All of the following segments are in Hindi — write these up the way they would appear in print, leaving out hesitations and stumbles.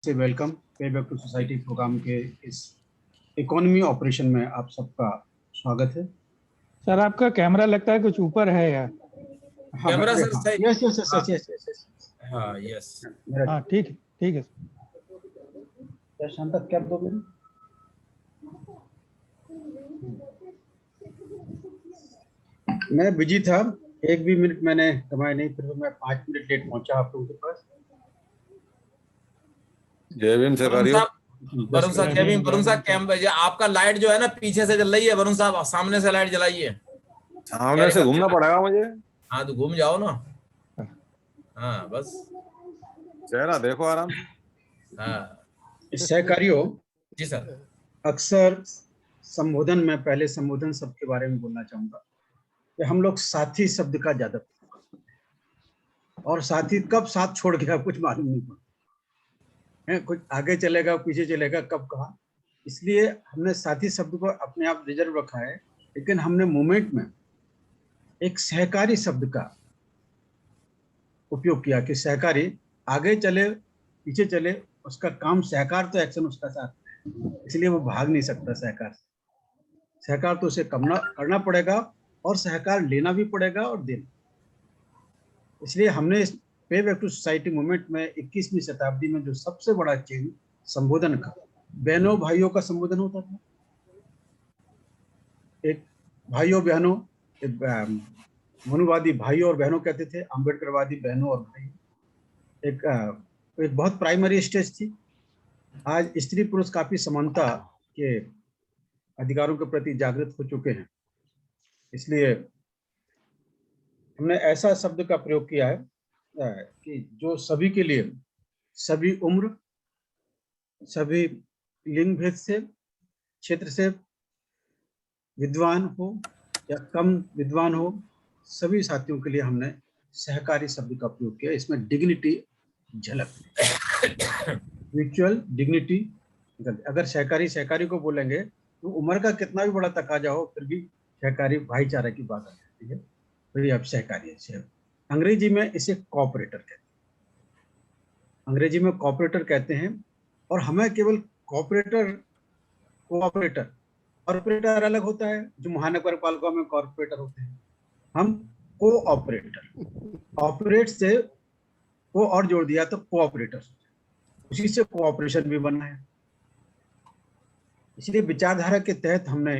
से वेलकम पे बैक टू सोसाइटी प्रोग्राम के इस इकोनॉमी ऑपरेशन में आप सबका स्वागत है। सर आपका कैमरा लगता है कुछ ऊपर है यार। हाँ कैमरा सर सही। Yes yes yes yes yes. हाँ यस। हाँ ठीक है क्या शांता क्या दोगे? मैं बिजी था, एक भी मिनट मैंने कमाया नहीं, फिर मैं 5 मिनट लेट पहुंचा आप लोगों के पास। जय भीम सरकारियों। वरुण साहब जय भीम। वरुण साहब कैमरा आपका लाइट जो है ना पीछे से जल रही है। वरुण साहब सामने से लाइट जलाइए। सामने से घूमना पड़ेगा मुझे। हाँ तो घूम जाओ ना। हाँ बस चेहरा देखो आराम से। हाँ सहकारियों, जी सर। अक्सर संबोधन में पहले संबोधन शब्द के बारे में बोलना चाहूंगा कि हम लोग साथी शब्द का ज्यादा प्रयोग करते हैं और साथी कब साथ छोड़ गया कुछ मालूम नहीं पड़ता, कुछ आगे चलेगा पीछे चलेगा कब कहा। इसलिए हमने साथी शब्द को अपने आप रिजर्व रखा है, लेकिन हमने मूवमेंट में एक सहकारी शब्द का उपयोग किया कि सहकारी आगे चले पीछे चले, उसका काम सहकार तो एक्शन उसका साथ है, इसलिए वो भाग नहीं सकता सहकार से। सहकार तो उसे करना पड़ेगा और सहकार लेना भी पड़ेगा और देना। इसलिए हमने इस पे बैक टू सोसाइटी मूवमेंट में 21वीं शताब्दी में जो सबसे बड़ा चेंज संबोधन का, बहनों भाइयों का संबोधन होता था। एक भाइयों बहनों, मनुवादी भाइयों और बहनों कहते थे, अम्बेडकरवादी बहनों और भाई। एक बहुत प्राइमरी स्टेज थी। आज स्त्री पुरुष काफी समानता के अधिकारों के प्रति जागृत हो चुके हैं, इसलिए हमने ऐसा शब्द का प्रयोग किया है कि जो सभी के लिए, सभी उम्र, सभी लिंग भेद से, क्षेत्र से, विद्वान हो या कम विद्वान हो, सभी साथियों के लिए हमने सहकारी शब्द का प्रयोग किया। इसमें डिग्निटी झलक, म्यूचुअल डिग्निटी। अगर सहकारी को बोलेंगे तो उम्र का कितना भी बड़ा तकाजा हो फिर भी सहकारी भाईचारा की बात आ जाती है, फिर आप सहकारी है। अंग्रेजी में इसे कोऑपरेटर कहते हैं, अंग्रेजी में कोऑपरेटर कहते हैं। और हमें केवल कोऑपरेटर कॉर्पोरेटर अलग होता है, जो महानगर पालिका में कॉर्पोरेटर होते हैं। हम कोऑपरेटर, ऑपरेट से को और जोड़ दिया तो कोऑपरेटर, उसी से कोऑपरेशन भी बना है। इसलिए विचारधारा के तहत हमने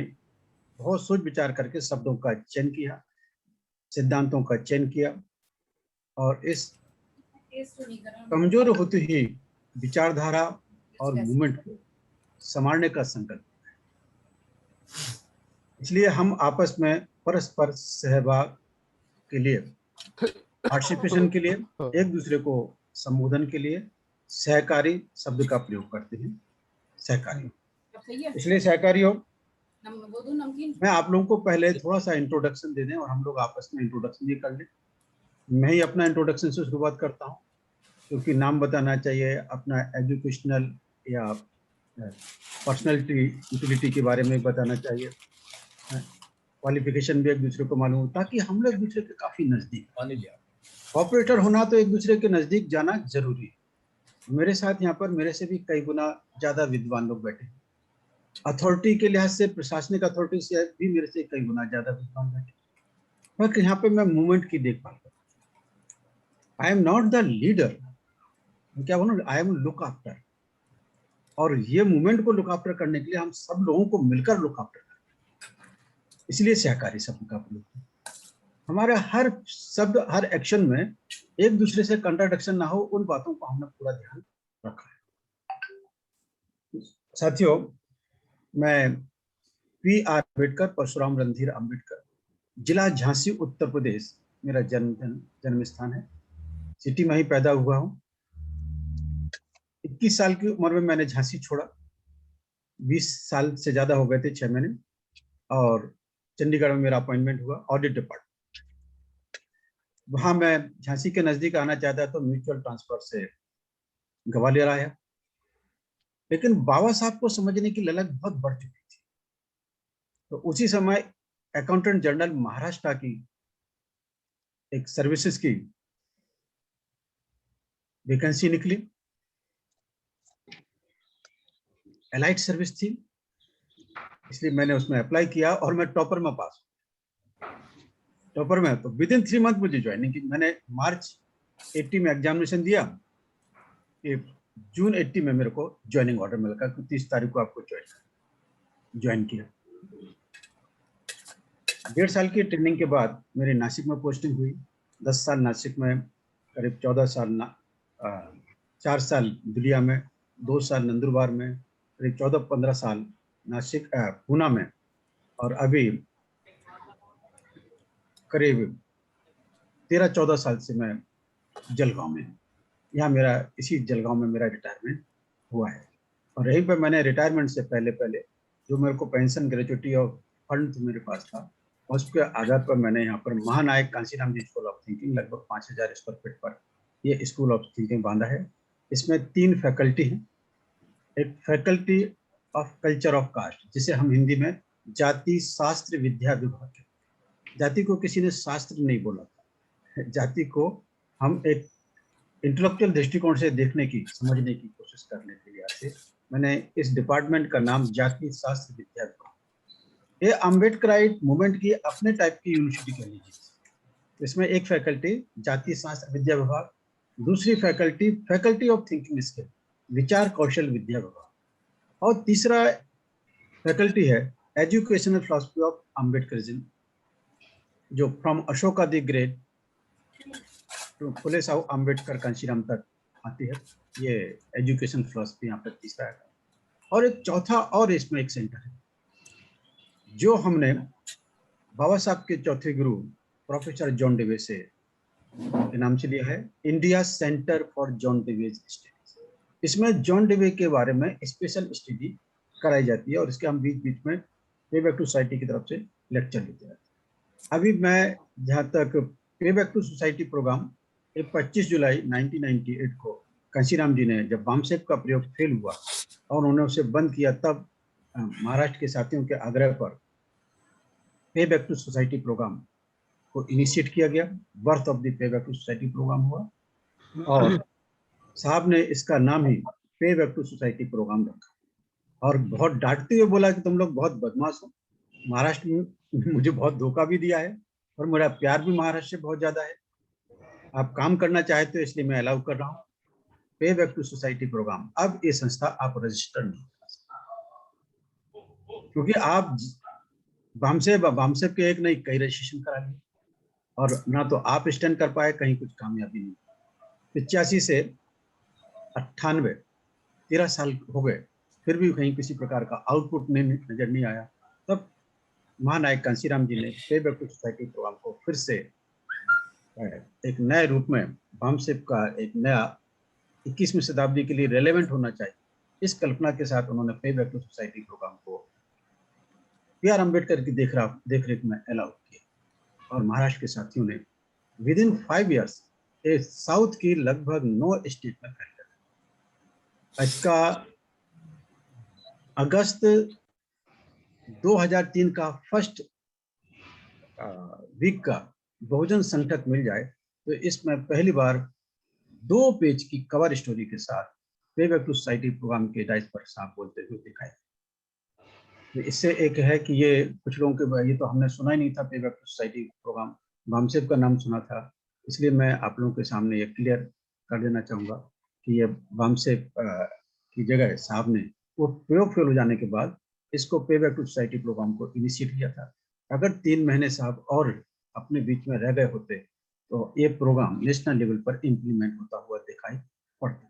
बहुत सोच विचार करके शब्दों का चयन किया, सिद्धांतों का चयन किया और इस कमजोर होती ही विचारधारा और मूवमेंट को संभालने का संकल्प है। इसलिए हम आपस में परस्पर सहभाग के लिए, पार्टिसिपेशन के लिए, एक दूसरे को संबोधन के लिए सहकारी शब्द का प्रयोग करते हैं, सहकारी। इसलिए सहकारियों, मैं आप लोगों को पहले थोड़ा सा इंट्रोडक्शन दे दें और हम लोग आपस में इंट्रोडक्शन भी कर लें। मैं ही अपना इंट्रोडक्शन से शुरुआत करता हूं, क्योंकि नाम बताना चाहिए, अपना एजुकेशनल या पर्सनैलिटी यूटिलिटी के बारे में बताना चाहिए, क्वालिफिकेशन भी एक दूसरे को मालूम हो, ताकि हम लोग एक दूसरे के काफी नजदीक। ऑपरेटर होना तो एक दूसरे के नजदीक जाना जरूरी है। मेरे साथ यहाँ पर मेरे से भी कई गुना ज्यादा विद्वान लोग बैठे हैं। अथॉरिटी के लिहाज से, प्रशासनिक अथॉरिटी से भी मेरे से कई गुना ज्यादा विद्वान बैठे, पर यहाँ पे मैं मूवमेंट की देखभाल करता हूँ। I am not the leader, क्या बोलूं, आई एम लुक आफ्टर। और ये मूवमेंट को लुक आफ्टर करने के लिए हम सब लोगों को मिलकर लुक आफ्टर करते हैं, इसलिए सहकारी शब्द का प्रयोग है। हमारे हर शब्द, हर एक्शन में एक दूसरे से कंट्राडिक्शन ना हो, उन बातों को हमने पूरा ध्यान रखा है। साथियों, मैं P.R. अम्बेडकर, परशुराम रणधीर अम्बेडकर, जिला झांसी, उत्तर प्रदेश मेरा जन्म स्थान है। सिटी में ही पैदा हुआ हूँ। 21 साल की उम्र में मैंने झांसी छोड़ा, 20 साल से ज्यादा हो गए थे, 6 महीने, और चंडीगढ़ में मेरा अपॉइंटमेंट हुआ ऑडिट डिपार्टमेंट। वहां मैं झांसी के नजदीक आना चाहता तो म्यूचुअल ट्रांसफर से ग्वालियर आया, लेकिन बाबा साहब को समझने की ललक बहुत बढ़ चुकी थी। तो उसी समय अकाउंटेंट जनरल महाराष्ट्र की एक सर्विसेज की वैकेंसी निकली। एलाइट सर्विस थी, इसलिए मैंने उसमें अप्लाई किया और मैं टॉपर में पास, टॉपर में। तो विद इन 3 मंथ मुझे ज्वाइनिंग की। मैंने मार्च 80 में एग्जामिनेशन दिया, जून 80 में मेरे को ज्वाइनिंग ऑर्डर मिला कि 30 तारीख को आपको ज्वाइन किया। 1.5 साल की ट्रेनिंग के बाद मेरी नासिक में पोस्टिंग हुई। 10 साल नासिक में, करीब 14 साल 4 साल दुलिया में, 2 साल नंदुरबार में, करीब 14-15 साल नासिक पूना में, और अभी करीब 13-14 साल से मैं जलगांव में। यहाँ मेरा, इसी जलगांव में मेरा रिटायरमेंट हुआ है। और यहीं पर मैंने रिटायरमेंट से पहले जो मेरे को पेंशन, ग्रेजुटी और फंड मेरे पास था, उसके आधार पर मैंने यहाँ पर महानायक कांशीराम जी स्कूल ऑफ थिंकिंग, लगभग 5000 स्क्वायर फीट पर ये स्कूल ऑफ थिंकिंग बांधा है। इसमें 3 फैकल्टी हैं। एक faculty of culture of caste, जिसे हम हिंदी में जाति शास्त्र विद्या विभाग कहते हैं। जाति को किसी ने शास्त्र नहीं बोला था, जाति को हम एक इंटेलेक्चुअल दृष्टिकोण से देखने की, समझने की कोशिश करने के लिए मैंने इस डिपार्टमेंट का नाम जाति शास्त्र विद्या विभाग। ये अम्बेडकराइट मूवमेंट की अपने टाइप की यूनिवर्सिटी कह लीजिए। इसमें एक फैकल्टी जाति शास्त्र विद्या विभाग, दूसरी फैकल्टी ऑफ थिंकिंग स्किल, विचार कौशल विद्या विभाग, और तीसरा फैकल्टी है एजुकेशनल फिलॉसफी ऑफ अम्बेडकरिज्म, जो from Ashoka the great to Phule Sahu Ambedkar Kanshiram तक आती है। ये एजुकेशन फिलॉसफी यहाँ पर तीसरा है। और एक चौथा और इसमें एक सेंटर है जो हमने बाबा साहब के चौथे गुरु प्रोफेसर जॉन डेवे से के नाम से लिया है, India centre for John Dewey studies. इसमें जॉन डेवे के बारे में स्पेशल स्टडी कराई जाती है और इसके हम बीच बीच में पे बैक टू सोसाइटी की तरफ से लेक्चर लेते हैं। अभी मैं जहाँ तक पे बैक टू सोसाइटी प्रोग्राम 25 जुलाई 1998 को कांशीराम जी ने, जब बामसेप का प्रयोग फेल हुआ और उन्होंने उसे बंद किया, तब महाराष्ट्र के साथियों के आग्रह पर pay back to society program को इनिशिएट किया गया। Birth of the pay back to society program हुआ और साहब ने इसका नाम ही पे बैक टू सोसाइटी प्रोग्राम रखा और बहुत डांटते हुए बोला कि तुम लोग बहुत बदमाश हो। महाराष्ट्र में मुझे बहुत धोखा भी दिया है और मेरा प्यार भी महाराष्ट्र से बहुत ज्यादा है। आप काम करना चाहते हो इसलिए मैं अलाउ कर रहा हूँ पे बैक टू सोसाइटी प्रोग्राम। अब ये संस्था आप रजिस्टर नहीं करा सकते क्योंकि आप बामसेप के एक नहीं कई रजिस्ट्रेशन करा लिए और ना तो आप स्टैंड कर पाए, कहीं कुछ कामयाबी नहीं। 85 से 98 13 साल हो गए, फिर भी कहीं किसी प्रकार का आउटपुट नजर नहीं आया। तब महानायक कांशीराम जी ने पे बैक टू सोसाइटी प्रोग्राम को फिर से एक नए रूप में, बामसेप का एक नया 21वीं शताब्दी के लिए रेलेवेंट होना चाहिए, इस कल्पना के साथ उन्होंने पे बैक टू सोसाइटी प्रोग्राम को पी.आर. अम्बेडकर की देखरेख में अलाउ किया और महाराष्ट्र के साथियों ने विद इन 5 इयर्स साउथ की लगभग 9 स्टेट में फैल गया। इसका अगस्त 2003 का फर्स्ट वीक का बहुजन संकट मिल जाए तो इसमें पहली बार 2 पेज की कवर स्टोरी के साथ पे बैक टू सोसाइटी प्रोग्राम के डाइस पर साहब बोलते हुए दिखाए। तो इससे एक है कि ये कुछ लोगों के, ये तो हमने सुना ही नहीं था पे back to society programme, BAMCEF का नाम सुना था, इसलिए मैं आप लोगों के सामने ये क्लियर कर देना चाहूँगा कि ये बामसेप की जगह साहब ने वो प्रयोग फेल हो जाने के बाद इसको पे बैक टू सोसाइटी प्रोग्राम को इनिशिएट किया था। अगर 3 महीने साहब और अपने बीच में रह गए होते तो ये प्रोग्राम नेशनल लेवल पर इम्प्लीमेंट होता हुआ दिखाई पड़ता।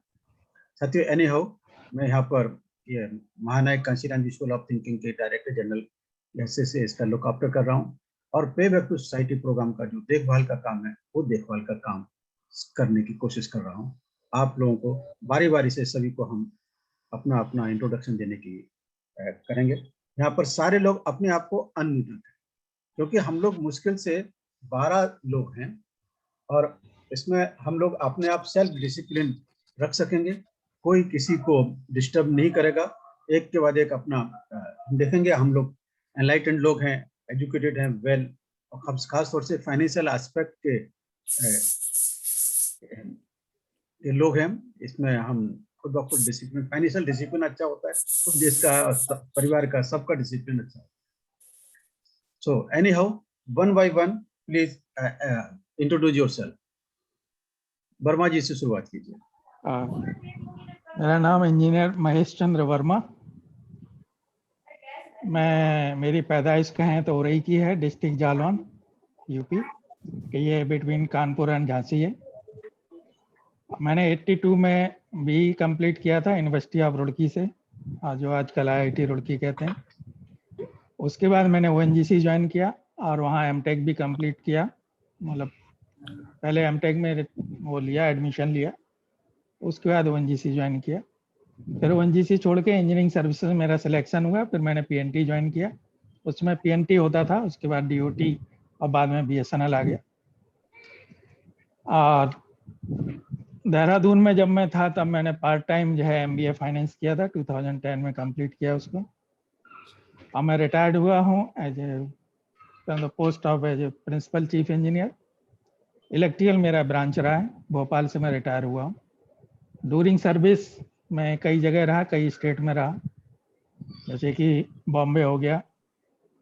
साथियों, एनी हाउ मैं यहाँ पर ये महानायक कांशीराम जी स्कूल ऑफ थिंकिंग के डायरेक्टर जनरल ऐसे से इसका लुक आफ्टर कर रहा हूँ और पे बैक टू सोसाइटी प्रोग्राम का जो देखभाल का काम है वो देखभाल का काम करने की कोशिश कर रहा हूँ। आप लोगों को बारी बारी से सभी को हम अपना अपना इंट्रोडक्शन देने की करेंगे। यहाँ पर सारे लोग अपने आप को अनम्यूट करें क्योंकि हम लोग मुश्किल से 12 लोग हैं और इसमें हम लोग अपने आप सेल्फ डिसिप्लिन रख सकेंगे, कोई किसी को डिस्टर्ब नहीं करेगा। एक के बाद एक अपना हम देखेंगे। हम लोग एनलाइटेंड लोग हैं, एजुकेटेड हैं, वेल, और खास तौर से फाइनेंशियल एस्पेक्ट के लोग हैं। इसमें हम खुद ब खुद डिसिप्लिन, फाइनेंशियल डिसिप्लिन अच्छा होता है तो देश का, परिवार का, सबका डिसिप्लिन अच्छा होता है। So anyhow, one by one please introduce yourself. Verma ji से शुरुआत कीजिए। मेरा नाम इंजीनियर महेश चंद्र वर्मा। मेरी पैदाइश कहें तो उरई की है, डिस्ट्रिक्ट जालौन, यूपी, कि ये बिटवीन कानपुर एंड झांसी है। मैंने 82 में बी कंप्लीट किया था यूनिवर्सिटी ऑफ रुड़की से, जो आजकल IIT रुड़की कहते हैं। उसके बाद मैंने ONGC ज्वाइन किया और वहाँ एमटेक भी कंप्लीट किया। मतलब पहले एमटेक में वो लिया, एडमिशन लिया, उसके बाद ONGC ज्वाइन किया। फिर ONGC छोड़ के इंजीनियरिंग सर्विसेज में मेरा सिलेक्शन हुआ। फिर मैंने PNT ज्वाइन किया, उसमें PNT होता था, उसके बाद DOT और बाद में BSNL आ गया। और देहरादून में जब मैं था तब मैंने पार्ट टाइम जो है MBA फाइनेंस किया था, 2010 में कंप्लीट किया उसको। अब मैं रिटायर्ड हुआ हूँ as a post of as a principal chief engineer. Electrical मेरा ब्रांच रहा है, भोपाल से मैं रिटायर हुआ हूँ। ड्यूरिंग सर्विस मैं कई जगह रहा, कई स्टेट में रहा, जैसे कि बॉम्बे हो गया,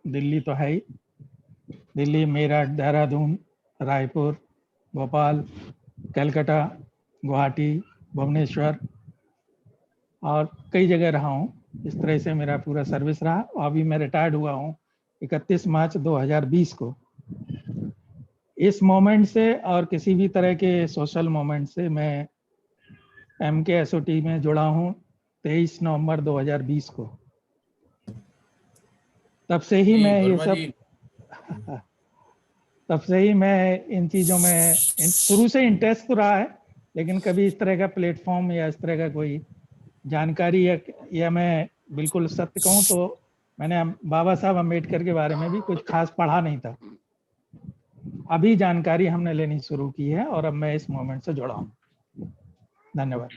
दिल्ली तो है ही, दिल्ली, मेरठ, देहरादून, रायपुर, भोपाल, कलकत्ता, गुवाहाटी, भुवनेश्वर और कई जगह रहा हूँ। इस तरह से मेरा पूरा सर्विस रहा। अभी मैं रिटायर्ड हुआ हूँ 31 मार्च 2020 को। इस मोमेंट से और किसी भी तरह के सोशल मोमेंट से मैं MKSOT में जुड़ा हूँ 23 नवंबर 2020 को। तब से ही मैं ये सब तब से ही मैं इन चीज़ों में शुरू से इंटरेस्ट तो रहा है, लेकिन कभी इस तरह का प्लेटफॉर्म या इस तरह का कोई जानकारी या मैं बिल्कुल सत्य कहूँ तो मैंने बाबा साहब अम्बेडकर के बारे में भी कुछ खास पढ़ा नहीं था। अभी जानकारी हमने लेनी शुरू की है और अब मैं इस मोमेंट से जुड़ा हूँ। धन्यवाद।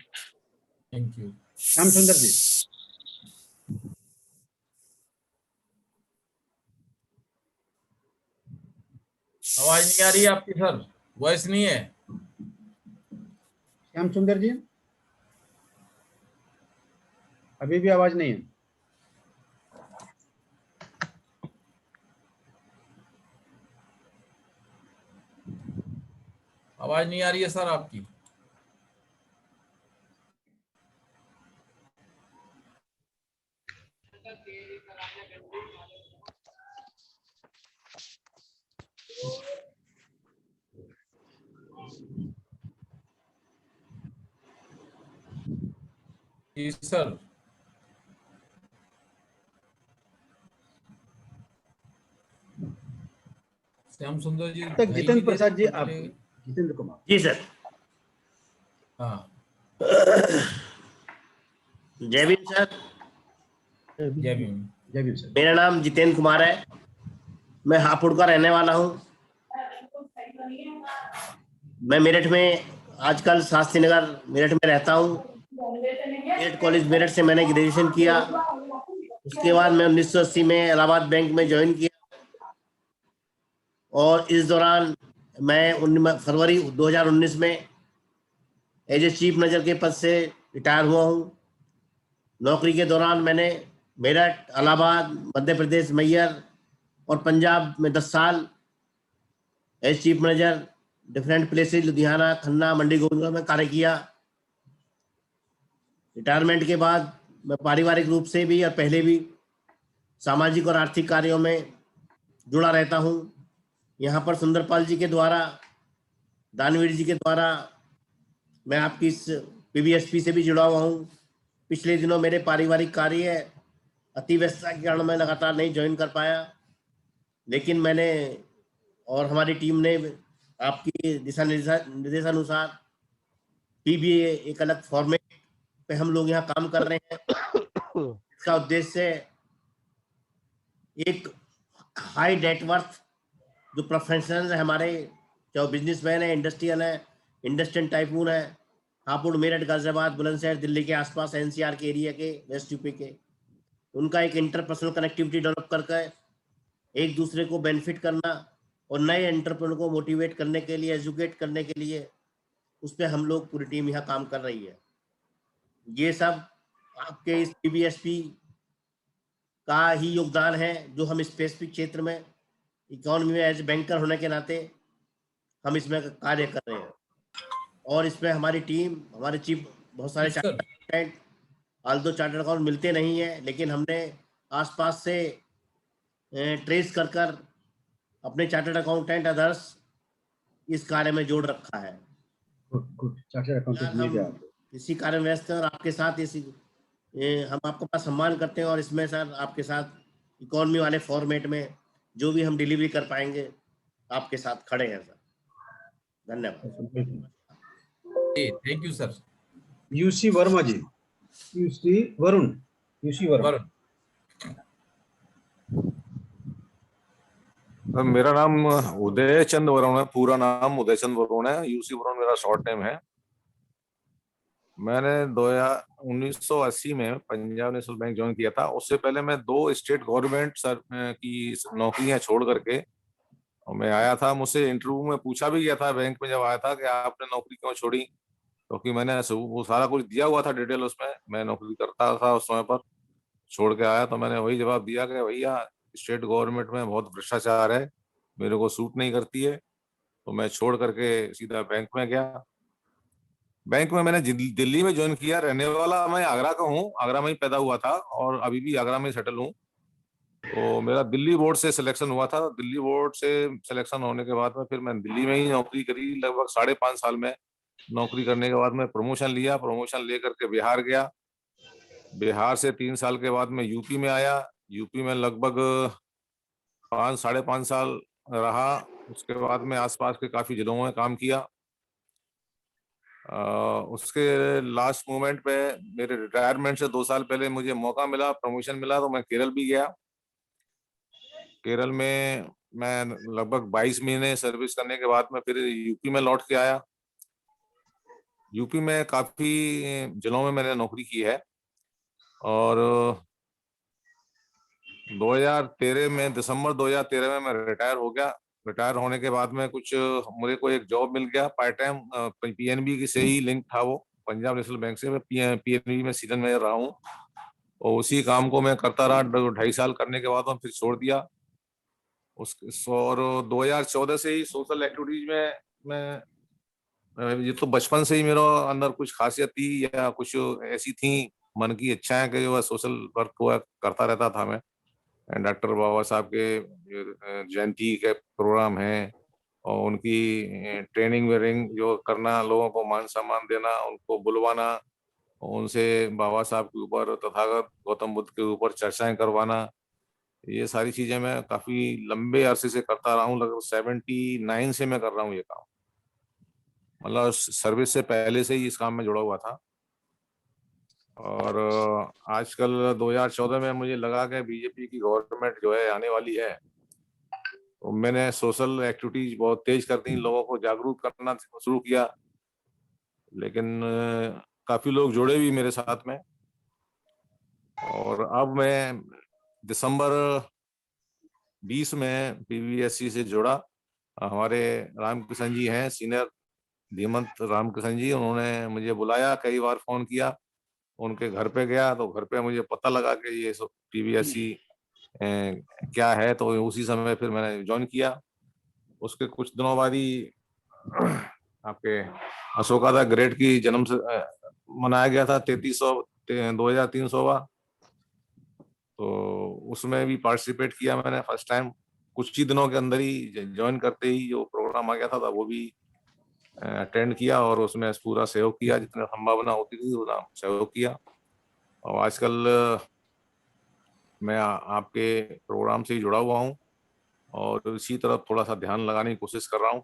Thank you. श्याम सुंदर जी। आवाज नहीं आ रही है आपकी सर, वॉइस नहीं है। श्याम सुंदर जी, अभी भी आवाज नहीं है। आवाज नहीं आ रही है सर आपकी। जी सर। श्याम सुंदर जी तक जितेंद्र प्रसाद जी, आप जितेंद्र कुमार जी सर। हाँ, जय भीम सर। जय भीम। जय भीम सर। मेरा नाम जितेंद्र कुमार है, मैं हापुड़ का रहने वाला हूँ। मैं मेरठ में आजकल शास्त्री नगर मेरठ में रहता हूँ। मेरठ कॉलेज मेरठ से मैंने ग्रेजुएशन किया। उसके बाद मैं 1980 में इलाहाबाद बैंक में ज्वाइन किया और इस दौरान मैं फरवरी 2019 में एज ए चीफ मैनेजर के पद से रिटायर हुआ हूँ। नौकरी के दौरान मैंने मेरठ, इलाहाबाद, मध्य प्रदेश, मैयर और पंजाब में 10 साल as chief manager different places, Ludhiana, Khanna, Mandi Gobindgarh में कार्य किया। रिटायरमेंट के बाद मैं पारिवारिक रूप से भी और पहले भी सामाजिक और आर्थिक कार्यों में जुड़ा रहता हूं। यहाँ पर सुंदरपाल जी के द्वारा, दानवीर जी के द्वारा मैं आपकी इस PBSP से भी जुड़ा हुआ हूँ। पिछले दिनों मेरे पारिवारिक कार्य अति व्यस्तता के कारण मैं लगातार नहीं ज्वाइन कर पाया, लेकिन मैंने और हमारी टीम ने आपकी दिशा निर्देशानुसार PBA एक अलग फॉर्मेट पे हम लोग यहाँ काम कर रहे हैं। इसका उद्देश्य एक हाई नेटवर्थ जो प्रोफेशनल है हमारे, चाहे बिजनेसमैन है, इंडस्ट्रियल है, इंडस्ट्रियल टाइकून है, हापुड़, मेरठ, गाजियाबाद, बुलंदशहर, दिल्ली के आसपास, NCR के एरिया के, वेस्ट यूपी के, उनका एक इंटरपर्सनल कनेक्टिविटी डेवलप करके एक दूसरे को बेनिफिट करना और नए एंटरप्रेन्योर को मोटिवेट करने के लिए, एजुकेट करने के लिए, उस पर हम लोग पूरी टीम यहाँ काम कर रही है। ये सब आपके इस पीबीएसपी का ही योगदान है, जो हम स्पेसिफिक क्षेत्र में इकोनॉमी में एज बैंकर होने के नाते हम इसमें कार्य कर रहे हैं। और इसमें हमारी टीम, हमारे चीफ, बहुत सारे chartered accountant, Aldous chartered account मिलते नहीं है, लेकिन हमने आसपास से ट्रेस कर अपने चार्टर्ड अकाउंटेंट अदर्स इस कार्य में जोड़ रखा है। गुड चार्टर्ड अकाउंटेंट मिल गया आपको। इसी कार्य में व्यस्त हैं और आपके साथ हम आपका बड़ा सम्मान करते हैं। और इसमें सर आपके साथ इकोनॉमी वाले फॉर्मेट में जो भी हम डिलीवरी कर पाएंगे आपके साथ खड़े हैं सर। धन्यवाद। Thank you sir. UC Verma ji, UC Varun, UC Verma. मेरा नाम उदय चंद वरुण है, पूरा नाम उदय चंद वरुण है, यूसी वरुण मेरा शॉर्ट नेम है। मैंने 1980 में पंजाब नेशनल बैंक ज्वाइन किया था। उससे पहले मैं 2 स्टेट गवर्नमेंट की नौकरियां छोड़ करके मैं आया था। मुझसे इंटरव्यू में पूछा भी गया था बैंक में जब आया था कि आपने नौकरी क्यों छोड़ी, क्योंकि मैंने वो सारा कुछ दिया हुआ था डिटेल, उसमें मैं नौकरी करता था उस समय पर, छोड़ के आया। तो मैंने वही जवाब दिया कि भैया स्टेट गवर्नमेंट में बहुत भ्रष्टाचार है, मेरे को सूट नहीं करती है। तो मैं छोड़ करके सीधा बैंक में गया। बैंक में मैंने दिल्ली में ज्वाइन किया। रहने वाला मैं आगरा का हूँ, आगरा में ही पैदा हुआ था और अभी भी आगरा में सेटल हूँ। तो मेरा दिल्ली बोर्ड से सिलेक्शन हुआ था। दिल्ली बोर्ड से सिलेक्शन होने के बाद में फिर मैं दिल्ली में ही नौकरी करी। लगभग 5.5 साल में नौकरी करने के बाद में प्रमोशन लिया। प्रमोशन लेकर के बिहार गया। बिहार से 3 साल के बाद मैं यूपी में आया। यूपी में लगभग 5-5.5 साल रहा। उसके बाद में आसपास के काफी जिलों में काम किया। उसके लास्ट मोमेंट पे मेरे रिटायरमेंट से 2 साल पहले मुझे मौका मिला, प्रमोशन मिला, तो मैं केरल भी गया। केरल में मैं लगभग 22 महीने सर्विस करने के बाद में फिर यूपी में लौट के आया। यूपी में काफी जिलों में मैंने नौकरी की है। और 2013 में, दिसंबर 2013 में मैं रिटायर हो गया। रिटायर होने के बाद में कुछ मुझे को एक जॉब मिल गया पार्ट टाइम, पीएनबी से ही लिंक था वो, पंजाब नेशनल बैंक से। मैं पीएनबी में सीजन मैनेजर रहा हूँ और उसी काम को मैं करता रहा। 2.5 साल करने के बाद मैं फिर छोड़ दिया और 2014 से ही सोशल एक्टिविटीज में मैं ये तो बचपन से ही मेरा अंदर कुछ खासियत थी या कुछ ऐसी थी मन की इच्छाएं कि जो सोशल वर्क को करता रहता था मैं। डॉक्टर बाबा साहब के जयंती के प्रोग्राम हैं और उनकी ट्रेनिंग वेनिंग जो करना, लोगों को मान सम्मान देना, उनको बुलवाना, उनसे बाबा साहब के ऊपर, तथागत गौतम बुद्ध के ऊपर चर्चाएं करवाना, ये सारी चीजें मैं काफी लंबे अरसे से करता रहा हूँ। लगभग 79 से मैं कर रहा हूँ ये काम। मतलब सर्विस से पहले से ही इस काम में जुड़ा हुआ था। और आजकल 2014 में मुझे लगा कि बीजेपी की गवर्नमेंट जो है आने वाली है, तो मैंने सोशल एक्टिविटीज बहुत तेज कर दी, लोगों को जागरूक करना शुरू किया। लेकिन काफी लोग जुड़े भी मेरे साथ में। और अब मैं दिसंबर 20 में पीबीएससी से जुड़ा। हमारे रामकिशन जी हैं सीनियर, धीमंत रामकिशन जी, उन्होंने मुझे बुलाया, कई बार फोन किया, उनके घर पे गया तो घर पे मुझे पता लगा कि ये सब पीबीएससी क्या है। तो उसी समय फिर मैंने ज्वाइन किया। उसके कुछ दिनों बाद ही आपके अशोकादा ग्रेड की जन्म से मनाया गया था 2300 तो उसमें भी पार्टिसिपेट किया मैंने फर्स्ट टाइम। कुछ ही दिनों के अंदर ही ज्वाइन करते ही जो प्रोग्राम आ गया था वो भी अटेंड किया और उसमें पूरा सहयोग किया, जितना संभावना होती थी उतना सहयोग किया। और आजकल मैं आपके प्रोग्राम से ही जुड़ा हुआ हूँ और इसी तरफ थोड़ा सा ध्यान लगाने की कोशिश कर रहा हूँ।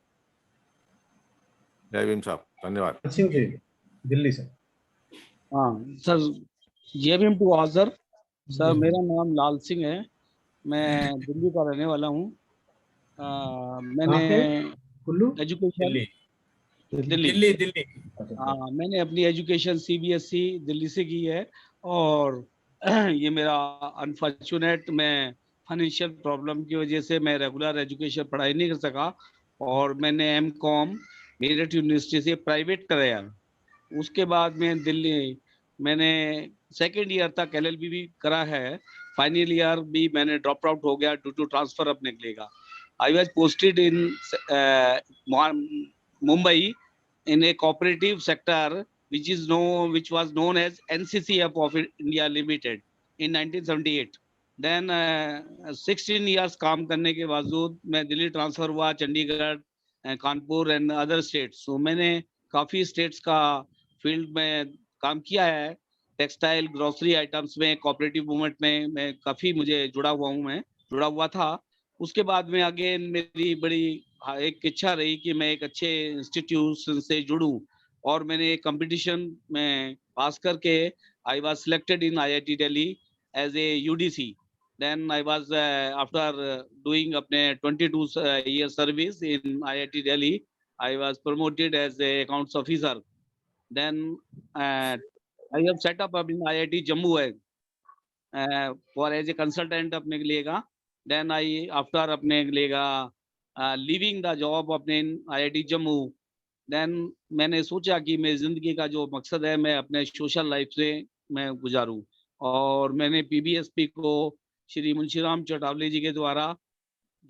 जय भीम साहब, धन्यवाद। दिल्ली से। हाँ sir, Jai Bhim to all sir. Sir मेरा नाम लाल सिंह है, मैं दिल्ली का रहने वाला हूँ। मैंने एजुकेशन दिल्ली हाँ, मैंने अपनी एजुकेशन सीबीएसई दिल्ली से की है। और ये मेरा अनफॉर्चुनेट, मैं फाइनेंशियल प्रॉब्लम की वजह से मैं रेगुलर एजुकेशन पढ़ाई नहीं कर सका और मैंने एमकॉम मेरठ यूनिवर्सिटी से प्राइवेट कराया। उसके बाद मैं दिल्ली मैंने सेकेंड ईयर तक LLB भी करा है, फाइनल ईयर भी मैंने ड्रॉप आउट हो गया ड्यू टू ट्रांसफर अब निकलेगा। I was posted in Mumbai in a cooperative sector which was known as NCCF of India Limited in 1978. Then 16 years काम करने के बावजूद मैं दिल्ली ट्रांसफर हुआ, Chandigarh, Kanpur and other states. So मैंने काफी स्टेट्स का फील्ड में काम किया है, टेक्सटाइल, ग्रोसरी आइटम्स में, कोऑपरेटिव मूवमेंट में मैं काफी मुझे जुड़ा हुआ था। उसके बाद में अगेन मेरी बड़ी एक इच्छा रही कि मैं एक अच्छे इंस्टीट्यूशन से जुड़ूं, और मैंने कंपटीशन में पास करके I was selected in IIT Delhi as a UDC। Then I was after doing अपने 22 year service in IIT Delhi, I was promoted as a accounts officer. Then I have set up in IIT Jammu for as a consultant अपने के लिए का। देन आई आफ्टर अपने के लिए लीविंग द जॉब अपने IIT जम्मू, देन मैंने सोचा कि मैं जिंदगी का जो मकसद है मैं अपने सोशल लाइफ से मैं गुजारूं, और मैंने PBSP को श्री मुंशीराम चौटावले जी के द्वारा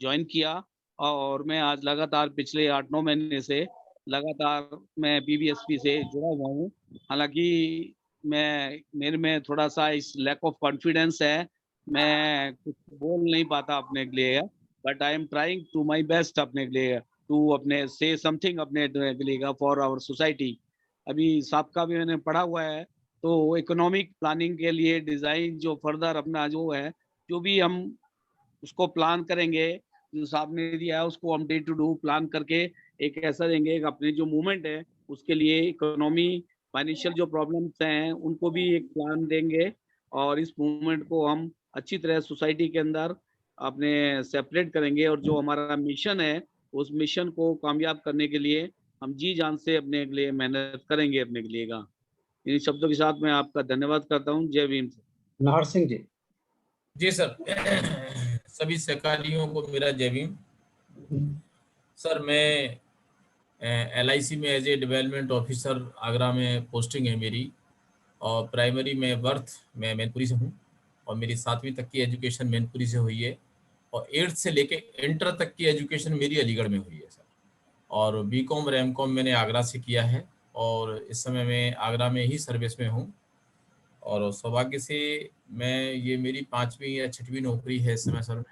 ज्वाइन किया, और मैं आज लगातार पिछले 8-9 महीने से लगातार मैं PBSP से जुड़ा हुआ हूँ। हालांकि मेरे में थोड़ा सा इस लैक ऑफ कॉन्फिडेंस है, मैं कुछ बोल नहीं पाता अपने के लिए, but I am trying to my best अपने के लिए टू अपने से समथिंग अपने के लिए फॉर आवर सोसाइटी। अभी सबका भी मैंने पढ़ा हुआ है, तो इकोनॉमिक प्लानिंग के लिए डिजाइन जो फर्दर अपना जो है, जो भी हम उसको प्लान करेंगे, जो साहब ने दिया है उसको हम डे टू डे प्लान करके एक ऐसा देंगे कि अपने जो मूवमेंट है उसके लिए इकोनॉमी, फाइनेंशियल जो प्रॉब्लम्स हैं उनको भी एक प्लान देंगे, और इस मूवमेंट को हम अच्छी तरह सोसाइटी के अंदर अपने सेपरेट करेंगे, और जो हमारा मिशन है उस मिशन को कामयाब करने के लिए हम जी जान से अपने के लिए मेहनत करेंगे अपने के लिए का। इन शब्दों के साथ मैं आपका धन्यवाद करता हूँ। जय भीम। नाहर सिंह जी। जी सर, सभी सहकारियों को मेरा जय भीम। सर, मैं LIC में as a development officer Agra में पोस्टिंग है मेरी, और प्राइमरी में बर्थ मैं मैनपुरी से हूँ, और मेरी 7वीं तक की एजुकेशन मैनपुरी से हुई है, और 8th से लेके इंटर तक की एजुकेशन मेरी अलीगढ़ में हुई है सर। और BCom और MCom मैंने आगरा से किया है, और इस समय मैं आगरा में ही सर्विस में हूँ, और सौभाग्य से मैं ये मेरी 5वीं या 6वीं नौकरी है इस समय सर।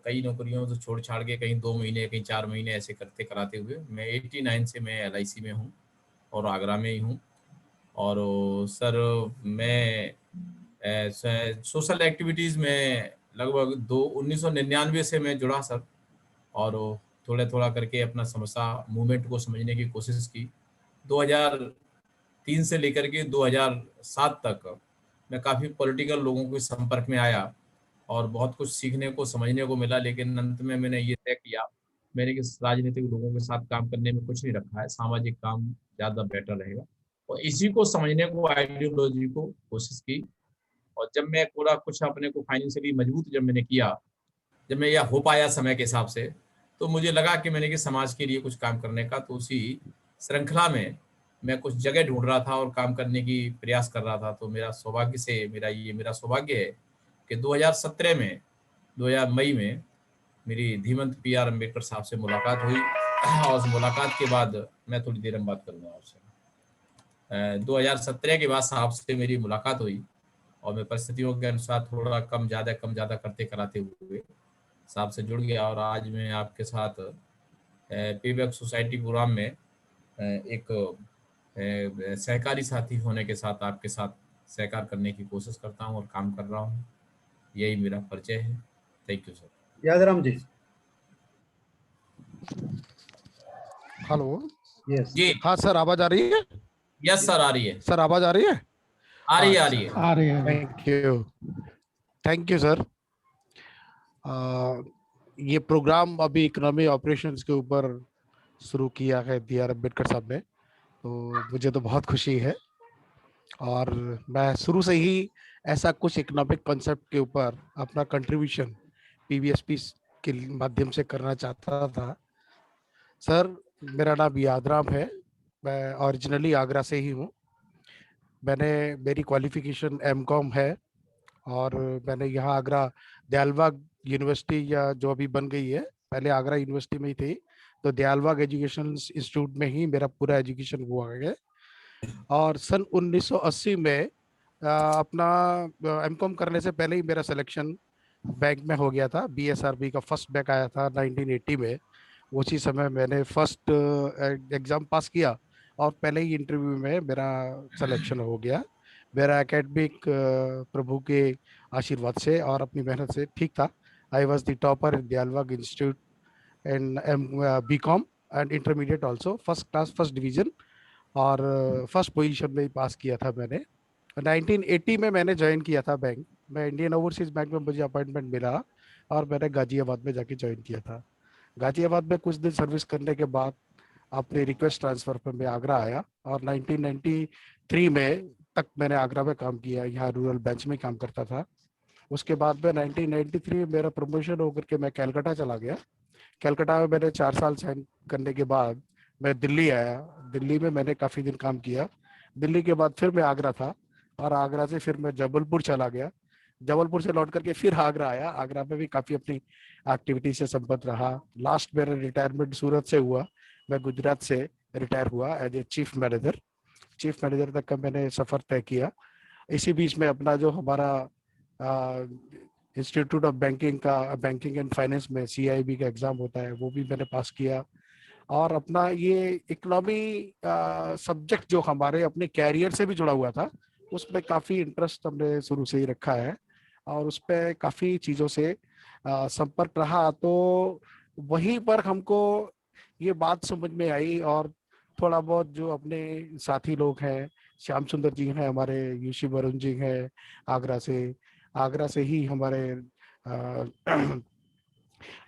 कई नौकरियों तो छोड़ छाड़ के कहीं 2 महीने कहीं 4 महीने ऐसे करते कराते हुए मैं 89 से मैं LIC में हूँ और आगरा में ही हूँ। और सर मैं सोशल एक्टिविटीज़ में लगभग 1999 से मैं जुड़ा सर, और थोड़ा करके अपना समस्या मूवमेंट को समझने की कोशिश की। 2003 से लेकर के 2007 तक मैं काफ़ी पॉलिटिकल लोगों के संपर्क में आया और बहुत कुछ सीखने को समझने को मिला, लेकिन अंत में मैंने ये तय किया मैंने कि राजनीतिक लोगों के साथ काम करने में कुछ नहीं रखा है, सामाजिक काम ज़्यादा बेटर रहेगा, और इसी को समझने को, आइडियोलॉजी को कोशिश की। और जब मैं पूरा कुछ अपने को फाइनेंशियली मजबूत जब मैंने किया, जब मैं यह हो पाया समय के हिसाब से, तो मुझे लगा कि मैंने कि समाज के लिए कुछ काम करने का, तो उसी श्रृंखला में मैं कुछ जगह ढूंढ रहा था और काम करने की प्रयास कर रहा था। तो मेरा सौभाग्य है कि 2017 में 2000 मई में मेरी धीमंत PR अम्बेडकर साहब से मुलाकात हुई, और उस मुलाकात के बाद मैं थोड़ी देर में बात करूँगा आपसे। 2017 के बाद साहब से मेरी मुलाकात हुई, और मैं परिस्थितियों के अनुसार थोड़ा कम ज़्यादा करते कराते हुए साहब से जुड़ गया, और आज मैं आपके साथ पेबैक सोसाइटी प्रोग्राम में एक सहकारी साथी होने के साथ आपके साथ सहकार करने की कोशिश करता हूं और काम कर रहा हूं। यही मेरा परिचय है। Thank you sir. Yadram ji. Hello. Yes ji. हाँ सर, आवाज आ रही है? यस सर, आ रही है। सर आवाज आ रही है? आ रही है। Thank you sir. ये प्रोग्राम अभी इकोनॉमी ऑपरेशंस के ऊपर शुरू किया है DR अम्बेडकर साहब ने, तो मुझे तो बहुत खुशी है, और मैं शुरू से ही ऐसा कुछ इकोनॉमिक कॉन्सेप्ट के ऊपर अपना कंट्रीब्यूशन PBSP के माध्यम से करना चाहता था। सर, मेरा नाम यादराम है, मैं ओरिजिनली आगरा से ही हूँ। मेरी क्वालिफिकेशन एमकॉम है और मैंने यहाँ आगरा दयालबाग यूनिवर्सिटी या जो अभी बन गई है, पहले आगरा यूनिवर्सिटी में ही थी, तो दयालबाग एजुकेशन इंस्टीट्यूट में ही मेरा पूरा एजुकेशन हुआ है। और सन 1980 में अपना एमकॉम करने से पहले ही मेरा सिलेक्शन बैंक में हो गया था। बीएसआरबी का फर्स्ट बैच आया था 1980 में। उसी समय मैंने फर्स्ट एग्जाम पास किया और पहले ही इंटरव्यू में मेरा सिलेक्शन हो गया। मेरा एकेडमिक प्रभु के आशीर्वाद से और अपनी मेहनत से ठीक था। I was the topper in Dayalbagh institute in B Com and intermediate also, first class first division और फर्स्ट पोजीशन में ही पास किया था मैंने। 1980 में मैंने ज्वाइन किया था बैंक। मैं इंडियन ओवरसीज बैंक में मुझे अपॉइंटमेंट मिला और मैंने गाजियाबाद में जाके ज्वाइन किया था। गाजियाबाद में कुछ दिन सर्विस करने के बाद अपने रिक्वेस्ट ट्रांसफर पर मैं आगरा आया और 1993 में तक मैंने आगरा में काम किया, यहाँ रूरल बेंच में काम करता था। उसके बाद में 1993 में मेरा प्रमोशन होकर के मैं कलकत्ता चला गया। कलकत्ता में मैंने 4 साल साइन करने के बाद मैं दिल्ली आया। दिल्ली में मैंने काफ़ी दिन काम किया। दिल्ली के बाद फिर मैं आगरा था और आगरा से फिर मैं जबलपुर चला गया। जबलपुर से लौट करके फिर आगरा आया। आगरा में भी काफ़ी अपनी एक्टिविटी से संबद्ध रहा। लास्ट मेरा रिटायरमेंट सूरत से हुआ। मैं गुजरात से रिटायर हुआ as a chief manager. Chief manager तक का मैंने सफ़र तय किया। इसी बीच में अपना जो हमारा इंस्टीट्यूट ऑफ बैंकिंग का बैंकिंग एंड फाइनेंस में CIB का एग्ज़ाम होता है, वो भी मैंने पास किया। और अपना ये इकोनॉमी सब्जेक्ट जो हमारे अपने कैरियर से भी जुड़ा हुआ था, उसमें काफ़ी इंटरेस्ट हमने शुरू से ही रखा है और उस पर काफ़ी चीज़ों से संपर्क रहा। तो वहीं पर हमको ये बात समझ में आई और थोड़ा बहुत जो अपने साथी लोग हैं, श्याम सुंदर जी हैं हमारे, यूशी वरुण जी हैं आगरा से ही हमारे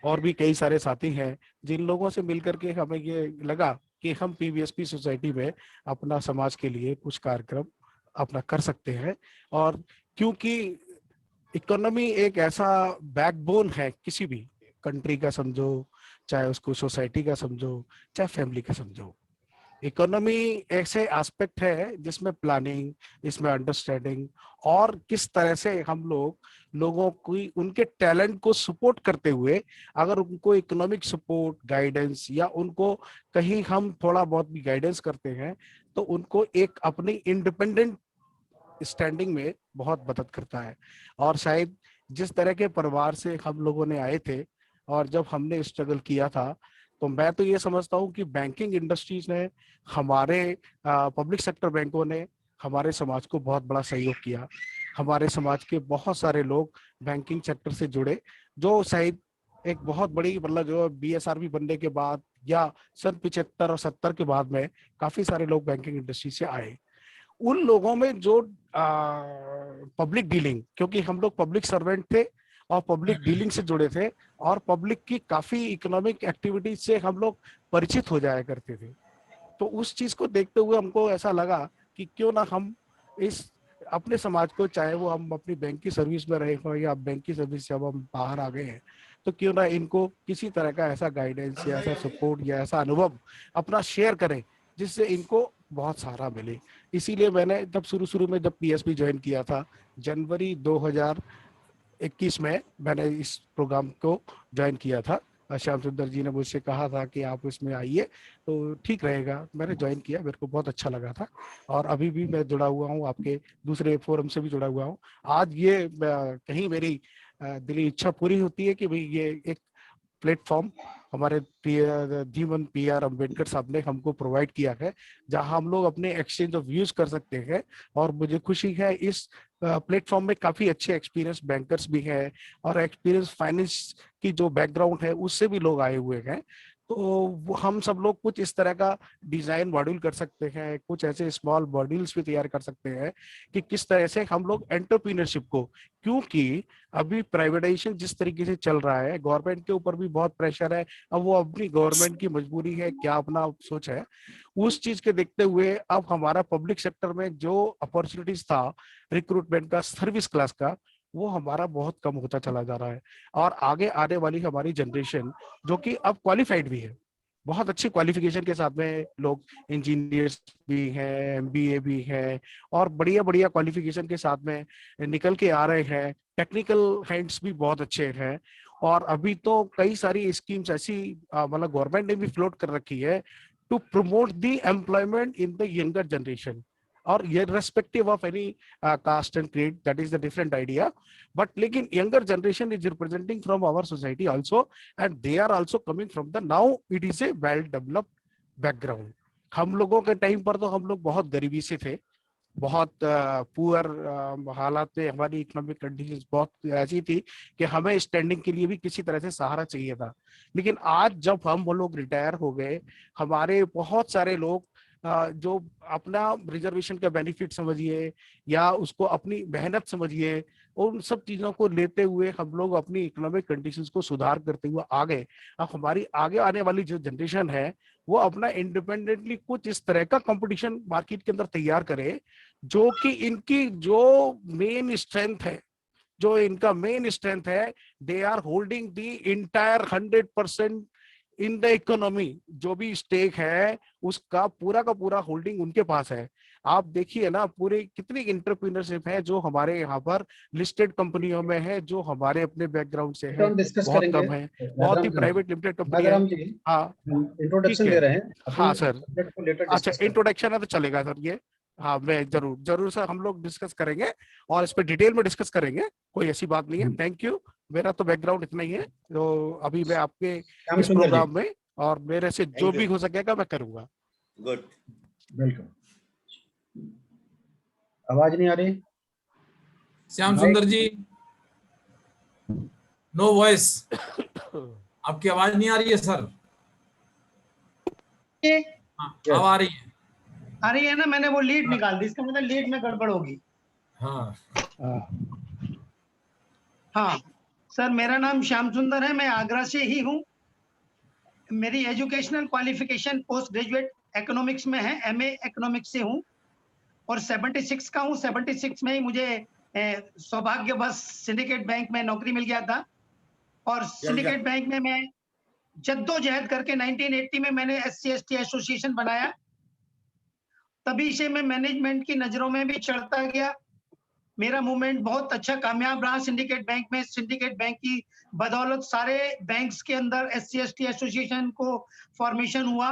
और भी कई सारे साथी हैं, जिन लोगों से मिलकर के हमें ये लगा कि हम PVSP सोसाइटी में अपना समाज के लिए कुछ कार्यक्रम अपना कर सकते हैं। और क्योंकि इकोनॉमी एक ऐसा बैकबोन है किसी भी कंट्री का, समझो चाहे उसको सोसाइटी का समझो चाहे फैमिली का समझो, इकोनॉमी ऐसे एस्पेक्ट है जिसमें प्लानिंग, इसमें अंडरस्टैंडिंग और किस तरह से हम लोगों को उनके टैलेंट को सपोर्ट करते हुए, अगर उनको इकोनॉमिक सपोर्ट गाइडेंस या उनको कहीं हम थोड़ा बहुत भी गाइडेंस करते हैं तो उनको एक अपनी इंडिपेंडेंट स्टैंडिंग में बहुत मदद करता है। और शायद जिस तरह के परिवार से हम लोगों ने आए थे और जब हमने स्ट्रगल किया था, तो मैं तो ये समझता हूँ कि बैंकिंग इंडस्ट्रीज ने, हमारे पब्लिक सेक्टर बैंकों ने हमारे समाज को बहुत बड़ा सहयोग किया। हमारे समाज के बहुत सारे लोग बैंकिंग सेक्टर से जुड़े, जो शायद एक बहुत बड़ी, मतलब जो BSRB बनने के बाद या सन 75 और 70 के बाद में काफी सारे लोग बैंकिंग इंडस्ट्री से आए। उन लोगों में जो पब्लिक डीलिंग, क्योंकि हम लोग पब्लिक सर्वेंट थे और पब्लिक डीलिंग से जुड़े थे और पब्लिक की काफी इकोनॉमिक एक्टिविटीज से हम लोग परिचित हो जाया करते थे, तो उस चीज को देखते हुए हमको ऐसा लगा कि क्यों ना हम इस अपने समाज को, चाहे वो हम अपनी बैंक की सर्विस में रहे हो या बैंक की सर्विस से अब हम बाहर आ गए हैं, तो क्यों ना इनको किसी तरह का ऐसा गाइडेंस या ऐसा सपोर्ट या ऐसा अनुभव अपना शेयर करें जिससे इनको बहुत सहारा मिले। इसीलिए मैंने जब शुरू में जब PSP ज्वाइन किया था जनवरी 2021 में, मैंने इस प्रोग्राम को ज्वाइन किया था। श्याम सुंदर जी ने मुझसे कहा था कि आप इसमें आइए तो ठीक रहेगा। मैंने ज्वाइन किया, मेरे को बहुत अच्छा लगा था और अभी भी मैं जुड़ा हुआ हूँ, आपके दूसरे फोरम से भी जुड़ा हुआ हूँ। आज ये कहीं मेरी दिली इच्छा पूरी होती है कि भाई ये एक प्लेटफॉर्म हमारे जीवन PR अम्बेडकर साहब ने हमको प्रोवाइड किया है, जहां हम लोग अपने एक्सचेंज ऑफ व्यूज कर सकते हैं। और मुझे खुशी है इस प्लेटफॉर्म में काफी अच्छे एक्सपीरियंस बैंकर्स भी हैं और एक्सपीरियंस फाइनेंस की जो बैकग्राउंड है उससे भी लोग आए हुए हैं। तो हम सब लोग कुछ इस तरह का डिजाइन मॉड्यूल कर सकते हैं, कुछ ऐसे स्मॉल मॉड्यूल्स भी तैयार कर सकते हैं कि किस तरह से हम लोग एंटरप्रीनरशिप को, क्योंकि अभी प्राइवेटाइजेशन जिस तरीके से चल रहा है, गवर्नमेंट के ऊपर भी बहुत प्रेशर है। अब वो अपनी गवर्नमेंट की मजबूरी है, क्या अपना सोच है, उस चीज के देखते हुए अब हमारा पब्लिक सेक्टर में जो अपॉर्चुनिटीज था रिक्रूटमेंट का, सर्विस क्लास का, वो हमारा बहुत कम होता चला जा रहा है। और आगे आने वाली हमारी जनरेशन जो कि अब क्वालिफाइड भी है, बहुत अच्छी क्वालिफिकेशन के साथ में लोग इंजीनियर्स भी हैं, MBA भी हैं और बढ़िया बढ़िया क्वालिफिकेशन के साथ में निकल के आ रहे हैं। टेक्निकल हैंड्स भी बहुत अच्छे हैं और अभी तो कई सारी स्कीम्स ऐसी मतलब गवर्नमेंट ने भी फ्लोट कर रखी है to promote the employment in the younger generation और irrespective of any caste and creed, that is the different idea, but लेकिन younger generation is representing from our society also and they are also coming from the now it is a well developed background. हम लोगों के टाइम पर तो हम लोग बहुत गरीबी से थे, बहुत पुअर हालात में, हमारी इकोनॉमिक कंडीशंस बहुत ऐसी थी कि हमें स्टैंडिंग के लिए भी किसी तरह से सहारा चाहिए था। लेकिन आज जब हम वो लोग रिटायर हो गए, हमारे बहुत सारे लोग जो अपना रिजर्वेशन का बेनिफिट समझिए या उसको अपनी मेहनत समझिए, उन सब चीजों को लेते हुए हम लोग अपनी इकोनॉमिक कंडीशंस को सुधार करते हुए आ गए। अब हमारी आगे आने वाली जो जनरेशन है वो अपना इंडिपेंडेंटली कुछ इस तरह का कंपटीशन मार्केट के अंदर तैयार करे जो कि इनकी जो मेन स्ट्रेंथ है, जो इनका मेन स्ट्रेंथ है, they are holding the entire 100% in the economy. जो भी स्टेक है उसका पूरा का पूरा होल्डिंग उनके पास है। आप देखिए ना पूरे कितनी इंटरप्रीनरशिप है जो हमारे यहाँ पर लिस्टेड कंपनियों में है, जो हमारे अपने बैकग्राउंड से है, डिस्कस बहुत करेंगे। कम है, बहुत ही प्राइवेट लिमिटेड कंपनी है। राजाराम जी, हाँ इंट्रोडक्शन ठीक दे है। रहे हैं, हाँ सर, सब्जेक्ट को लेटर अच्छा डिस्कस करेंगे। इंट्रोडक्शन है तो चलेगा सर ये। हाँ मैं जरूर सर हम लोग डिस्कस करेंगे और इस पर डिटेल में डिस्कस करेंगे, कोई ऐसी बात नहीं है। Thank you. मेरा तो बैकग्राउंड इतना ही है, तो अभी मैं आपके इस प्रोग्राम में और मेरे से जो भी हो सकेगा मैं करूंगा। Good, welcome. आवाज नहीं आ रही? श्याम सुंदर जी, नो वॉइस, आपकी आवाज नहीं आ रही है सर। अब आ रही है। आ रही है ना? मैंने वो लीड निकाल दी, इसका मतलब लीड में गड़बड़ होगी। हाँ सर, मेरा नाम श्याम सुंदर है, मैं आगरा से ही हूँ। मेरी educational qualification post graduate economics में है, MA इकोनॉमिक्स से हूँ और 76 का हूँ। 76 में ही मुझे सौभाग्यवश सिंडिकेट बैंक में नौकरी मिल गया था और सिंडिकेट बैंक में मैं जद्दोजहद करके 1980 में मैंने SC/ST एसोसिएशन बनाया। तभी से मैं मैनेजमेंट की नजरों में भी चढ़ता गया। मेरा मूवमेंट बहुत अच्छा कामयाब रहा सिंडिकेट बैंक में। सिंडिकेट बैंक की बदौलत सारे बैंक्स के अंदर SC/ST एसोसिएशन को फॉर्मेशन हुआ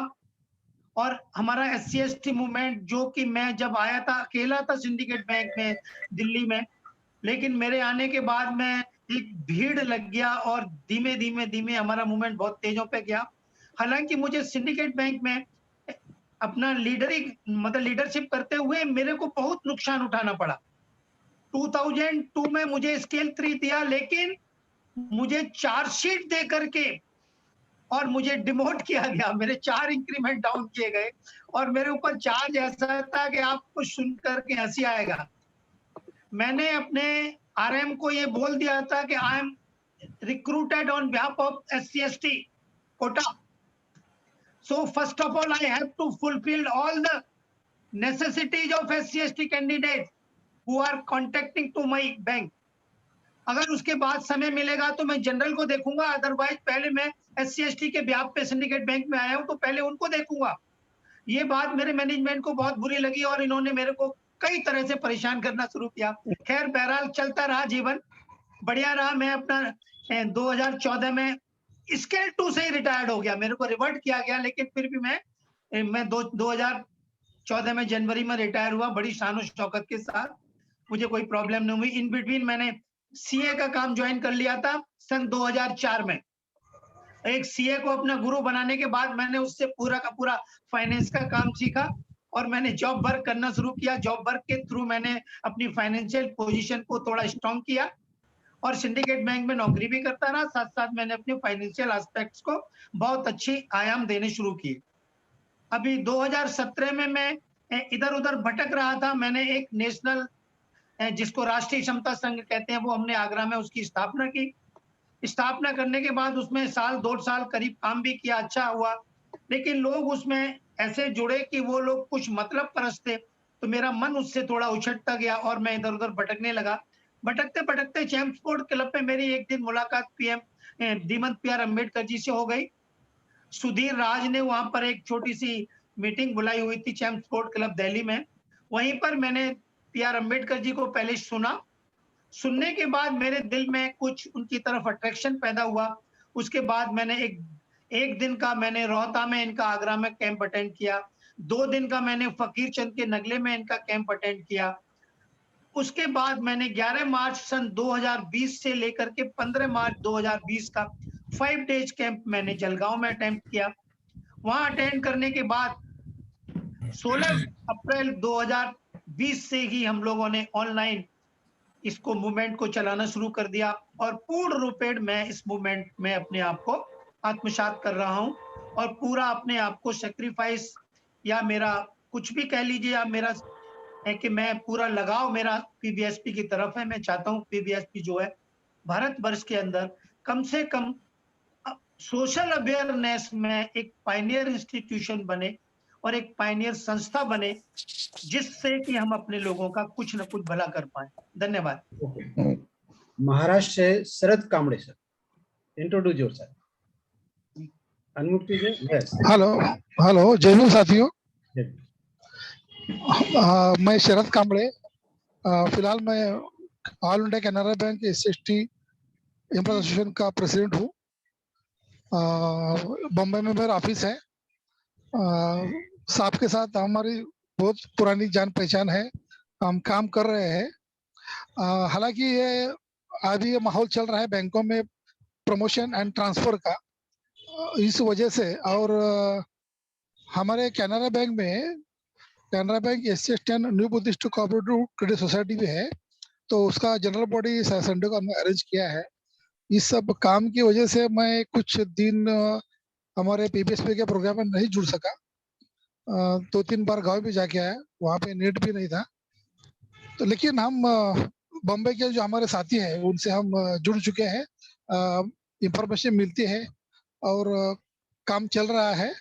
और हमारा SC/ST मूवमेंट, जो कि मैं जब आया था अकेला था सिंडिकेट बैंक में दिल्ली में, लेकिन मेरे आने के बाद में एक भीड़ लग गया और धीमे धीमे हमारा मूवमेंट बहुत तेजों पे गया। हालांकि मुझे सिंडिकेट बैंक में अपना लीडरशिप करते हुए मेरे को बहुत नुकसान उठाना पड़ा। 2002 में मुझे स्केल 3 दिया, लेकिन मुझे चार्जशीट दे करके और मुझे डिमोट किया गया। मेरे 4 इंक्रीमेंट डाउन किए गए और मेरे ऊपर चार्ज ऐसा था कि आपको सुन करके हंसी आएगा। मैंने अपने RM को ये बोल दिया था कि I am recruited on behalf of SC/ST quota, so first of all I have to fulfill all the necessities of SC/ST candidates who are contacting to my bank. अगर उसके बाद समय मिलेगा तो मैं जनरल को देखूंगा, अदरवाइज पहले मैं SC/ST के ब्याह पे सिंडिकेट बैंक में आया हूं तो पहले उनको देखूंगा। ये बात मेरे मैनेजमेंट को बहुत बुरी लगी और इन्होंने मेरे को कई तरह से परेशान करना शुरू किया। खैर बहरहाल चलता रहा, जीवन बढ़िया रहा। मैं अपना 2014 में स्केल 2 से ही रिटायर्ड हो गया, मेरे को रिवर्ट किया गया, लेकिन फिर भी मैं 2014 में जनवरी में रिटायर हुआ बड़ी शान और शौकत के साथ। मुझे कोई प्रॉब्लम नहीं हुई। इन बिटवीन मैंने CA का काम ज्वाइन कर लिया था सन 2004 में। एक CA को अपना गुरु बनाने के बाद मैंने उससे पूरा का पूरा फाइनेंस का काम सीखा और मैंने जॉब वर्क करना शुरू किया। जॉब वर्क के थ्रू मैंने अपनी फाइनेंशियल पोजीशन को थोड़ा स्ट्रॉन्ग किया और सिंडिकेट बैंक में नौकरी भी करता रहा। साथ साथ मैंने अपने फाइनेंशियल एस्पेक्ट्स को बहुत अच्छी आयाम देने शुरू किए। अभी 2017 में मैं इधर उधर भटक रहा था। मैंने एक नेशनल, जिसको राष्ट्रीय क्षमता संघ कहते हैं, वो हमने आगरा में उसकी स्थापना की। स्थापना करने के बाद उसमें 1.5 साल करीब काम भी किया, अच्छा हुआ, लेकिन लोग उसमें ऐसे जुड़े कि वो लोग कुछ मतलब परस्त थे, तो मेरा मन उससे थोड़ा उछटता गया और मैं इधर उधर भटकने लगा। भटकते भटकते चैम्पफोर्ड क्लब पे मेरी एक दिन मुलाकात PM दीनदयाल अम्बेडकर जी से हो गई। सुधीर राज ने वहां पर एक छोटी सी मीटिंग बुलाई हुई थी चैम्प स्पोर्ट क्लब दिल्ली में। वहीं पर मैंने पी.आर. अम्बेडकर जी को पहले सुना। सुनने के बाद मेरे दिल में कुछ उनकी तरफ अट्रैक्शन पैदा हुआ। उसके बाद मैंने एक दिन का मैंने रोहता में इनका आगरा में कैंप अटेंड किया। 2 दिन का मैंने फकीर चंद के नगले में इनका कैंप अटेंड किया। उसके बाद मैंने 11 मार्च सन 2020 से लेकर के 15 मार्च 2020 का 5 डेज कैंप मैंने जलगांव में अटेंड किया। वहां अटेंड करने के बाद 16 अप्रैल 2020 से ही हम लोगों ने ऑनलाइन इसको मूवमेंट को चलाना शुरू कर दिया और पूर्ण रूपेण मैं इस मूवमेंट में अपने आप को आत्मसात कर रहा हूं और पूरा अपने आप को सेक्रीफाइस या मेरा कुछ भी कह लीजिए, या मेरा है कि मैं पूरा लगाव मेरा पीबीएसपी की तरफ है। मैं चाहता हूं पीबीएसपी जो है भारतवर्ष के अंदर कम से कम सोशल अवेयरनेस में एक पायनियर इंस्टीट्यूशन बने और एक पायनियर संस्था बने, जिससे कि हम अपने लोगों का कुछ न कुछ भला कर पाए। धन्यवाद। महाराष्ट्र से Sharad Kamde sir, introduce yourself, unmute कीजिए। यस, हेलो जय भीम साथियों। मैं शरद कामड़े, फिलहाल मैं all India Canara bank SC/ST employ association का प्रेसिडेंट हूँ। बम्बई में मेरा ऑफिस है। साहब के साथ हमारी बहुत पुरानी जान पहचान है, हम काम कर रहे हैं। हालांकि ये अभी ये माहौल चल रहा है बैंकों में प्रमोशन एंड ट्रांसफर का, इस वजह से। और हमारे कैनरा बैंक में Canara bank SC/ST new Buddhist cooperative credit society भी है, तो उसका जनरल बॉडी संडे को हमने अरेंज किया है। इस सब काम की वजह से मैं कुछ दिन हमारे पीबीएसपी के प्रोग्राम में नहीं जुड़ सका। 2-3 बार गांव भी जाके आया, वहाँ पे नेट भी नहीं था। तो लेकिन हम बम्बई के जो हमारे साथी हैं उनसे हम जुड़ चुके हैं, इंफॉर्मेशन मिलती है और काम चल रहा है।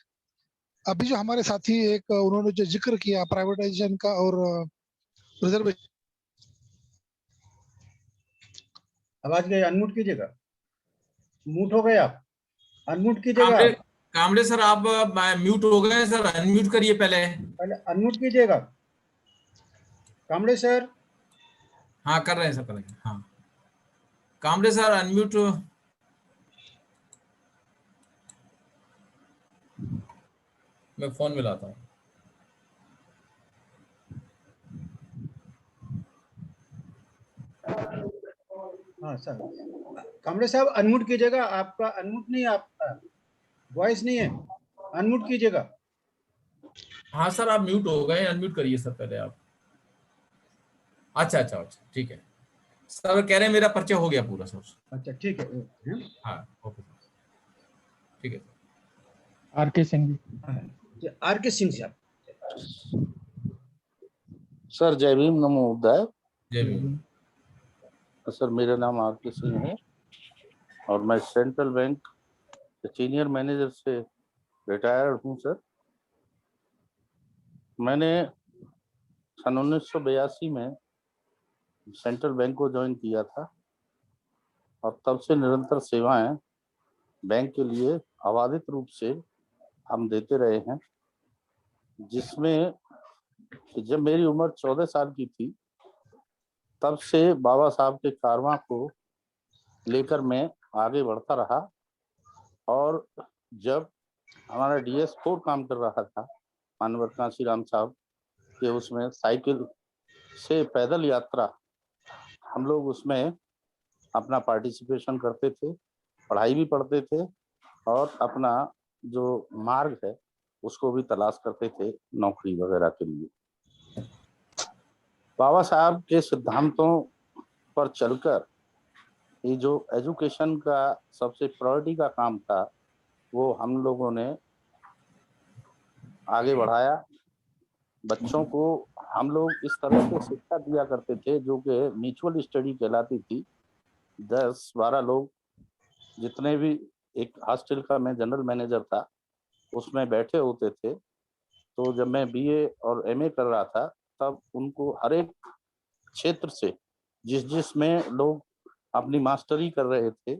अभी जो हमारे साथी एक उन्होंने जो जिक्र किया प्राइवेटाइजेशन का और रिजर्वेशन, आवाज गई, अनम्यूट कीजिएगा। म्यूट हो गए आप, अनम्यूट कीजिएगा। कामड़े सर आप म्यूट हो गए सर, अनम्यूट करिए पहले अनम्यूट कीजिएगा कामड़े सर। हाँ कर रहे हैं सर, कर रहे हैं। हाँ कामड़े सर अनम्यूट। मैं फोन मिलाता हूँ। हाँ सर, कामड़े साहब अनम्यूट कीजिएगा। आपका अनम्यूट नहीं, आपका वॉइस नहीं है, अनम्यूट कीजिएगा। हाँ सर आप म्यूट हो गए, अनम्यूट करिए सर पहले आप। अच्छा ठीक है सर, कह रहे हैं मेरा परिचय हो गया पूरा सर। अच्छा ठीक है। हाँ ओके ठीक है। आर.के. सिंह, आर.के. सिंह साहब। सर जय भीम, नमो बुद्धाय। जय भीम। सर मेरा नाम आर.के. सिंह है और मैं सेंट्रल बैंक सीनियर मैनेजर से रिटायर्ड हूँ सर। मैंने सन 1982 में सेंट्रल बैंक को ज्वाइन किया था और तब से निरंतर सेवाएं बैंक के लिए अबाधित रूप से हम देते रहे हैं, जिसमें जब मेरी उम्र 14 साल की थी तब से बाबा साहब के कारवां को लेकर मैं आगे बढ़ता रहा। और जब हमारा DS4 काम कर रहा था मानवर कांशीराम साहब के, उसमें साइकिल से पैदल यात्रा हम लोग उसमें अपना पार्टिसिपेशन करते थे, पढ़ाई भी पढ़ते थे और अपना जो मार्ग है उसको भी तलाश करते थे नौकरी वगैरह के लिए। बाबा साहब के सिद्धांतों पर चलकर ये जो एजुकेशन का सबसे प्रायोरिटी का काम था वो हम लोगों ने आगे बढ़ाया। बच्चों को हम लोग इस तरह से शिक्षा दिया करते थे जो कि म्यूचुअल स्टडी कहलाती थी। 10-12 लोग जितने भी, एक हॉस्टल का मैं जनरल मैनेजर था, उसमें बैठे होते थे। तो जब मैं BA और MA कर रहा था तब उनको हर एक क्षेत्र से जिसमें लोग अपनी मास्टरी कर रहे थे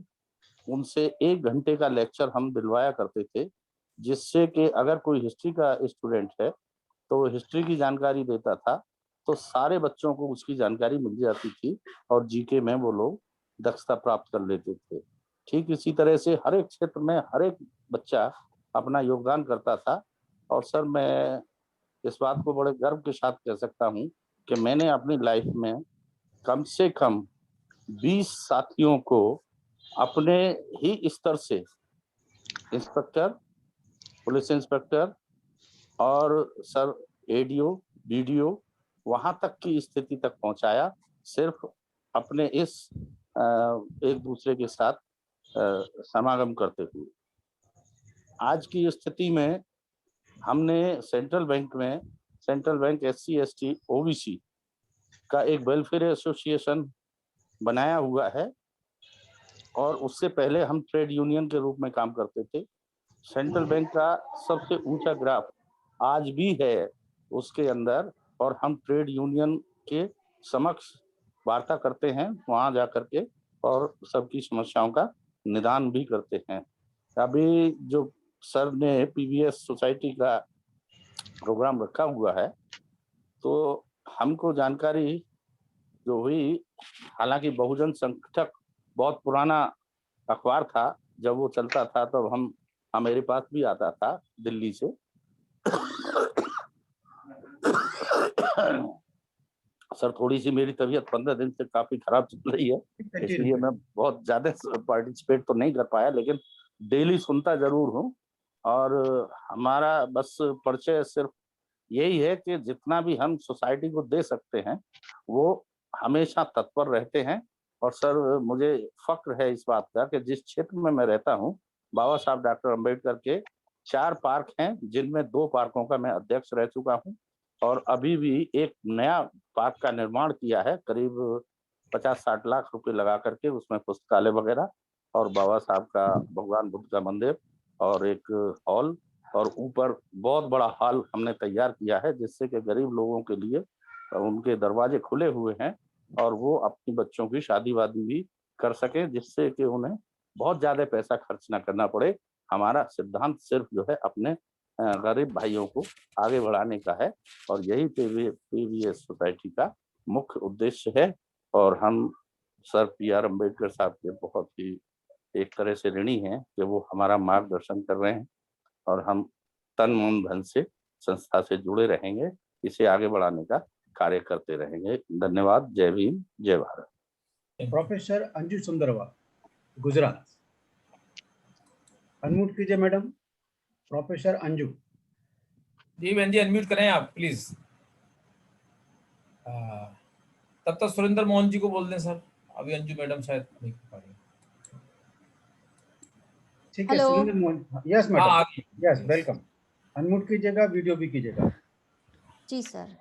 उनसे 1 घंटे का लेक्चर हम दिलवाया करते थे जिससे कि अगर कोई हिस्ट्री का स्टूडेंट है तो वो हिस्ट्री की जानकारी देता था, तो सारे बच्चों को उसकी जानकारी मिल जाती थी और जीके में वो लोग दक्षता प्राप्त कर लेते थे। ठीक इसी तरह से हर एक क्षेत्र में हर एक बच्चा अपना योगदान करता था। और सर, मैं इस बात को बड़े गर्व के साथ कह सकता हूँ कि मैंने अपनी लाइफ में कम से कम 20 साथियों को अपने ही स्तर से इंस्पेक्टर, पुलिस इंस्पेक्टर और सर एडीओ, बीडीओ वहां तक की स्थिति तक पहुंचाया, सिर्फ अपने इस एक दूसरे के साथ समागम करते हुए। आज की स्थिति में हमने central bank SC ST OBC का एक वेलफेयर एसोसिएशन बनाया हुआ है और उससे पहले हम ट्रेड यूनियन के रूप में काम करते थे। सेंट्रल बैंक का सबसे ऊंचा ग्राफ आज भी है उसके अंदर, और हम ट्रेड यूनियन के समक्ष वार्ता करते हैं वहां जाकर के और सबकी समस्याओं का निदान भी करते हैं। अभी जो सर ने PVS सोसाइटी का प्रोग्राम रखा हुआ है, तो हमको जानकारी जो हुई, हालांकि बहुजन संकटक बहुत पुराना अखबार था, जब वो चलता था तब मेरे पास भी आता था दिल्ली से। सर, थोड़ी सी मेरी तबीयत 15 दिन से काफी खराब चल रही है, इसलिए मैं बहुत ज्यादा पार्टिसिपेट तो नहीं कर पाया, लेकिन डेली सुनता जरूर हूँ। और हमारा बस परिचय सिर्फ यही है कि जितना भी हम सोसाइटी को दे सकते हैं वो हमेशा तत्पर रहते हैं। और सर, मुझे फक्र है इस बात का कि जिस क्षेत्र में मैं रहता हूँ, बाबा साहब डॉक्टर अम्बेडकर के 4 पार्क हैं, जिनमें 2 पार्कों का मैं अध्यक्ष रह चुका हूँ और अभी भी एक नया पार्क का निर्माण किया है, करीब 50-60 लाख रुपए लगा करके, उसमें पुस्तकालय वगैरह और बाबा साहब का भगवान बुद्ध का मंदिर और एक हॉल और ऊपर बहुत बड़ा हॉल हमने तैयार किया है, जिससे कि गरीब लोगों के लिए उनके दरवाजे खुले हुए हैं और वो अपनी बच्चों की शादी वादी भी कर सके, जिससे कि उन्हें बहुत ज्यादा पैसा खर्च ना करना पड़े। हमारा सिद्धांत सिर्फ जो है अपने गरीब भाइयों को आगे बढ़ाने का है और यही PVS सोसाइटी का मुख्य उद्देश्य है। और हम सर PR अम्बेडकर साहब के बहुत ही एक तरह से ऋणी हैं कि वो हमारा मार्गदर्शन कर रहे हैं और हम तन मन धन से संस्था से जुड़े रहेंगे, इसे आगे बढ़ाने का कार्य करते रहेंगे। धन्यवाद। जय भीम, जय भारत। प्रोफेसर अंजू सुंदरवा, गुजरात। अनम्यूट कीजिए मैडम, प्रोफेसर अंजू। जी बहन जी, अनम्यूट करें आप प्लीज। तब तक सुरेंद्र मोहन जी को बोल दें सर, अभी अंजू मैडम शायद नहीं कर पा रही। ठीक है Surendra Mohan, yes madam, yes welcome. Unmute कीजिएगा, वीडियो भी कीजिएगा। जी sir.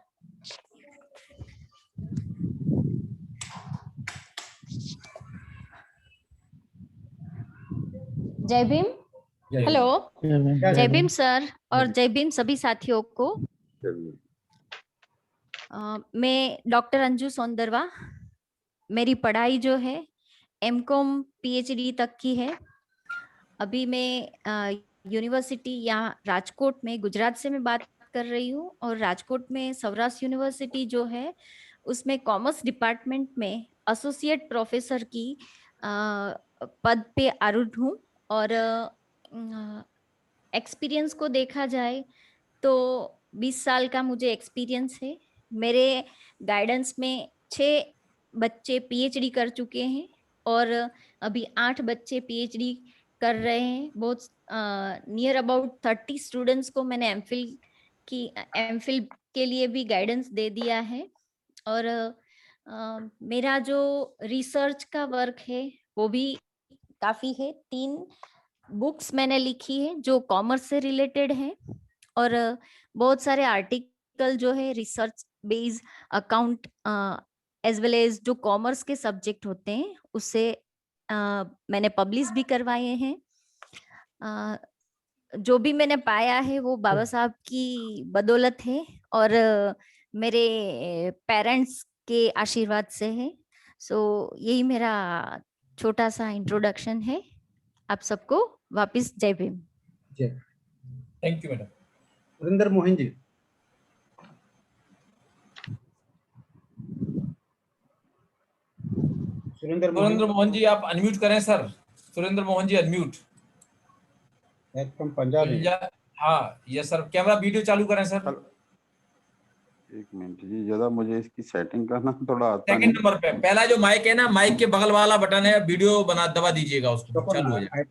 Jai Bhim. Hello, Jai Bhim sir और जय भीम सभी साथियों को। मैं डॉक्टर अंजू सौंदरवा, मेरी पढ़ाई जो है MCOM PhD तक की है। अभी मैं यूनिवर्सिटी यहाँ राजकोट में, गुजरात से मैं बात कर रही हूँ और राजकोट में सौराष्ट्र यूनिवर्सिटी जो है उसमें कॉमर्स डिपार्टमेंट में एसोसिएट प्रोफेसर की पद पे आरूढ़ हूँ। और एक्सपीरियंस को देखा जाए तो 20 साल का मुझे एक्सपीरियंस है। मेरे गाइडेंस में 6 बच्चे PhD कर चुके हैं और अभी 8 बच्चे PhD कर रहे हैं। बहुत नियर अबाउट 30 स्टूडेंट्स को मैंने एमफिल के लिए भी गाइडेंस दे दिया है। और मेरा जो रिसर्च का वर्क है वो भी काफी है। 3 बुक्स मैंने लिखी है जो कॉमर्स से रिलेटेड है और बहुत सारे आर्टिकल जो है research based account as well as जो कॉमर्स के सब्जेक्ट होते हैं उससे मैंने पब्लिश भी करवाए हैं। जो भी मैंने पाया है वो बाबा साहब की बदौलत है और मेरे पेरेंट्स के आशीर्वाद से है। सो यही मेरा छोटा सा इंट्रोडक्शन है। आप सबको वापस जय Bhim. Thank you madam. Surendra Mohan ji. Surendra Mohan ji आप अनम्यूट करें sir. Surendra Mohan ji unmute from Punjab. हाँ यस सर, कैमरा वीडियो चालू करें सर। एक मिनट जी, जरा मुझे इसकी सेटिंग करना थोड़ा आता सेकंड नंबर पे पहला जो माइक है ना, माइक के बगल वाला बटन है, वीडियो बना दबा दीजिएगा, उसको चालू हो जाए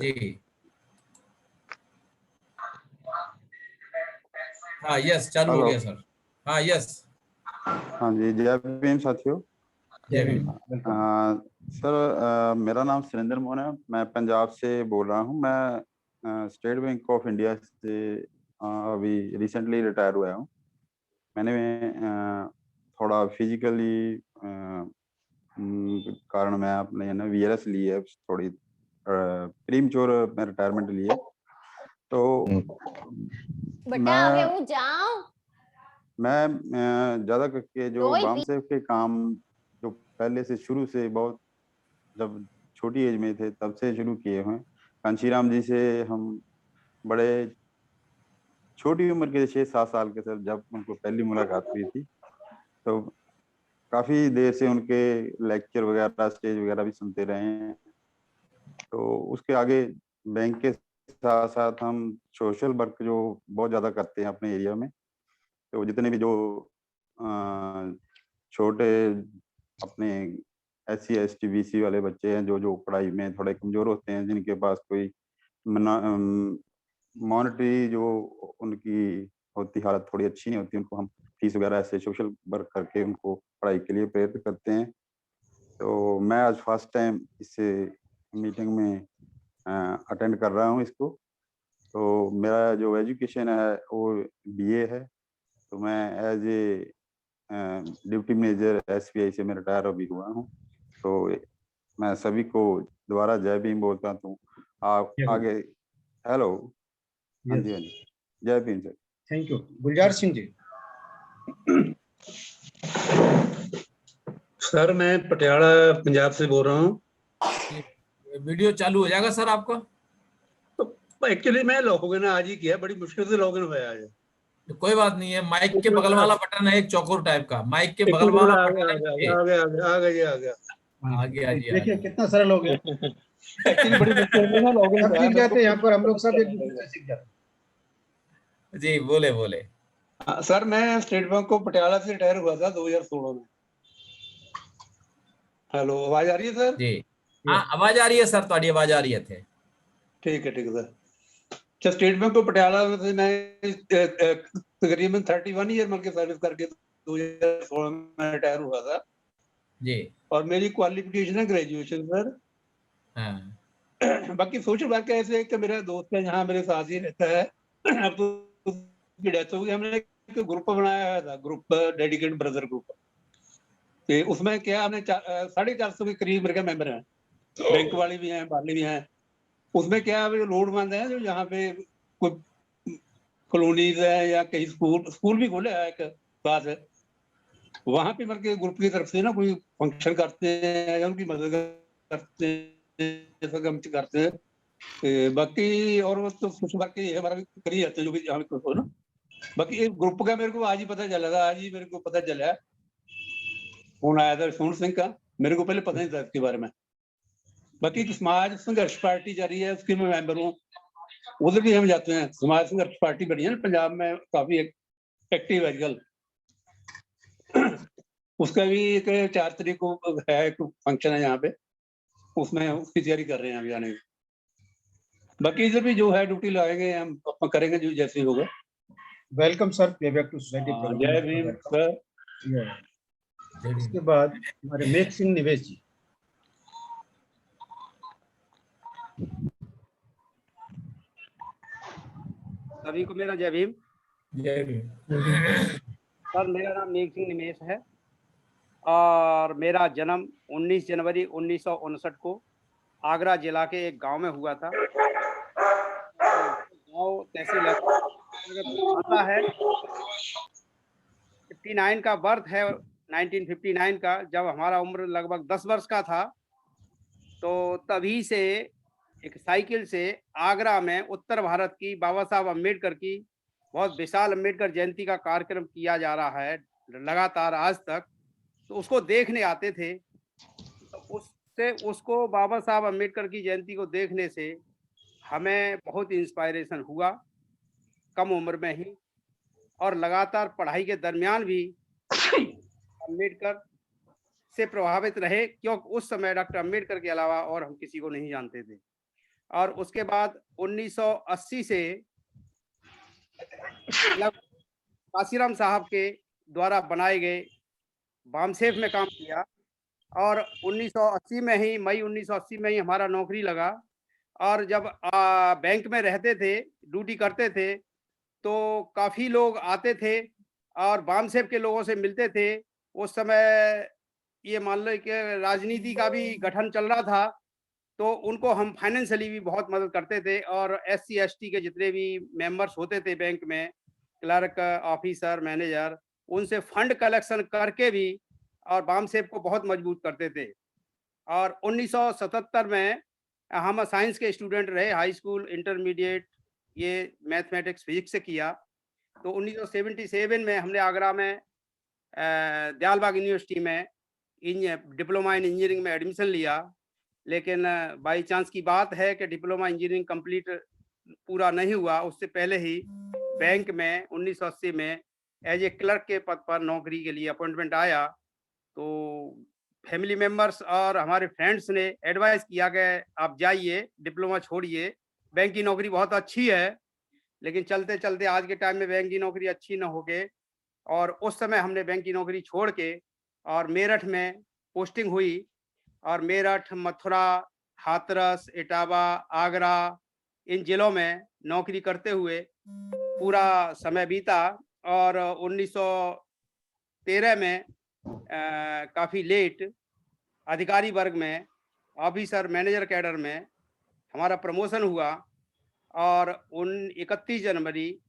जी। हाँ यस चालू हो गया सर। हाँ यस। हाँ जी, जय भीम साथियों। जय भीम। सर मेरा नाम सुरेंद्र मोहन है, मैं पंजाब से बोल रहा हूँ। मैं स्टेट बैंक ऑफ इंडिया से अभी रिसेंटली रिटायर हुआ हूँ। मैंने थोड़ा फिजिकली कारण मैं अपने है ना VRS ली है, थोड़ी प्रीमच्योर मैं रिटायरमेंट ली है। तो मैं ज़्यादा करके जो बाम सेव के काम जो पहले से शुरू से बहुत जब छोटी एज में थे तब से शुरू किए हुए। कांशीराम जी से हम बड़े छोटी उम्र के 6-7 साल के सर जब उनको पहली मुलाकात हुई थी, तो काफ़ी देर से उनके लेक्चर वगैरह स्टेज वगैरह भी सुनते रहे हैं। तो उसके आगे बैंक के साथ साथ हम सोशल वर्क जो बहुत ज़्यादा करते हैं अपने एरिया में। तो जितने भी जो छोटे अपने SC ST BC वाले बच्चे हैं जो पढ़ाई में थोड़े कमज़ोर होते हैं, जिनके पास कोई मॉनेटरी जो उनकी होती हालत थोड़ी अच्छी नहीं होती, उनको हम फीस वगैरह ऐसे सोशल वर्क करके उनको पढ़ाई के लिए प्रेरित करते हैं। तो मैं आज फर्स्ट टाइम इस मीटिंग में अटेंड कर रहा हूँ इसको। तो मेरा जो एजुकेशन है वो BA है। तो मैं as a deputy manager SBI से मैं रिटायर अभी हुआ हूँ। तो मैं सभी को दोबारा जय भीम बोलता हूँ। आप आगे हेलो। हाँ जी हाँ जी, जय Bhim sir. Thank you. Gulzar Singh ji. Sir मैं पटियाला पंजाब से बोल रहा हूँ। वीडियो चालू हो जाएगा सर आपका। तो एक्चुअली मैं लॉगिन आज ही किया, बड़ी मुश्किल से लॉगिन हुआ आज। तो कोई बात नहीं है, माइक के बगल वाला बटन है एक चौकोर टाइप का, माइक के बगल वाला बटन है। आ गया जी। देखिए कितना सरल हो गया। एक्चुअली बड़ी मुश्किल से ना लॉगिन सब सीख जाते हैं यहाँ पर, हम लोग सब एक दूसरे से सीख जाते हैं। जी बोले बोले। सर मैं स्टेट बैंक को पटियाला से रिटायर हुआ था 2016 में। हेलो, आवाज आ रही है सर? जी हाँ आवाज आ रही है सर, तुम्हारी आवाज आ रही है। ठीक है सर। अच्छा, स्टेट बैंक को पटियाला से मैं तकरीबन 31 ईयर मिल के सर्विस करके 2016 में रिटायर हुआ था जी। और मेरी क्वालिफिकेशन है ग्रेजुएशन सर। बाकी सोशल वर्क ऐसे है कि मेरा दोस्त है यहाँ मेरे साथ ही रहता है। अब तो उसकी डेथ हो गई। हमने एक ग्रुप बनाया था, ग्रुप डेडिकेटेड ब्रदर ग्रुप। तो उसमें क्या हमने 450 के करीब मेरे मेंबर हैं, बैंक वाले भी हैं, बाहरले भी हैं। उसमें क्या लोड़मंद है जो यहाँ पे कोई कॉलोनीज है या कहीं स्कूल भी खोले है, एक बात है वहां पे मतलब ग्रुप की तरफ से ना कोई फंक्शन करते हैं या उनकी मदद करते हैं, करते हैं। बाकी और तो सोशल वर्क ये हमारा भी कर ही जाते हैं जो भी यहाँ पे ना। बाकी एक ग्रुप का मेरे को आज ही पता चला था, आज ही मेरे को पता चला, फोन आया था सोन सिंह का, मेरे को पहले पता नहीं था इसके बारे में। बाकी समाज संघर्ष पार्टी जा रही है, उसके मैं मेंबर हूँ, उधर भी हम जाते हैं। समाज संघर्ष पार्टी बनी है ना पंजाब में, काफी एक्टिव है आजकल। उसका भी एक 4 तारीख को है, एक फंक्शन है यहाँ पे, उसमें उसकी तैयारी कर रहे हैं अभी आने की। बाकी इधर भी जो है ड्यूटी लगाएंगे, हम करेंगे जो जैसे होगा। Welcome sir, playback to society. जय भीम सर। इसके बाद हमारे मेघ सिंह निवेश जी। सभी को मेरा जय भीम। जय भीम। सर मेरा नाम मेघ सिंह निमेश है और मेरा जन्म 19 जनवरी 1959 को आगरा जिला के एक गांव में हुआ था। गांव तहसील है। 59 का बर्थ है, 1959 का। जब हमारा उम्र लगभग 10 वर्ष का था तो तभी से एक साइकिल से आगरा में उत्तर भारत की बाबा साहब अम्बेडकर की बहुत विशाल अम्बेडकर जयंती का कार्यक्रम किया जा रहा है लगातार आज तक, तो उसको देखने आते थे। तो उससे उसको बाबा साहब अम्बेडकर की जयंती को देखने से हमें बहुत इंस्पायरेशन हुआ कम उम्र में ही, और लगातार पढ़ाई के दरमियान भी अम्बेडकर से प्रभावित रहे, क्योंकि उस समय डॉक्टर अम्बेडकर के अलावा और हम किसी को नहीं जानते थे। और उसके बाद 1980 से काशीराम साहब के द्वारा बनाए गए बामसेफ में काम किया, और 1980 में ही मई 1980 में ही हमारा नौकरी लगा। और जब बैंक में रहते थे, ड्यूटी करते थे, तो काफ़ी लोग आते थे और बामसेफ के लोगों से मिलते थे। उस समय ये मान लो कि राजनीति का भी गठन चल रहा था, तो उनको हम फाइनेंशियली भी बहुत मदद करते थे। और SC ST के जितने भी मेंबर्स होते थे बैंक में, क्लर्क, ऑफिसर, मैनेजर, उनसे फंड कलेक्शन करके भी और बामसेफ को बहुत मजबूत करते थे। और 1977 में हम साइंस के स्टूडेंट रहे, हाई स्कूल, इंटरमीडिएट, ये मैथमेटिक्स फिजिक्स से किया। तो 1977 में हमने आगरा में दयालबाग यूनिवर्सिटी में डिप्लोमा इन इंजीनियरिंग में एडमिशन लिया। लेकिन बाई चांस की बात है कि डिप्लोमा इंजीनियरिंग कंप्लीट पूरा नहीं हुआ, उससे पहले ही बैंक में 1980 में एज ए क्लर्क के पद पर नौकरी के लिए अपॉइंटमेंट आया। तो फैमिली मेंबर्स और हमारे फ्रेंड्स ने एडवाइस किया कि आप जाइए, डिप्लोमा छोड़िए, बैंक की नौकरी बहुत अच्छी है। लेकिन चलते चलते आज के टाइम में बैंक की नौकरी अच्छी न हो के, और उस समय हमने बैंक की नौकरी छोड़ के और मेरठ में पोस्टिंग हुई, और मेरठ, मथुरा, हाथरस, इटावा, आगरा, इन जिलों में नौकरी करते हुए पूरा समय बीता। और 1913 में काफ़ी लेट अधिकारी वर्ग में, ऑफिसर, मैनेजर कैडर में हमारा प्रमोशन हुआ। और 31 जनवरी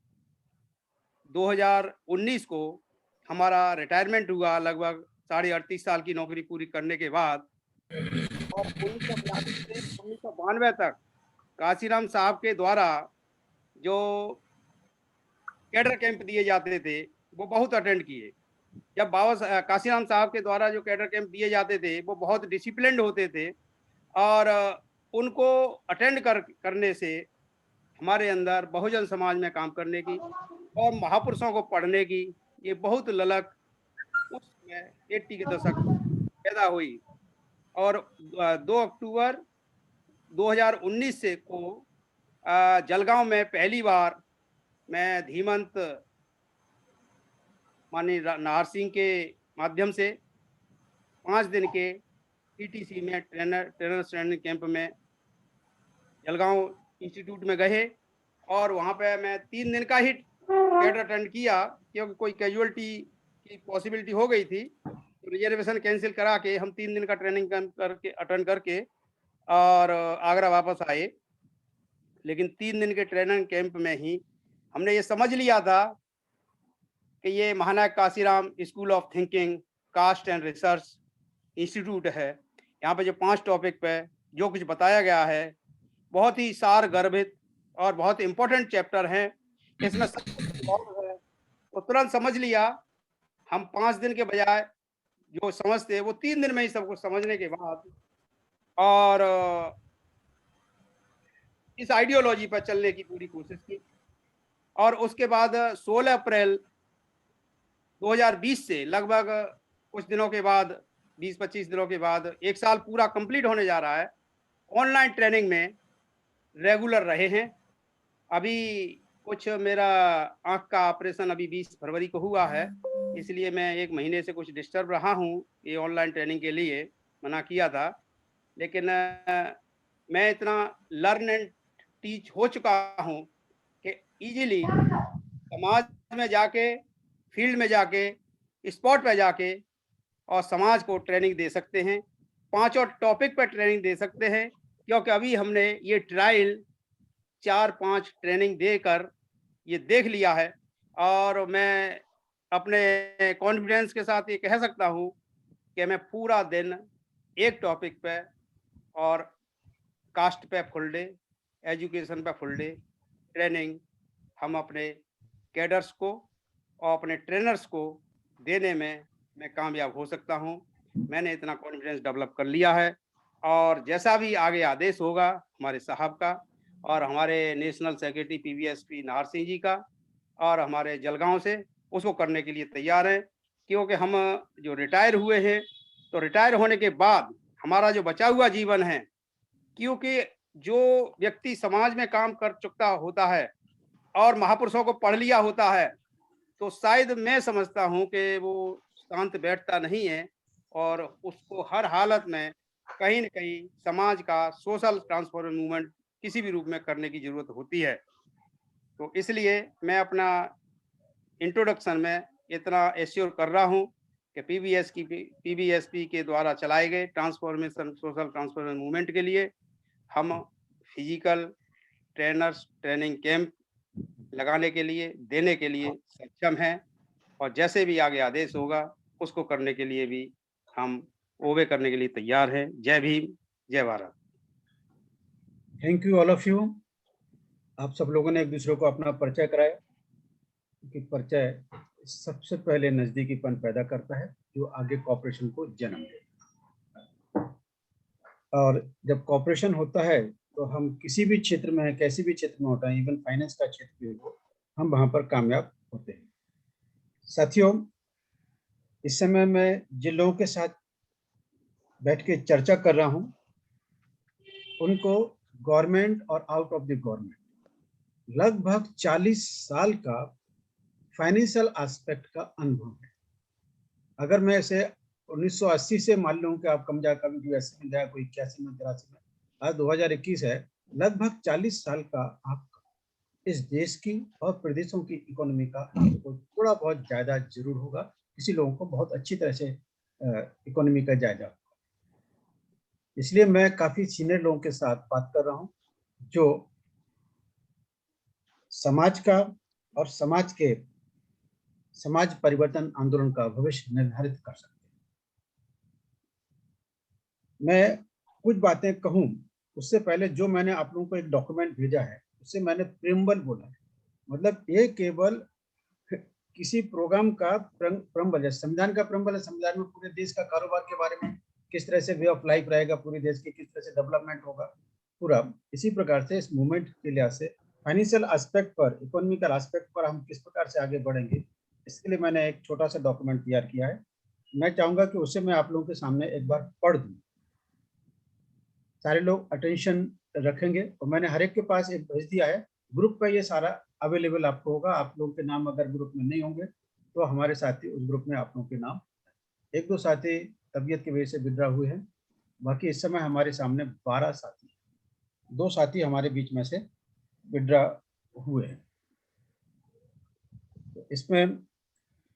2019 को हमारा रिटायरमेंट हुआ, लगभग 38.5 साल की नौकरी पूरी करने के बाद। और 1982 से 1992 तक काशीराम साहब के द्वारा जो कैडर कैंप दिए जाते थे वो बहुत अटेंड किए। जब काशीराम साहब के द्वारा जो कैडर कैंप दिए जाते थे वो बहुत डिसिप्लिन्ड होते थे, और उनको अटेंड करने से हमारे अंदर बहुजन समाज में काम करने की और महापुरुषों को पढ़ने की ये बहुत ललक उस समय 80 के दशक पैदा हुई। और 2 अक्टूबर 2019 से को जलगांव में पहली बार मैं धीमंत माननीय नाहर सिंह के माध्यम से 5 दिन के TTC में ट्रेनर्स ट्रेनिंग कैंप में जलगांव इंस्टीट्यूट में गए, और वहाँ पे मैं 3 दिन का ही कैडर अटेंड किया, क्योंकि कोई कैजुअलिटी की पॉसिबिलिटी हो गई थी। तो रिजर्वेशन कैंसिल करा के हम 3 दिन का ट्रेनिंग कैंप करके अटेंड करके और आगरा वापस आए। लेकिन 3 दिन के ट्रेनिंग कैंप में ही हमने ये समझ लिया था कि ये महानायक Kashiram school of thinking, caste and research institute है। यहाँ पे जो 5 टॉपिक पे जो कुछ बताया गया है बहुत ही सार गर्भित और बहुत इम्पोर्टेंट चैप्टर हैं, इसमें सब कुछ involved है। तो तुरंत समझ लिया। हम 5 दिन के बजाय जो समझते वो 3 दिन में ही सब कुछ समझने के बाद और इस आइडियोलॉजी पर चलने की पूरी कोशिश की। और उसके बाद 16 अप्रैल 2020 से लगभग कुछ दिनों के बाद, 20-25 दिनों के बाद, 1 साल पूरा कंप्लीट होने जा रहा है, ऑनलाइन ट्रेनिंग में रेगुलर रहे हैं। अभी कुछ मेरा आँख का ऑपरेशन अभी 20 फरवरी को हुआ है, इसलिए मैं 1 महीने से कुछ डिस्टर्ब रहा हूँ ये ऑनलाइन ट्रेनिंग के लिए, मना किया था। लेकिन मैं इतना लर्न एंड टीच हो चुका हूँ कि इजीली समाज में जाके, फील्ड में जाके, स्पॉट पे जाके और समाज को ट्रेनिंग दे सकते हैं। 5 टॉपिक पर ट्रेनिंग दे सकते हैं, क्योंकि अभी हमने ये ट्रायल 4-5 ट्रेनिंग देकर ये देख लिया है। और मैं अपने कॉन्फिडेंस के साथ ये कह सकता हूँ कि मैं पूरा दिन एक टॉपिक पे और कास्ट पे फुल डे, एजुकेशन पे फुल डे ट्रेनिंग हम अपने कैडर्स को और अपने ट्रेनर्स को देने में मैं कामयाब हो सकता हूं। मैंने इतना कॉन्फिडेंस डेवलप कर लिया है और जैसा भी आगे आदेश होगा हमारे साहब का और हमारे नेशनल सेक्रेटरी पीवीएसपी नाहर सिंह जी का और हमारे जलगांव से, उसको करने के लिए तैयार हैं। क्योंकि हम जो रिटायर हुए हैं तो रिटायर होने के बाद हमारा जो बचा हुआ जीवन है, क्योंकि जो व्यक्ति समाज में काम कर चुका होता है और महापुरुषों को पढ़ लिया होता है, तो शायद मैं समझता हूं कि वो शांत बैठता नहीं है और उसको हर हालत में कहीं न कहीं समाज का सोशल ट्रांसफॉर्मेशन मूवमेंट किसी भी रूप में करने की जरूरत होती है। तो इसलिए मैं अपना इंट्रोडक्शन में इतना एश्योर कर रहा हूं कि पीबीएसपी के द्वारा चलाए गए ट्रांसफॉर्मेशन सोशल ट्रांसफॉर्मेशन मूवमेंट के लिए हम फिजिकल ट्रेनर्स ट्रेनिंग कैंप लगाने के लिए, देने के लिए सक्षम हैं और जैसे भी आगे आदेश होगा उसको करने के लिए भी हम ओबे करने के लिए तैयार हैं। जय भीम, जय Bharat. Thank you all of you. आप सब लोगों ने एक दूसरे को अपना परिचय कराया, कि परिचय सबसे पहले नजदीकीपन पैदा करता है जो आगे कॉपरेशन को जन्म देता है। और जब कॉपरेशन होता है तो हम किसी भी क्षेत्र में, कैसे भी क्षेत्र में होता है, इवन फाइनेंस का क्षेत्र भी हो, हम वहां पर कामयाब होते हैं। साथियों, इस समय मैं जिन लोगों के साथ बैठ के चर्चा कर रहा हूं उनको गवर्नमेंट और आउट ऑफ द गवर्नमेंट लगभग 40 साल का फाइनेंशियल एस्पेक्ट का अनुभव है। अगर मैं इसे 1980 से मान लूं कि आप कम जा कभी यूएसए में गया, कोई 81 में 83 में, आज 2021 है, लगभग 40 साल का आपका इस देश की और प्रदेशों की इकोनॉमी का आपको थोड़ा बहुत जायजा जरूर होगा। किसी लोगों को बहुत अच्छी तरह से इकोनॉमी का जायजा होगा। इसलिए मैं काफी सीनियर लोगों के साथ बात कर रहा हूं जो समाज का और समाज परिवर्तन आंदोलन का भविष्य निर्धारित कर सकते हैं। मैं कुछ बातें कहूं उससे पहले जो मैंने आप लोगों को एक डॉक्यूमेंट भेजा है उससे मैंने प्रेम्बल बोला है, मतलब ये केवल किसी प्रोग्राम का प्रेम्बल है। संविधान का प्रेम्बल है, संविधान में पूरे देश का कारोबार के बारे में, किस तरह से वे ऑफ लाइफ रहेगा पूरे देश की, किस तरह से डेवलपमेंट होगा पूरा। इसी प्रकार से इस मूवमेंट के लिहाज से फाइनेंशियल एस्पेक्ट पर, इकोनॉमिकल एस्पेक्ट पर हम किस प्रकार से आगे बढ़ेंगे, इसके लिए मैंने एक छोटा सा डॉक्यूमेंट तैयार किया है। मैं चाहूंगा कि उसे मैं आप लोगों के सामने एक बार पढ़ दूं, सारे लोग अटेंशन रखेंगे। और मैंने हर एक के पास एक भेज दिया है, ग्रुप पर ये सारा अवेलेबल आपको होगा। आप लोगों के नाम अगर ग्रुप में नहीं होंगे तो हमारे साथी उस ग्रुप में आप लोगों के नाम, एक दो साथी तबीयत की वजह से विड्रा हुए हैं, बाकी इस समय हमारे सामने 12 साथी, 2 साथी हमारे बीच में से विड्रा हुए हैं। तो इसमें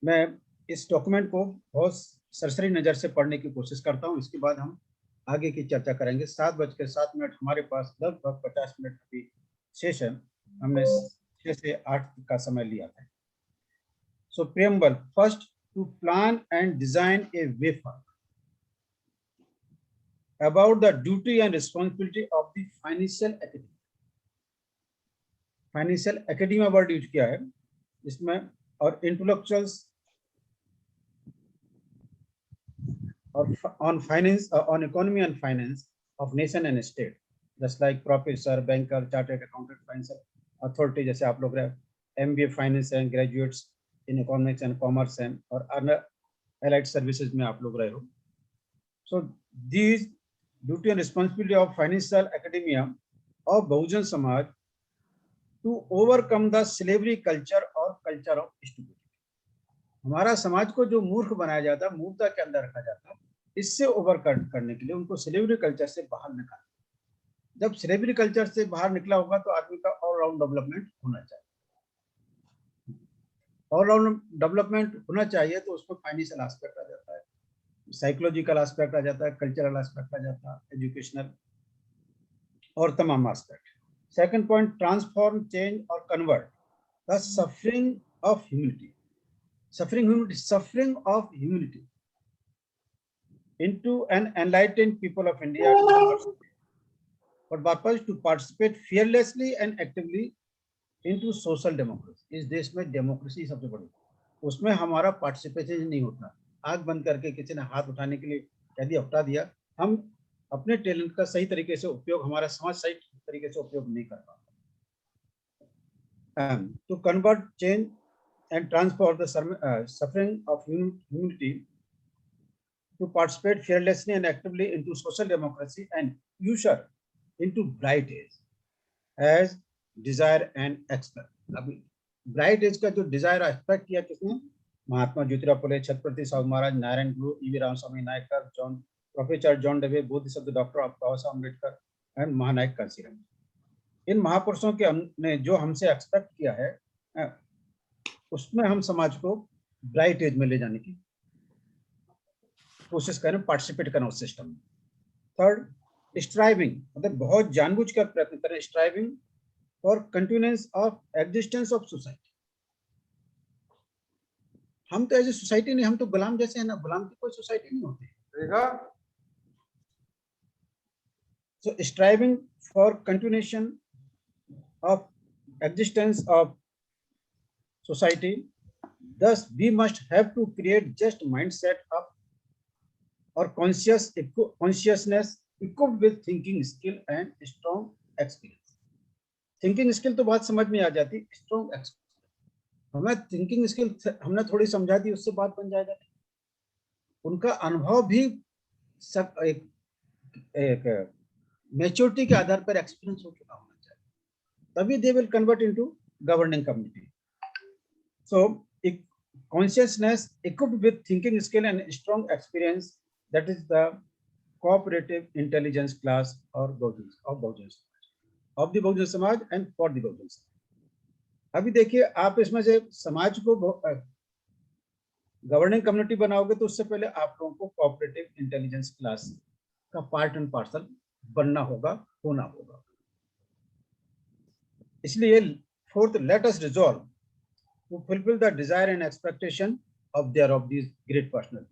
मैं इस डॉक्यूमेंट को बहुत सरसरी नज़र से पढ़ने की कोशिश करता हूं, इसके बाद हम आगे की चर्चा करेंगे। 7:07 हमारे पास लगभग 50 मिनट की सेशन हमने 6 से 8 का समय लिया था। So preamble, first to plan and design a way forward about the duty and responsibility of the financial academy. Financial academia word use किया है इसमें, और इंटेलेक्चुअल्स और on finance, on economy and finance of nation and state, just like professor, banker, chartered accountant, financial authority, जैसे आप लोग MBA finance and graduates in economics and commerce and और अदर एलाइड सर्विसेज में आप लोग रहे हो। So these duty and responsibility of financial academia of Bahujan Samaj to overcome the slavery culture or culture of stupidity. हमारा समाज को जो मूर्ख बनाया जाता है, मूर्खता के अंदर रखा जाता है, इससे ओवरकम करने के लिए उनको स्लेवरी कल्चर से बाहर निकालना। जब स्लेवरी कल्चर से बाहर निकला होगा तो आदमी का ऑलराउंड डेवलपमेंट होना चाहिए। ऑलराउंड डेवलपमेंट होना चाहिए तो उसमें फाइनेंशियल एस्पेक्ट आ जाता है, साइकोलॉजिकल एस्पेक्ट आ जाता है, कल्चरल एस्पेक्ट आ जाता है, एजुकेशनल और तमाम aspect. Second point, transform, change और convert the suffering of humanity, suffering of humanity into an enlightened people of India but purpose to participate fearlessly and actively into social democracy. इस देश में डेमोक्रेसी सबसे बड़ी, उसमें हमारा पार्टिसिपेशन नहीं होता। आंख बंद करके किसी ने हाथ उठाने के लिए कह दिया, उठा दिया, हम अपने टैलेंट का सही तरीके से उपयोग, हमारा समाज सही तरीके से उपयोग नहीं कर पाता। To convert, change and transform the suffering of humanity, to participate fearlessly and actively into social democracy and usher into bright age as desire and expect. अभी ब्राइट एज का जो डिजायर एक्सपेक्ट किया किसने? Mahatma Jyotirao Phule, Chhatrapati Sahu Maharaj, Narayana Guru, EV Ramaswamy Naicker, professor John Dewey, Bodhisattva doctor Baba Saheb Ambedkar and महानायक कांसीराम। इन महापुरुषों के ने जो हमसे एक्सपेक्ट किया है, उसमें हम समाज को ब्राइट एज में ले जाने की कोशिश करें, पार्टिसिपेट करें उस सिस्टम में। थर्ड, स्ट्राइविंग, मतलब बहुत जानबूझकर प्रयत्न करें, striving for continuance of existence of society. हम तो एज ए सोसाइटी नहीं, हम तो गुलाम जैसे हैं ना, गुलाम की कोई सोसाइटी नहीं होती। So striving for continuation of existence of society, thus we must have to create just mindset of or consciousness equipped with thinking skill and strong experience. Thinking skill तो बात समझ में आ जाती, strong experience हमें thinking skill हमने थोड़ी समझा दी, उससे बात बन जाएगा। उनका अनुभव भी सब एक मैच्योरिटी के आधार पर एक्सपीरियंस हो चुका होना चाहिए, तभी they will convert into governing community. So consciousness equipped with thinking skill and strong experience, that is the cooperative intelligence class or Bahujan of the Bahujan Samaj and for the Bahujan Samaj. अभी देखिए, आप इसमें से समाज को गवर्निंग कम्युनिटी बनाओगे तो उससे पहले आप लोगों को कोऑपरेटिव इंटेलिजेंस क्लास का पार्ट एंड पार्सल बनना होगा, होना होगा। इसलिए fourth, let us resolve to fulfil the desire and expectation of these great personalities.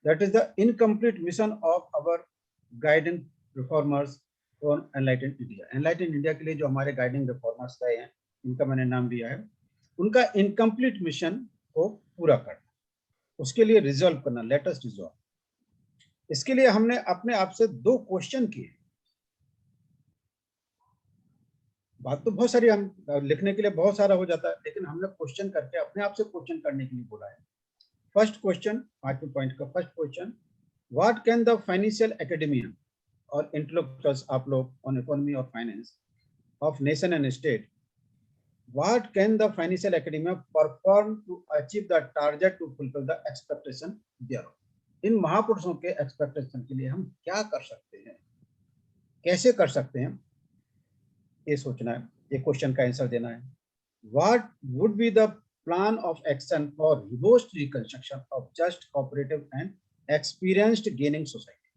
That is the incomplete mission of our guiding reformers on enlightened India. Enlightened India के लिए जो हमारे guiding reformers गए हैं, इनका मैंने नाम दिया है, उनका incomplete mission को पूरा करना, उसके लिए रिजॉल्व करना, लेट अस रिजॉल्व। इसके लिए हमने अपने आप से 2 क्वेश्चन किए। बात तो बहुत सारी, हम लिखने के लिए बहुत सारा हो जाता है, लेकिन हमने क्वेश्चन करके अपने आप से क्वेश्चन करने के लिए बोला है। फर्स्ट क्वेश्चन, 5 पॉइंट का first question, what can the financial academia और इंटेलेक्चुअल्स आप लोग ऑन इकोनॉमी और finance of nation and state, what can the financial academia perform to achieve the target to fulfil the expectation thereof. इन महापुरुषों के एक्सपेक्टेशन के लिए हम क्या कर सकते हैं, कैसे कर सकते हैं, ये सोचना है, ये क्वेश्चन का आंसर देना है। What would be the plan of action for reverse reconstruction of just cooperative and experienced gaining society.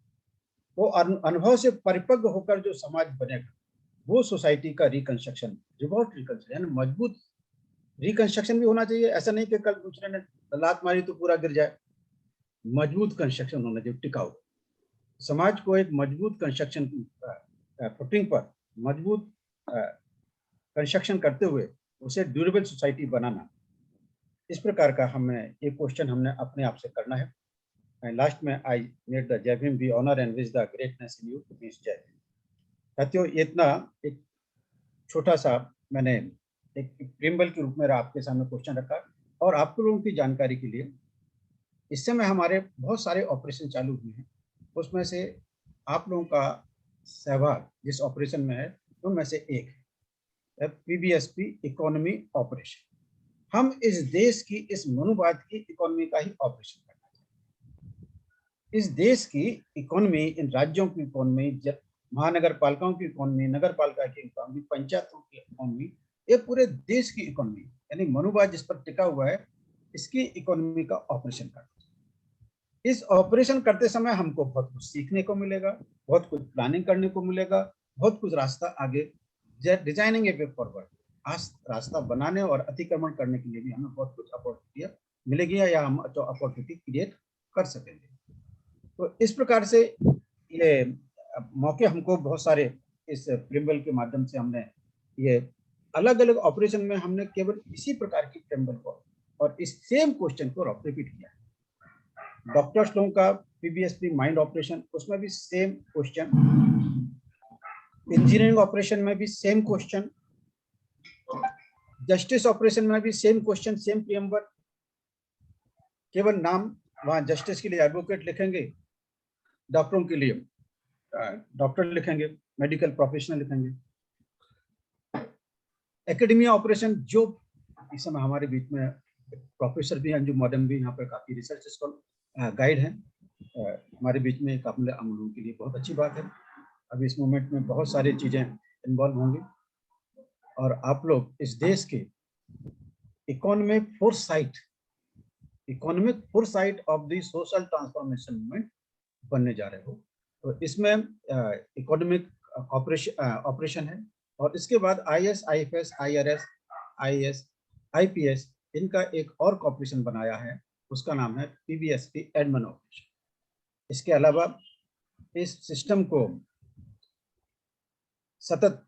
वो अनुभव से परिपक्व होकर जो समाज बनेगा, वो सोसाइटी का रिकंस्ट्रक्शन, रिवर्स रिकंस्ट्रक्शन, मजबूत रिकंस्ट्रक्शन भी होना चाहिए। ऐसा नहीं कि कल दूसरे ने लात मारी तो पूरा गिर जाए, मजबूत कंस्ट्रक्शन होना चाहिए, टिकाऊ। समाज को एक मजबूत कंस्ट्रक्शन फुटिंग पर मजबूत कंस्ट्रक्शन करते हुए उसे ड्यूरेबल सोसाइटी बनाना, इस प्रकार का हमें एक क्वेश्चन हमने अपने आप से करना है। एंड लास्ट में आई मेड द जय Bhim be honour and wish the greatness in you, means जय भीम। साथियों, इतना एक छोटा सा मैंने एक प्रीम्बल के रूप में आपके सामने क्वेश्चन रखा, और आप लोगों की जानकारी के लिए इस समय हमारे बहुत सारे ऑपरेशन चालू हुए हैं, उसमें से आप लोगों का सहभाग जिस ऑपरेशन में है उनमें से एक है पीबीएसपी इकोनॉमी ऑपरेशन। हम इस देश की, इस मनुवाद की इकोनॉमी का ही ऑपरेशन करना चाहते हैं। इस देश की इकोनॉमी, इन राज्यों की इकोनॉमी, महानगर पालिकाओं की इकोनॉमी, नगर पालिका की इकोनॉमी, पंचायतों की इकोनॉमी, ये पूरे देश की इकोनॉमी, यानी मनुवाद जिस पर टिका हुआ है, इसकी इकोनॉमी का ऑपरेशन करना। इस ऑपरेशन करते समय हमको बहुत कुछ सीखने को मिलेगा, बहुत कुछ प्लानिंग करने को मिलेगा, बहुत कुछ रास्ता आगे डिजाइनिंग ए वे फॉरवर्ड, रास्ता बनाने और अतिक्रमण करने के लिए भी हमें बहुत कुछ अपॉर्चुनिटी मिलेगी, या हम तो अपॉर्चुनिटी क्रिएट कर सकेंगे। तो इस प्रकार से ये मौके हमको बहुत सारे इस प्रिम्बल के माध्यम से हमने ये अलग अलग ऑपरेशन में हमने केवल इसी प्रकार की प्रिम्बल को और इस सेम क्वेश्चन को रिपीट किया। डॉक्टर्स लोगों का पीबीएसपी माइंड ऑपरेशन, उसमें भी सेम क्वेश्चन, इंजीनियरिंग ऑपरेशन में भी सेम क्वेश्चन, जस्टिस ऑपरेशन में भी सेम क्वेश्चन, सेम प्रियम्बल, केवल नाम वहां जस्टिस के लिए एडवोकेट लिखेंगे, डॉक्टरों के लिए डॉक्टर लिखेंगे, मेडिकल प्रोफेशनल लिखेंगे। एकेडमिया ऑपरेशन, जो इस समय हमारे बीच में प्रोफेसर भी हैं जो मॉडर्न भी यहाँ पर काफी रिसर्च स्कॉलर गाइड हैं हमारे बीच में, हम लोगों के लिए बहुत अच्छी बात है। अभी इस मोमेंट में बहुत सारी चीजें इन्वॉल्व होंगी और आप लोग इस देश के economic foresight of the social transformation movement बनने जा रहे हो। तो इसमें इकोनॉमिक ऑपरेशन है और इसके बाद IAS, IFS, IRS, IAS, IPS, इनका एक और कॉपरेशन बनाया है, उसका नाम है PBSP एडमिन ऑपरेशन। इसके अलावा इस सिस्टम को सतत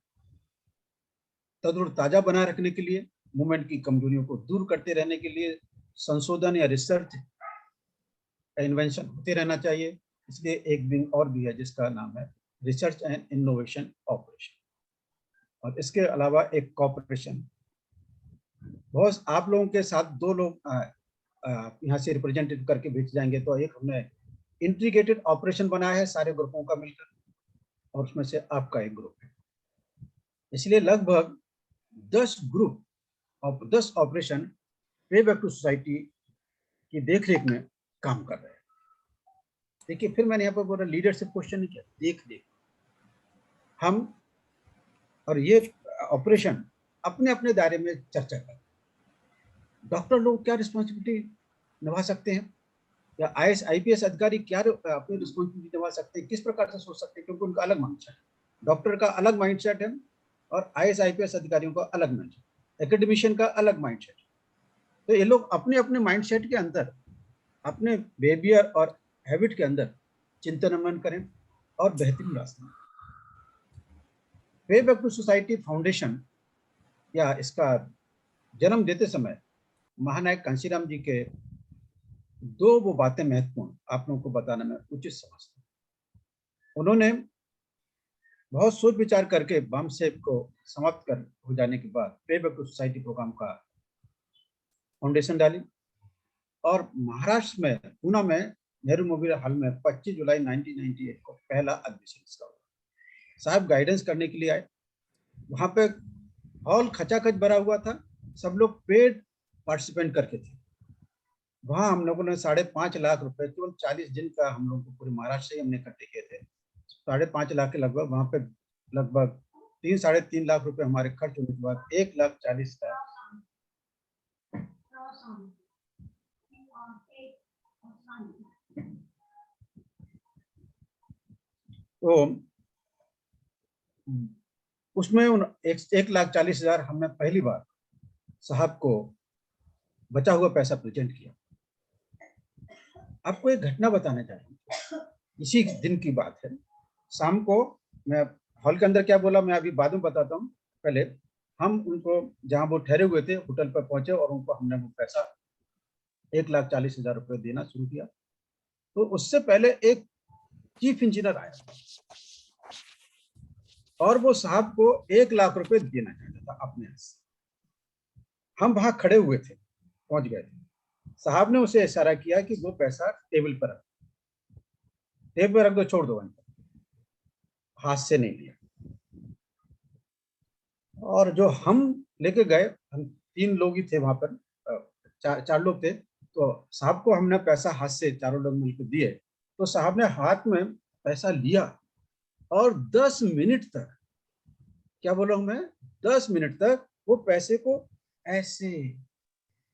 ताजा बनाए रखने के लिए, मूवमेंट की कमजोरियों को दूर करते रहने के लिए संशोधन या रिसर्च इन्वेंशन होते रहना चाहिए। इसलिए एक विंग और भी है जिसका नाम है रिसर्च एंड इनोवेशन ऑपरेशन। और इसके अलावा एक कॉपरेशन, बहुत आप लोगों के साथ 2 लोग यहाँ से रिप्रेजेंटेटिव करके भेज जाएंगे, तो एक हमने इंटीग्रेटेड ऑपरेशन बनाया है सारे ग्रुपों का मिलकर, और उसमें से आपका एक ग्रुप है। इसलिए लगभग 10 ग्रुप और 10 ऑपरेशन पे बैक टू सोसाइटी की देखरेख में काम कर रहे हैं। देखिए, फिर मैंने यहाँ पर बोला लीडरशिप क्वेश्चन नहीं किया, देख हम और ये ऑपरेशन अपने अपने दायरे में चर्चा करें। डॉक्टर लोग क्या रिस्पॉन्सिबिलिटी निभा सकते हैं, या IAS, IPS अधिकारी क्या अपनी रिस्पॉन्सिबिलिटी निभा सकते हैं, किस प्रकार से सोच सकते हैं, क्योंकि उनका अलग माइंडसेट है। डॉक्टर का अलग माइंडसेट है और IAS, IPS अधिकारियों का अलग माइंडसेट, एकेडमिशियन का अलग माइंडसेट। तो ये लोग अपने अपने माइंडसेट के अंदर, अपने बिहेवियर और हैबिट के अंदर चिंतन मनन करें और बेहतरीन रास्ते। पे बैक टू सोसाइटी फाउंडेशन या इसका जन्म देते समय महानायक कांशीराम जी के 2 वो बातें महत्वपूर्ण आप लोगों को बताना मैं उचित समझता हूँ। उन्होंने बहुत सोच विचार करके बामसेफ को समाप्त कर हो जाने के बाद पे बैक टू सोसाइटी प्रोग्राम का फाउंडेशन डाली और महाराष्ट्र में पूना में नेहरू मेमोरियल हॉल में 25 जुलाई 1998 को पहला अधिवेशन इसका हुआ। साहब गाइडेंस करने के लिए आए, वहां पे हॉल खचाखच भरा हुआ था, सब लोग पेड पार्टिसिपेंट करके थे। वहां हम लोगों ने 5.5 लाख रुपए केवल 40 दिन का हम लोग को पूरे महाराष्ट्र से हमने इकट्ठे किए थे। 5.5 लाख के लगभग, वहां पे लगभग 3-3.5 लाख रुपए हमारे खर्च होने के बाद 1,40,000 तो उसमें 1,40,000 हमने पहली बार साहब को बचा हुआ पैसा प्रेजेंट किया। आपको एक घटना बताना चाहूंगा, इसी दिन की बात है। शाम को मैं हॉल के अंदर क्या बोला मैं अभी बाद में बताता हूँ। पहले हम उनको जहां वो ठहरे हुए थे होटल पर पहुंचे और उनको हमने वो पैसा 1,40,000 रुपए देना शुरू किया। तो उससे पहले एक चीफ इंजीनियर आया और वो साहब को 1 लाख रुपए देना चाहता था अपने हाथ से। हम वहां खड़े हुए थे, पहुंच गए थे। साहब ने उसे इशारा किया कि वो पैसा टेबल पर रख, टेबल पर रख दो, छोड़ दो। हाथ से नहीं लिया। और जो हम लेके गए, हम 3 लोग ही थे वहां पर, 4 लोग थे। तो साहब को हमने पैसा हाथ से चारों लोग मिलकर दिए। तो साहब ने हाथ में पैसा लिया और 10 मिनट तक, क्या बोला हूं मैं, 10 मिनट तक वो पैसे को ऐसे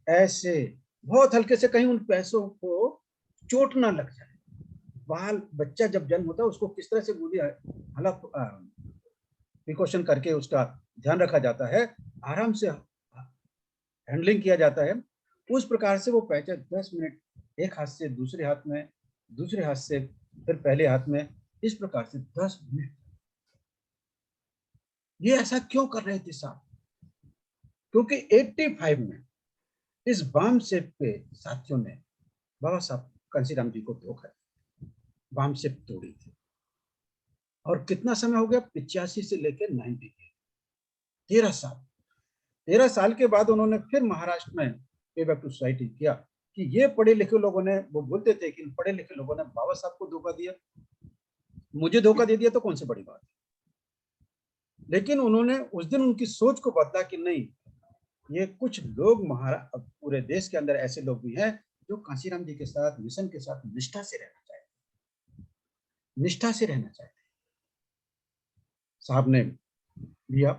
ऐसे बहुत हल्के से, कहीं उन पैसों को चोट ना लग जाए। बाल बच्चा जब जन्म होता है उसको किस तरह से गोदी हालात प्रिकॉशन करके उसका ध्यान रखा जाता है, आराम से हैंडलिंग किया जाता है, उस प्रकार से वो पैसा 10 मिनट एक हाथ से दूसरे हाथ में, दूसरे हाथ से फिर पहले हाथ में, इस प्रकार से 10 मिनट। ये ऐसा क्यों कर रहे थे साहब? क्योंकि 85 में इस वामसेप के साथियों ने बाबा साहब कांशीराम जी को धोखा दिया, वामसेप तोड़ी थी। और कितना समय हो गया? 85 से लेकर 90 के 13 साल। 13 साल के बाद उन्होंने फिर महाराष्ट्र में पे बैक टू सोसाइटी किया कि ये पढ़े लिखे लोगों ने, वो बोलते थे कि पढ़े लिखे लोगों ने बाबा साहब को धोखा दिया, मुझे धोखा दे दिया तो कौन सी बड़ी बात है। लेकिन उन्होंने उस दिन उनकी सोच को बदला कि नहीं, ये कुछ लोग पूरे देश के अंदर ऐसे लोग भी हैं जो कांशीराम जी के साथ, मिशन के साथ निष्ठा से रहना चाहते, निष्ठा से रहना चाहते। साहब ने लिया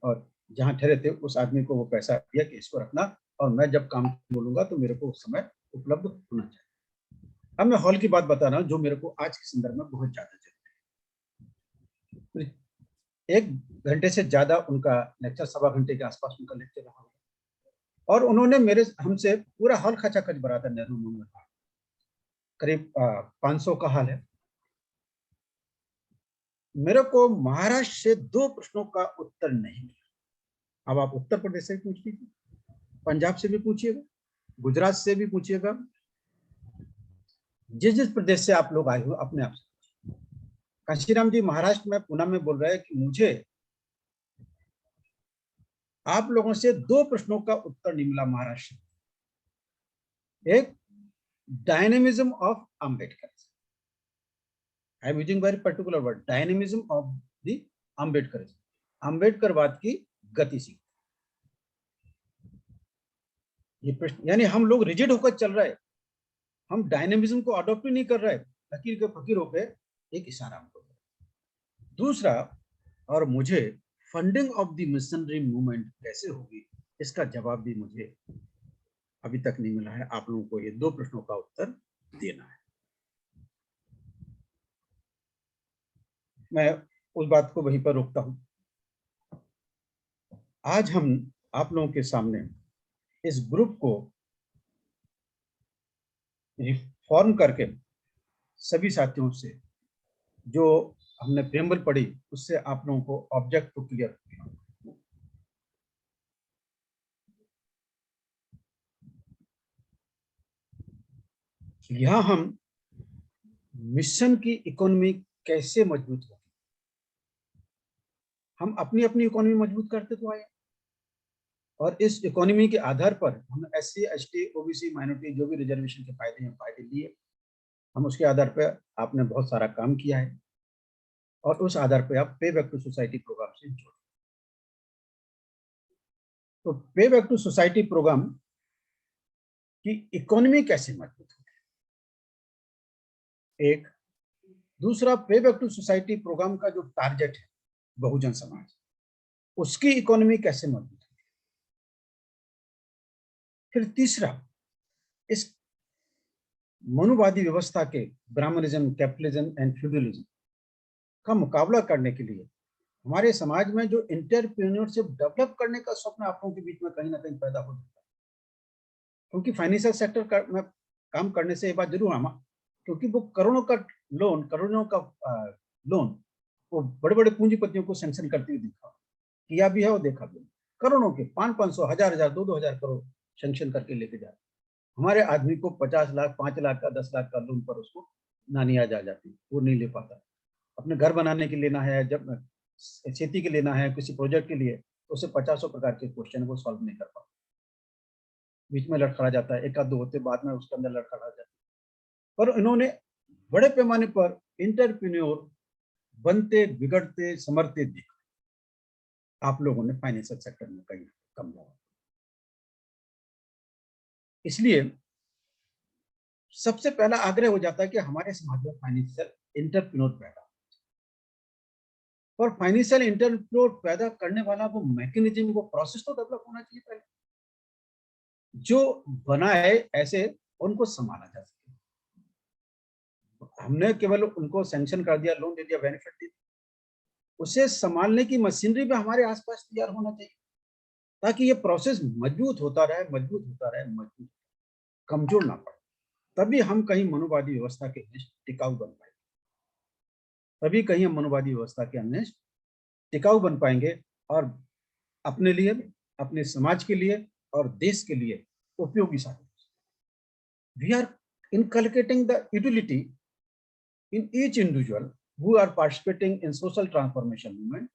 और जहां ठहरे थे उस आदमी को वो पैसा दिया कि इसको रखना, और मैं जब काम बोलूंगा तो मेरे को उस समय उपलब्ध होना चाहिए। अब मैं हॉल की बात बता रहा हूँ जो मेरे को आज के संदर्भ में बहुत ज्यादा जरूरी है। 1 घंटे से ज्यादा उनका लेक्चर, 1.25 घंटे के आसपास उनका लेक्चर रहा, और उन्होंने हमसे पूरा हॉल खचाखच भरा था। नेहरू में करीब 500 का हाल है। मेरे को महाराष्ट्र से 2 प्रश्नों का उत्तर नहीं मिला। अब आप उत्तर प्रदेश से पूछ लीजिए, पंजाब से भी पूछिएगा, गुजरात से भी पूछिएगा, जिस प्रदेश से आप लोग आए हो अपने आप से। कांशीराम जी महाराष्ट्र में, पुणे में बोल रहे हैं कि मुझे आप लोगों से 2 प्रश्नों का उत्तर नहीं मिला महाराष्ट्र। एक, dynamism of Ambedkar, I am using very particular word, dynamism of the Ambedkar, अंबेडकरवाद की गतिशीलता। ये प्रश्न, यानी हम लोग रिजिड होकर चल रहे हैं, हम डायनेमिज्म को अडॉप्ट नहीं कर रहे, लकीर के फकीर होकर एक इशारा हमको। दूसरा, और मुझे funding of the missionary movement कैसे होगी इसका जवाब भी मुझे अभी तक नहीं मिला है। आप लोगों को ये 2 प्रश्नों का उत्तर देना है। मैं उस बात को वहीं पर रोकता हूं। आज हम आप लोगों के सामने इस ग्रुप को रिफॉर्म करके सभी साथियों से जो हमने प्रेम्बल पढ़ी उससे आप लोगों को ऑब्जेक्ट को क्लियर किया। यहां हम मिशन की इकोनॉमी कैसे मजबूत होगी, हम अपनी अपनी इकोनॉमी मजबूत करते तो आए, और इस इकोनॉमी के आधार पर हम SC, ST, OBC, माइनॉरिटी जो भी रिजर्वेशन के फायदे हैं, फायदे लिए। हम उसके आधार पर आपने बहुत सारा काम किया है, और उस आधार पर आप पे बैक टू सोसाइटी प्रोग्राम से जुड़े। तो पे बैक टू सोसाइटी प्रोग्राम की इकोनॉमी कैसे मजबूत होगी, एक। दूसरा, पे बैक टू सोसाइटी प्रोग्राम का जो टारगेट है बहुजन समाज, उसकी इकोनॉमी कैसे मजबूत होगी। फिर तीसरा, इस मनुवादी व्यवस्था के ब्राह्मणिज्म, कैपिटलिज्म एंड फ्यूडलिज्म का मुकाबला करने के लिए हमारे समाज में जो एंटरप्रेन्योरशिप डेवलप करने का स्वप्न आप लोगों के बीच में कहीं ना कहीं पैदा हो जाता है। क्योंकि फाइनेंशियल सेक्टर में काम करने से ये बात जरूर हम, क्योंकि वो करोड़ों का लोन वो बड़े बड़े पूंजीपतियों को सैंक्शन करते हुए देखा, किया भी है और देखा भी है। करोड़ों के 500, 1000, 2,000 करोड़ सैंक्शन करके लेके जा रहे। हमारे आदमी को 50 लाख, 5 लाख का, 10 लाख का लोन पर उसको नानियाज आ जाती, वो नहीं ले पाता। अपने घर बनाने के लेना है, जब खेती के लेना है, किसी प्रोजेक्ट के लिए, तो उसे 50 प्रकार के क्वेश्चन वो सॉल्व नहीं कर पाता, बीच में लड़खड़ा जाता है। 1 आध 2 होते बाद में उसके अंदर लड़खड़ा जाता है। पर इन्होंने बड़े पैमाने पर एंटरप्रेन्योर बनते, बिगड़ते, समरते देखा आप लोगों ने फाइनेंशियल सेक्टर में कहीं कम लगा। इसलिए सबसे पहला आग्रह हो जाता है कि हमारे समाज में फाइनेंशियल एंटरप्रेन्योर पैदा, और फाइनेंशियल एंटरप्रेन्योर पैदा करने वाला वो मैकेनिज्म, वो प्रोसेस तो डेवलप होना चाहिए पहले, जो बना है ऐसे उनको संभाला जा सके। हमने केवल उनको सैंक्शन कर दिया, लोन दे दिया, बेनिफिट दे दिया, उसे संभालने की मशीनरी भी हमारे आसपास तैयार होना चाहिए, ताकि ये प्रोसेस मजबूत होता रहे, मजबूत होता रहे, मजबूत, कमजोर ना पड़े। तभी हम कहीं मनुवादी व्यवस्था के टिकाऊ बन पाए। तभी कहीं हम मनुवादी व्यवस्था के अंदर टिकाऊ बन पाएंगे और अपने लिए, अपने समाज के लिए और देश के लिए उपयोगी साबित। We are inculcating the utility in each individual who are participating in social transformation movement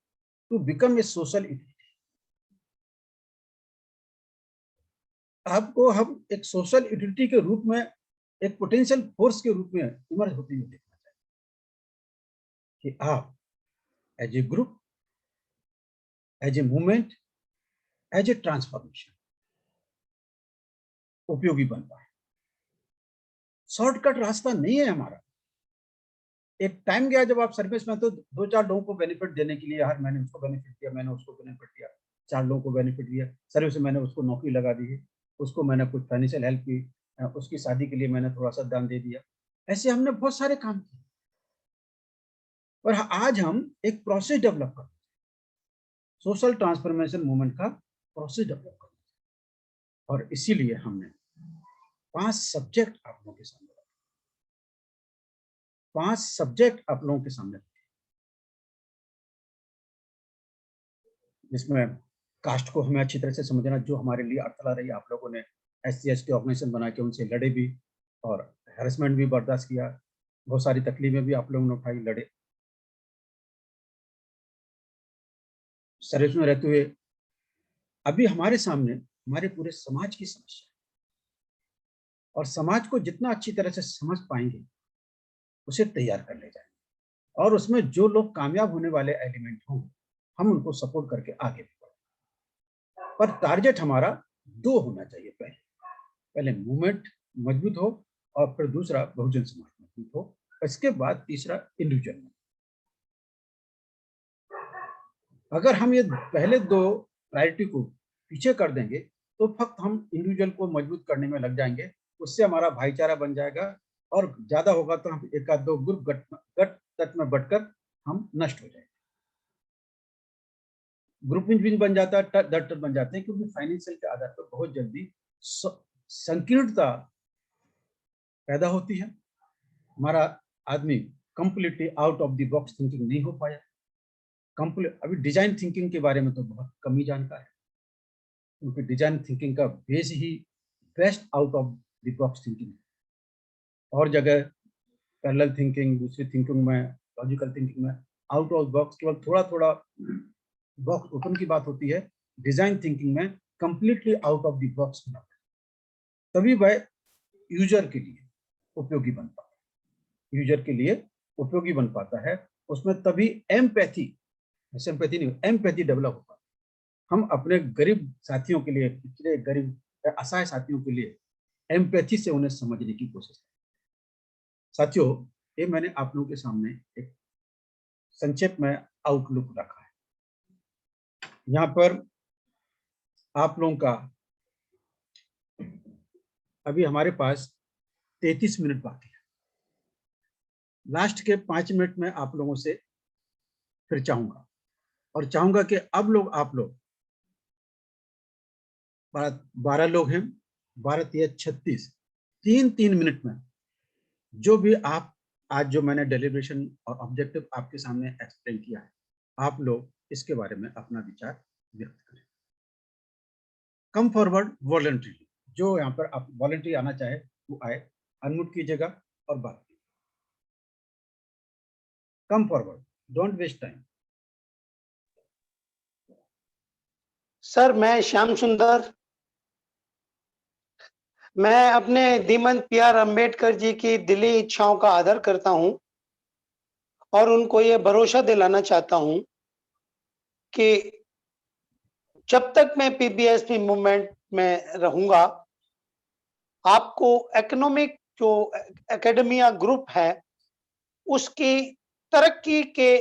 to become a social utility. आपको हम एक सोशल यूटिलिटी के रूप में, एक पोटेंशियल फोर्स के रूप में इमर्ज होती हुई देखना चाहिए कि आप as a group, as a movement, as a transformation उपयोगी बन पाए। शॉर्टकट रास्ता नहीं है हमारा। एक टाइम गया जब आप सर्विस में तो 2-4 लोगों को बेनिफिट देने के लिए, यार मैंने उसको बेनिफिट दिया, मैंने उसको बेनिफिट दिया, 4 लोगों को बेनिफिट दिया, सर्विस में मैंने उसको नौकरी लगा दी है, उसको मैंने कुछ फाइनेंशियल हेल्प की, उसकी शादी के लिए मैंने थोड़ा सा दान दे दिया। ऐसे हमने बहुत सारे काम किए। और आज हम एक प्रोसेस डेवलप कर, सोशल ट्रांसफॉर्मेशन मूवमेंट का प्रोसेस डेवलप कर, और इसीलिए हमने 5 सब्जेक्ट आप लोगों के सामने रखे, 5 सब्जेक्ट आप लोगों के सामने रखे, जिसमें कास्ट को हमें अच्छी तरह से समझना, जो हमारे लिए अड़थला रही। आप लोगों ने SC ST ऑर्गेनाइजेशन बना के उनसे लड़े भी और हैरेसमेंट भी बर्दाश्त किया, बहुत सारी तकलीफें भी आप लोगों ने उठाई, लड़े। सर्विस में रहते हुए अभी हमारे सामने हमारे पूरे समाज की समस्या, और समाज को जितना अच्छी तरह से समझ पाएंगे उसे तैयार कर ले जाएंगे, और उसमें जो लोग कामयाब होने वाले एलिमेंट हों हम उनको सपोर्ट करके आगे बढ़ें। पर टारगेट हमारा 2 होना चाहिए। पहले मूवमेंट मजबूत हो, और फिर दूसरा बहुजन समाज मजबूत हो, इसके बाद तीसरा इंडिविजुअल। अगर हम ये पहले 2 प्रायोरिटी को पीछे कर देंगे तो फक्त हम इंडिविजुअल को मजबूत करने में लग जाएंगे, उससे हमारा भाईचारा बन जाएगा, और ज्यादा होगा तो हम 1-2 ग्रुप गट तक में बढ़कर हम नष्ट हो जाएंगे। ग्रुप भी बन जाता है, डट बन जाते हैं, क्योंकि फाइनेंशियल के आधार पर बहुत जल्दी संकीर्णता पैदा होती है। हमारा आदमी completely out of the box thinking नहीं हो पाया। अभी डिजाइन थिंकिंग के बारे में तो बहुत कम ही जानता है, क्योंकि डिजाइन थिंकिंग का base he best out of the box thinking है। और जगह पैरेलल थिंकिंग, दूसरी थिंकिंग में, लॉजिकल थिंकिंग में आउट ऑफ बॉक्स केवल थोड़ा बॉक्स ओपन की बात होती है। डिजाइन थिंकिंग में completely out of the box होना, तभी वह यूजर के लिए उपयोगी बन पाता है। यूजर के लिए उपयोगी बन पाता है, उसमें तभी एम्पैथी नहीं, एम्पैथी डेवलप हो पाता है। हम अपने गरीब साथियों के लिए, पिछड़े गरीब असहाय साथियों के लिए एम्पैथी से उन्हें समझने की कोशिश करें। साथियों, ये मैंने आप लोगों के सामने एक संक्षेप में आउटलुक रखा है। यहाँ पर आप लोगों का अभी हमारे पास 33 मिनट बाकी है। लास्ट के 5 मिनट में आप लोगों से फिर चाहूंगा, और चाहूंगा कि अब आप लोग 12 लोग हैं, 12-36, 3-3 मिनट में जो भी आप आज जो मैंने डेलिब्रेशन और ऑब्जेक्टिव आपके सामने एक्सप्लेन किया है, आप लोग इसके बारे में अपना विचार व्यक्त करें। कम फॉरवर्ड वॉलंटरी, जो यहाँ पर आप वॉलंटरी आना चाहे वो आए, अनम्यूट कीजिएगा और बात कीजिए। Come forward, don't waste time. Sir, मैं श्याम सुंदर, मैं अपने धीमंत PR अम्बेडकर जी की दिली इच्छाओं का आदर करता हूं, और उनको ये भरोसा दिलाना चाहता हूं कि जब तक मैं PBSP मूवमेंट में रहूंगा, आपको इकोनॉमिक जो एकेडमिया ग्रुप है उसकी तरक्की के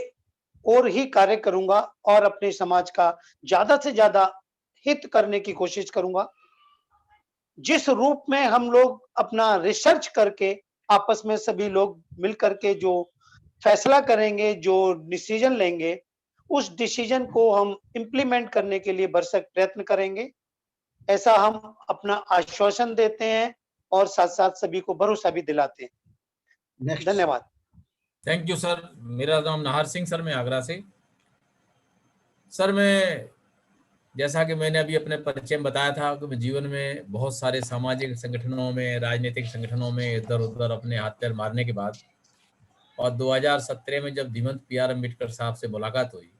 और ही कार्य करूंगा, और अपने समाज का ज्यादा से ज्यादा हित करने की कोशिश करूंगा। जिस रूप में हम लोग अपना रिसर्च करके आपस में सभी लोग मिलकर के जो फैसला करेंगे, जो डिसीजन लेंगे, उस डिसीजन को हम इम्प्लीमेंट करने के लिए भरसक प्रयत्न करेंगे, ऐसा हम अपना आश्वासन देते हैं और साथ साथ सभी को भरोसा भी दिलाते हैं। धन्यवाद। Thank you sir. मेरा नाम नाहर सिंह सर, मैं आगरा से। सर मैं, जैसा कि मैंने अभी अपने परिचय में बताया था कि मैं जीवन में बहुत सारे सामाजिक संगठनों में, राजनीतिक संगठनों में इधर उधर अपने हाथ पैर मारने के बाद और 2017 में जब धीमंत PR अम्बेडकर साहब से मुलाकात हुई,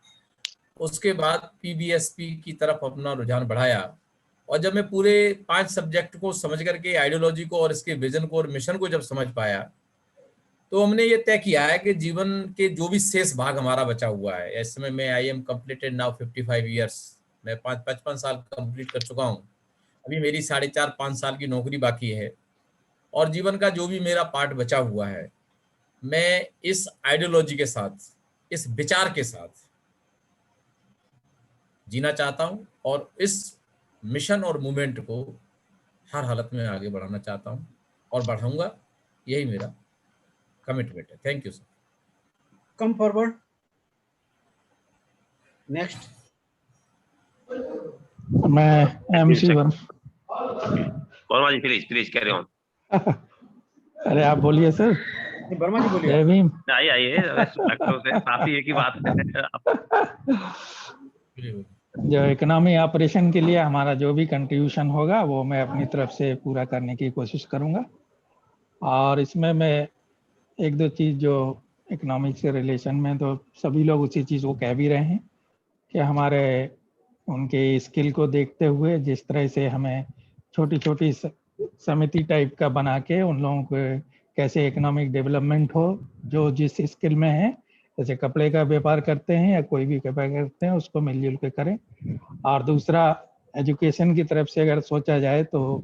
उसके बाद PBSP की तरफ अपना रुझान बढ़ाया। और जब मैं पूरे 5 सब्जेक्ट को समझ करके, आइडियोलॉजी को और इसके विजन को और मिशन को जब समझ पाया, तो हमने ये तय किया है कि जीवन के जो भी शेष भाग हमारा बचा हुआ है, इस समय मैं I am completed now 55 years, मैं 55 साल कंप्लीट कर चुका हूँ। अभी मेरी 4.5 साल की नौकरी बाकी है और जीवन का जो भी मेरा पार्ट बचा हुआ है, मैं इस आइडियोलॉजी के साथ, इस विचार के साथ जीना चाहता हूँ और इस मिशन और मूवमेंट को हर हालत में आगे बढ़ाना चाहता हूँ और बढ़ाऊंगा। यही मेरा कमिटमेंट है। Thank you sir. Come forward. Next. मैं MC Verma ji please carry on. अरे आप बोलिए सर। वर्मा जी बोलिए। जय भीम। आइए काफी एक ही बात है। जो इकोनॉमी ऑपरेशन के लिए हमारा जो भी कंट्रीब्यूशन होगा वो मैं अपनी तरफ से पूरा करने की कोशिश करूंगा। और इसमें मैं एक दो चीज़ जो इकोनॉमिक से रिलेशन में, तो सभी लोग उसी चीज़ को कह भी रहे हैं कि हमारे उनके स्किल को देखते हुए जिस तरह से हमें छोटी छोटी समिति टाइप का बना के उन लोगों को कैसे इकोनॉमिक डेवलपमेंट हो, जो जिस स्किल में है, जैसे कपड़े का व्यापार करते हैं या कोई भी व्यापार करते हैं, उसको मिलजुल के करें। और दूसरा, एजुकेशन की तरफ से अगर सोचा जाए तो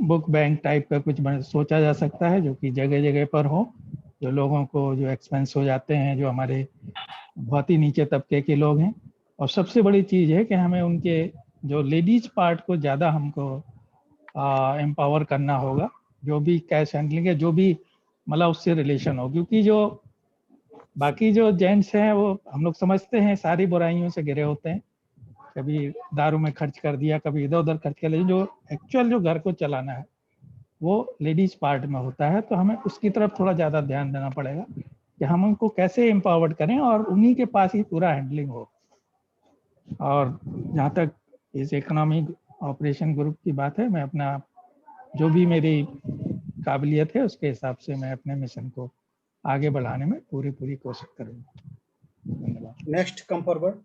बुक बैंक टाइप का कुछ सोचा जा सकता है, जो कि जगह जगह पर हो, जो लोगों को जो एक्सपेंस हो जाते हैं, जो हमारे बहुत ही नीचे तबके के लोग हैं। और सबसे बड़ी चीज़ है कि हमें उनके जो लेडीज पार्ट को ज़्यादा हमको एम्पावर करना होगा, जो भी कैश हैंडलिंग है, जो भी मतलब उससे रिलेशन हो, क्योंकि जो बाकी जो जेंट्स हैं वो हम लोग समझते हैं सारी बुराइयों से घिरे होते हैं, कभी दारू में खर्च कर दिया, कभी इधर उधर खर्च कर लिया, जो एक्चुअल जो घर को चलाना है वो लेडीज पार्ट में होता है। तो हमें उसकी तरफ थोड़ा ज़्यादा ध्यान देना पड़ेगा कि हम उनको कैसे एम्पावर्ड करें और उन्हीं के पास ही पूरा हैंडलिंग हो। और जहाँ तक इस इकोनॉमिक ऑपरेशन ग्रुप की बात है, मैं अपना जो भी मेरी काबिलियत है उसके हिसाब से मैं अपने मिशन को आगे बढ़ाने में पूरी कोशिश करूँगा। धन्यवाद। Next come forward.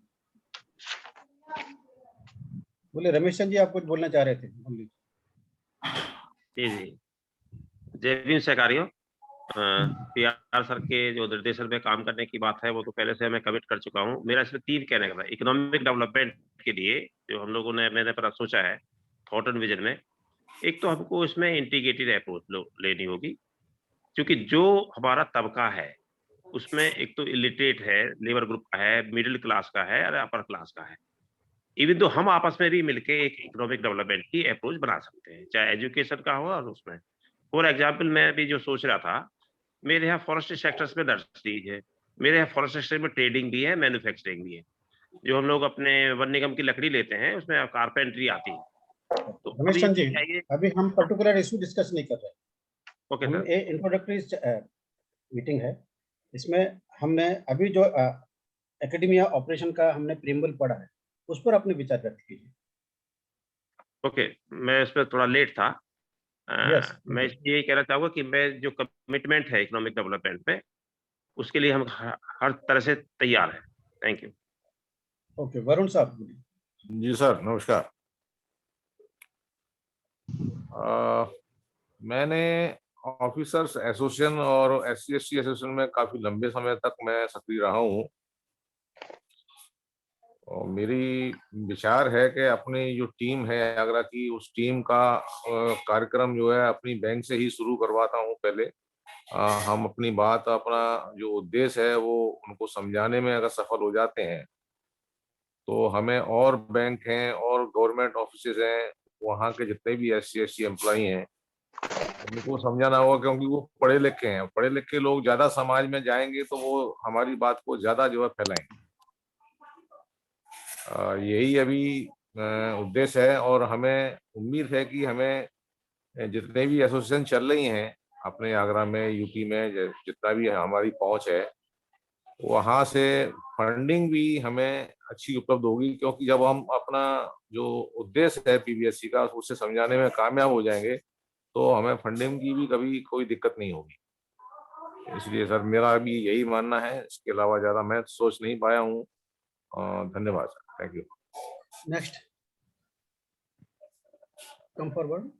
बोले रमेश जी, आप कुछ बोलना चाह रहे थे। जी जय भीम सहकारियों। PR सर के जो निर्देशन में काम करने की बात है वो तो पहले से मैं कमिट कर चुका हूँ। मेरा इसमें 3 कहने का था। इकोनॉमिक डेवलपमेंट के लिए जो हम लोगों ने मैंने पर सोचा है थॉट एंड विजन में, एक तो हमको इसमें इंटीग्रेटेड अप्रोच लेनी होगी, क्योंकि जो हमारा तबका है उसमें एक तो इलिटरेट है, लेबर ग्रुप का है, मिडिल क्लास का है और अपर क्लास का है। इवन तो हम आपस में भी मिलके एक इकोनॉमिक डेवलपमेंट की अप्रोच बना सकते हैं, चाहे एजुकेशन का हो। और उसमें फॉर एग्जाम्पल मैं अभी जो सोच रहा था, मेरे यहाँ फॉरेस्ट सेक्टर्स में नर्सरीज है, मेरे यहाँ फॉरेस्ट सेक्टर में ट्रेडिंग भी है, मैन्युफैक्चरिंग भी है। जो हम लोग अपने वन निगम की लकड़ी लेते हैं उसमें कारपेंट्री आती है। तो रमेश चंद जी, अभी हम पर्टिकुलर इशू डिस्कस नहीं कर रहे। Okay sir. ये इंट्रोडक्टरी मीटिंग है, इसमें हमने अभी जो एकेडमिया ऑपरेशन का हमने प्रीएम्बल पढ़ा है उस पर अपने विचार व्यक्त कीजिए। ओके, मैं इसमें थोड़ा लेट था। मैं ये कहना चाहूँगा कि मैं जो कमिटमेंट है इकोनॉमिक डेवलपमेंट में, उसके लिए हम हर तरह से तैयार हैं। Thank you. ओके, वरुण साहब। जी सर, नमस्कार। मैंने ऑफिसर्स एसोसिएशन और SC ST एसोसिएशन में काफी लंबे समय तक मैं सक्रिय रहा हूँ और मेरी विचार है कि अपनी जो टीम है आगरा की, उस टीम का कार्यक्रम जो है अपनी बैंक से ही शुरू करवाता हूँ। पहले हम अपनी बात, अपना जो उद्देश्य है वो उनको समझाने में अगर सफल हो जाते हैं तो हमें और बैंक हैं और गवर्नमेंट ऑफिसेज हैं, वहाँ के जितने भी SC ST एम्प्लॉई हैं उनको समझाना होगा, क्योंकि वो पढ़े लिखे हैं। पढ़े लिखे लोग ज्यादा समाज में जाएंगे तो वो हमारी बात को ज्यादा जो है फैलाएंगे। यही अभी उद्देश्य है और हमें उम्मीद है कि हमें जितने भी एसोसिएशन चल रही हैं अपने आगरा में, यूपी में जितना भी हमारी पहुंच है, वहां से फंडिंग भी हमें अच्छी उपलब्ध होगी, क्योंकि जब हम अपना जो उद्देश्य है पीबीएससी का उससे समझाने में कामयाब हो जाएंगे तो हमें फंडिंग की भी कभी कोई दिक्कत नहीं होगी। इसलिए सर मेरा भी यही मानना है, इसके अलावा ज्यादा मैं सोच नहीं पाया हूँ। धन्यवाद sir, thank you. Next, come forward.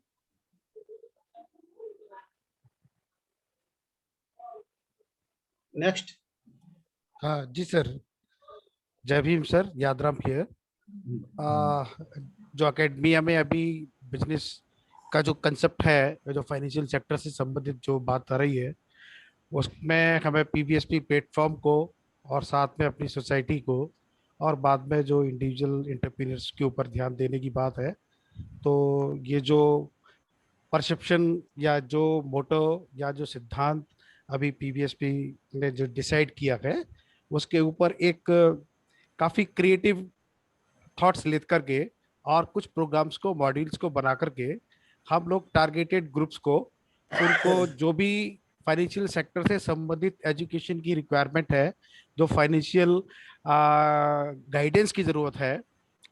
Next. हाँ जी sir, Jai Bhim sir, Yadram here. जो एकेडमिया में अभी बिजनेस का जो कंसेप्ट है, जो फाइनेंशियल सेक्टर से संबंधित जो बात आ रही है, उसमें हमें पीबीएसपी प्लेटफॉर्म को और साथ में अपनी सोसाइटी को और बाद में जो इंडिविजुअल एंटरप्रेन्योर्स के ऊपर ध्यान देने की बात है। तो ये जो परसेप्शन या जो मोटो या जो सिद्धांत अभी पीबीएसपी ने जो डिसाइड किया है, उसके ऊपर एक काफ़ी क्रिएटिव थॉट्स ले करके और कुछ प्रोग्राम्स को, मॉड्यूल्स को बना करके हम लोग टारगेटेड ग्रुप्स को, उनको जो भी फाइनेंशियल सेक्टर से संबंधित एजुकेशन की रिक्वायरमेंट है, जो फाइनेंशियल गाइडेंस की ज़रूरत है,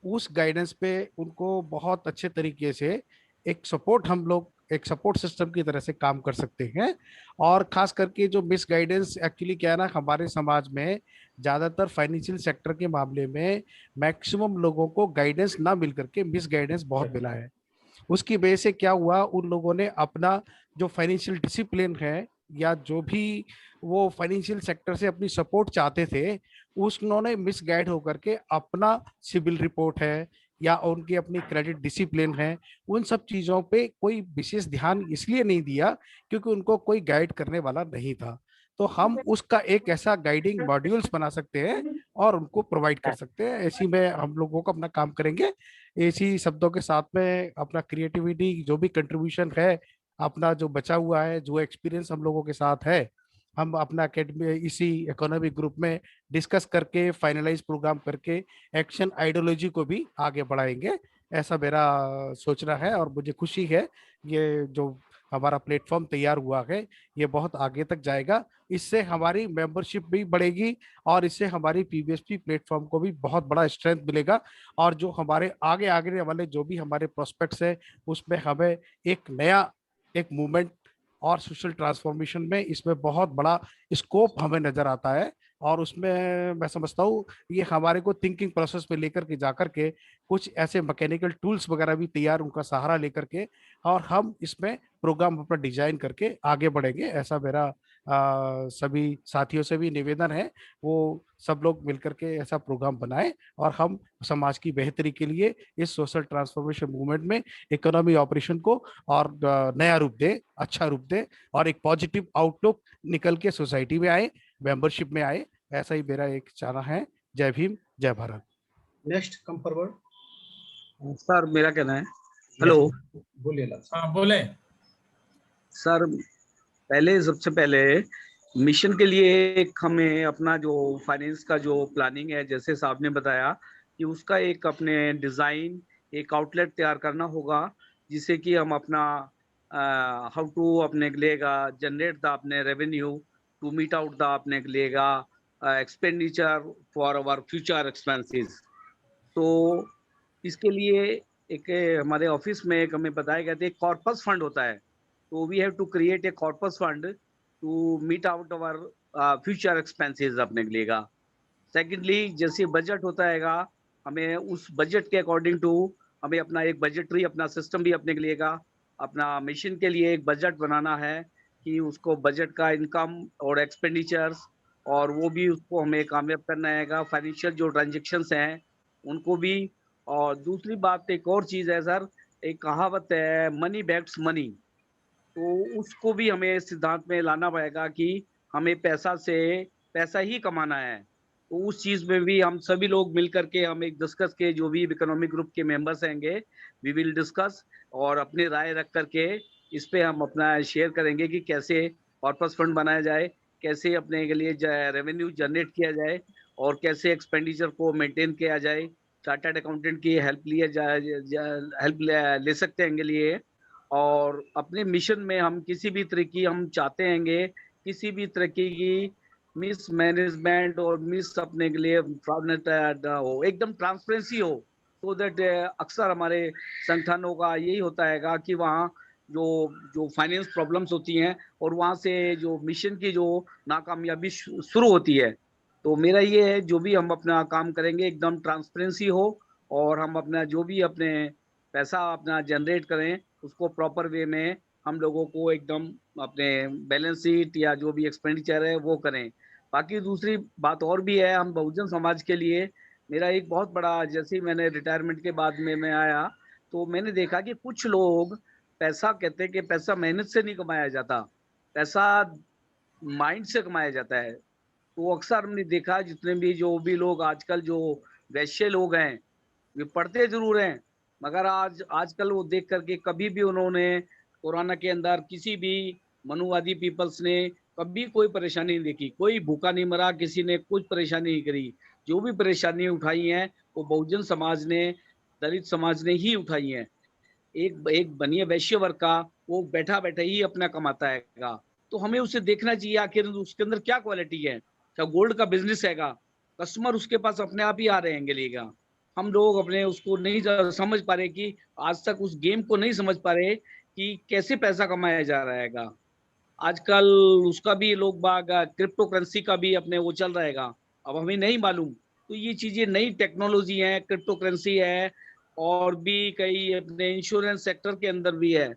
उस गाइडेंस पे उनको बहुत अच्छे तरीके से एक सपोर्ट, हम लोग एक सपोर्ट सिस्टम की तरह से काम कर सकते हैं। और खास करके जो मिस गाइडेंस एक्चुअली क्या है ना, हमारे समाज में ज़्यादातर फाइनेंशियल सेक्टर के मामले में मैक्सिमम लोगों को गाइडेंस ना मिल करके मिस गाइडेंस बहुत मिला है। उसकी वजह से क्या हुआ, उन लोगों ने अपना जो फाइनेंशियल डिसिप्लिन है या जो भी वो फाइनेंशियल सेक्टर से अपनी सपोर्ट चाहते थे, उन्होंने मिसगाइड होकर के अपना सिबिल रिपोर्ट है या उनकी अपनी क्रेडिट डिसिप्लिन है, उन सब चीज़ों पे कोई विशेष ध्यान इसलिए नहीं दिया क्योंकि उनको कोई गाइड करने वाला नहीं था। तो हम उसका एक ऐसा गाइडिंग मॉड्यूल्स बना सकते हैं और उनको प्रोवाइड कर सकते हैं। ऐसी में हम लोगों को अपना काम करेंगे, इसी शब्दों के साथ में अपना क्रिएटिविटी जो भी कंट्रीब्यूशन है, अपना जो बचा हुआ है, जो एक्सपीरियंस हम लोगों के साथ है, हम अपना अकेडमी इसी इकोनॉमिक ग्रुप में डिस्कस करके फाइनलाइज प्रोग्राम करके एक्शन आइडियोलॉजी को भी आगे बढ़ाएंगे, ऐसा मेरा सोचना है। और मुझे खुशी है ये जो हमारा प्लेटफॉर्म तैयार हुआ है, ये बहुत आगे तक जाएगा। इससे हमारी मेंबरशिप भी बढ़ेगी और इससे हमारी पीबीएसपी प्लेटफॉर्म को भी बहुत बड़ा स्ट्रेंथ मिलेगा। और जो हमारे आगे आगे वाले जो भी हमारे प्रोस्पेक्ट्स है, उसमें हमें एक नया एक मूवमेंट और सोशल ट्रांसफॉर्मेशन में इसमें बहुत बड़ा स्कोप हमें नजर आता है। और उसमें मैं समझता हूँ ये हमारे को थिंकिंग प्रोसेस में लेकर के जाकर के कुछ ऐसे मैकेनिकल टूल्स वगैरह भी तैयार, उनका सहारा लेकर के, और हम इसमें प्रोग्राम अपना डिजाइन करके आगे बढ़ेंगे। ऐसा मेरा सभी साथियों से भी निवेदन है, वो सब लोग मिलकर के ऐसा प्रोग्राम बनाएं और हम समाज की बेहतरी के लिए इस सोशल ट्रांसफॉर्मेशन मूवमेंट में इकोनॉमी ऑपरेशन को और नया रूप दे, अच्छा रूप दे और एक पॉजिटिव आउटलुक निकल के सोसाइटी में आए, मेंबरशिप में आए। ऐसा ही मेरा एक चाहना है। जय भीम, जय Bharat. Next, come forward. Sir मेरा कहना है, हेलो बोलिए। हाँ बोले सर। पहले सबसे पहले मिशन के लिए एक हमें अपना जो फाइनेंस का जो प्लानिंग है, जैसे साहब ने बताया कि उसका एक अपने डिजाइन, एक आउटलेट तैयार करना होगा, जिससे कि हम अपना हाउ टू अपने लेगा जनरेट द अपने revenue to meet out the अपने लेगा expenditure for our future expenses. तो इसके लिए एक हमारे ऑफिस में एक हमें बताया गया था, एक कॉर्पस फंड होता है, तो we have to create a corpus fund to meet out our future expenses अपने लेगा। सेकेंडली, जैसे बजट होता है, हमें उस बजट के अकॉर्डिंग टू हमें अपना एक बजटरी अपना सिस्टम भी अपने लेगा। अपना मिशन के लिए एक बजट बनाना है कि उसको बजट का इनकम और एक्सपेंडिचर्स, और वो भी उसको हमें कामयाब करना है, फाइनेंशियल जो ट्रांजेक्शन्स हैं उनको भी। और दूसरी बात एक और चीज़ है सर, एक कहावत है मनी बैक्स मनी, तो उसको भी हमें सिद्धांत में लाना पड़ेगा कि हमें पैसा से पैसा ही कमाना है। तो उस चीज़ में भी हम सभी लोग मिल करके हम एक डिस्कस के, जो भी इकोनॉमिक ग्रुप के मेंबर्स होंगे, वी विल डिस्कस और अपनी राय रख करके इस पे हम अपना शेयर करेंगे कि कैसे कॉर्पस फंड बनाया जाए, कैसे अपने के लिए रेवेन्यू जनरेट किया जाए और कैसे एक्सपेंडिचर को मेंटेन किया जाए। चार्टर्ड अकाउंटेंट की हेल्प लिया जाए, हेल्प ले सकते हैं लिए। और अपने मिशन में हम किसी भी तरह की हम चाहते हैंगे किसी भी तरह की मिस मैनेजमेंट और मिस अपने के लिए फ्रॉडनेस हो, एकदम ट्रांसपेरेंसी हो, तो दैट अक्सर हमारे संगठनों का यही होता है कि वहाँ जो जो फाइनेंस प्रॉब्लम्स होती हैं और वहाँ से जो मिशन की जो नाकामयाबी शुरू होती है। तो मेरा ये है जो भी हम अपना काम करेंगे एकदम ट्रांसपेरेंसी हो और हम अपना जो भी अपने पैसा अपना जनरेट करें उसको प्रॉपर वे में हम लोगों को एकदम अपने बैलेंस शीट या जो भी एक्सपेंडिचर है वो करें। बाकी दूसरी बात और भी है, हम बहुजन समाज के लिए मेरा एक बहुत बड़ा, जैसे ही मैंने रिटायरमेंट के बाद में मैं आया तो मैंने देखा कि कुछ लोग पैसा कहते हैं कि पैसा मेहनत से नहीं कमाया जाता, पैसा माइंड से कमाया जाता है। तो अक्सर हमने देखा जितने भी जो भी लोग आजकल जो वैश्य लोग हैं वे पढ़ते जरूर हैं मगर आजकल वो देख करके कभी भी उन्होंने कोरोना के अंदर किसी भी मनुवादी पीपल्स ने कभी कोई परेशानी नहीं देखी, कोई भूखा नहीं मरा, किसी ने कुछ परेशानी नहीं करी। जो भी परेशानी उठाई हैं वो बहुजन समाज ने, दलित समाज ने ही उठाई हैं। एक बनिए वैश्य वर्ग का वो बैठा बैठा ही अपना कमाता हैगा, तो हमें उसे देखना चाहिए आखिर उसके अंदर क्या क्वालिटी है। क्या गोल्ड का बिजनेस हैगा, कस्टमर उसके पास अपने आप ही आ रहे हैं लेगा। हम लोग अपने उसको नहीं समझ पा रहे कि आज तक उस गेम को नहीं समझ पा रहे कि कैसे पैसा कमाया जा रहा हैगा। आजकल उसका भी लोग बाग क्रिप्टो करेंसी का भी अपने वो चल रहेगा, अब हमें नहीं मालूम। तो ये चीजें नई टेक्नोलॉजी है, क्रिप्टो करेंसी है और भी कई अपने इंश्योरेंस सेक्टर के अंदर भी है।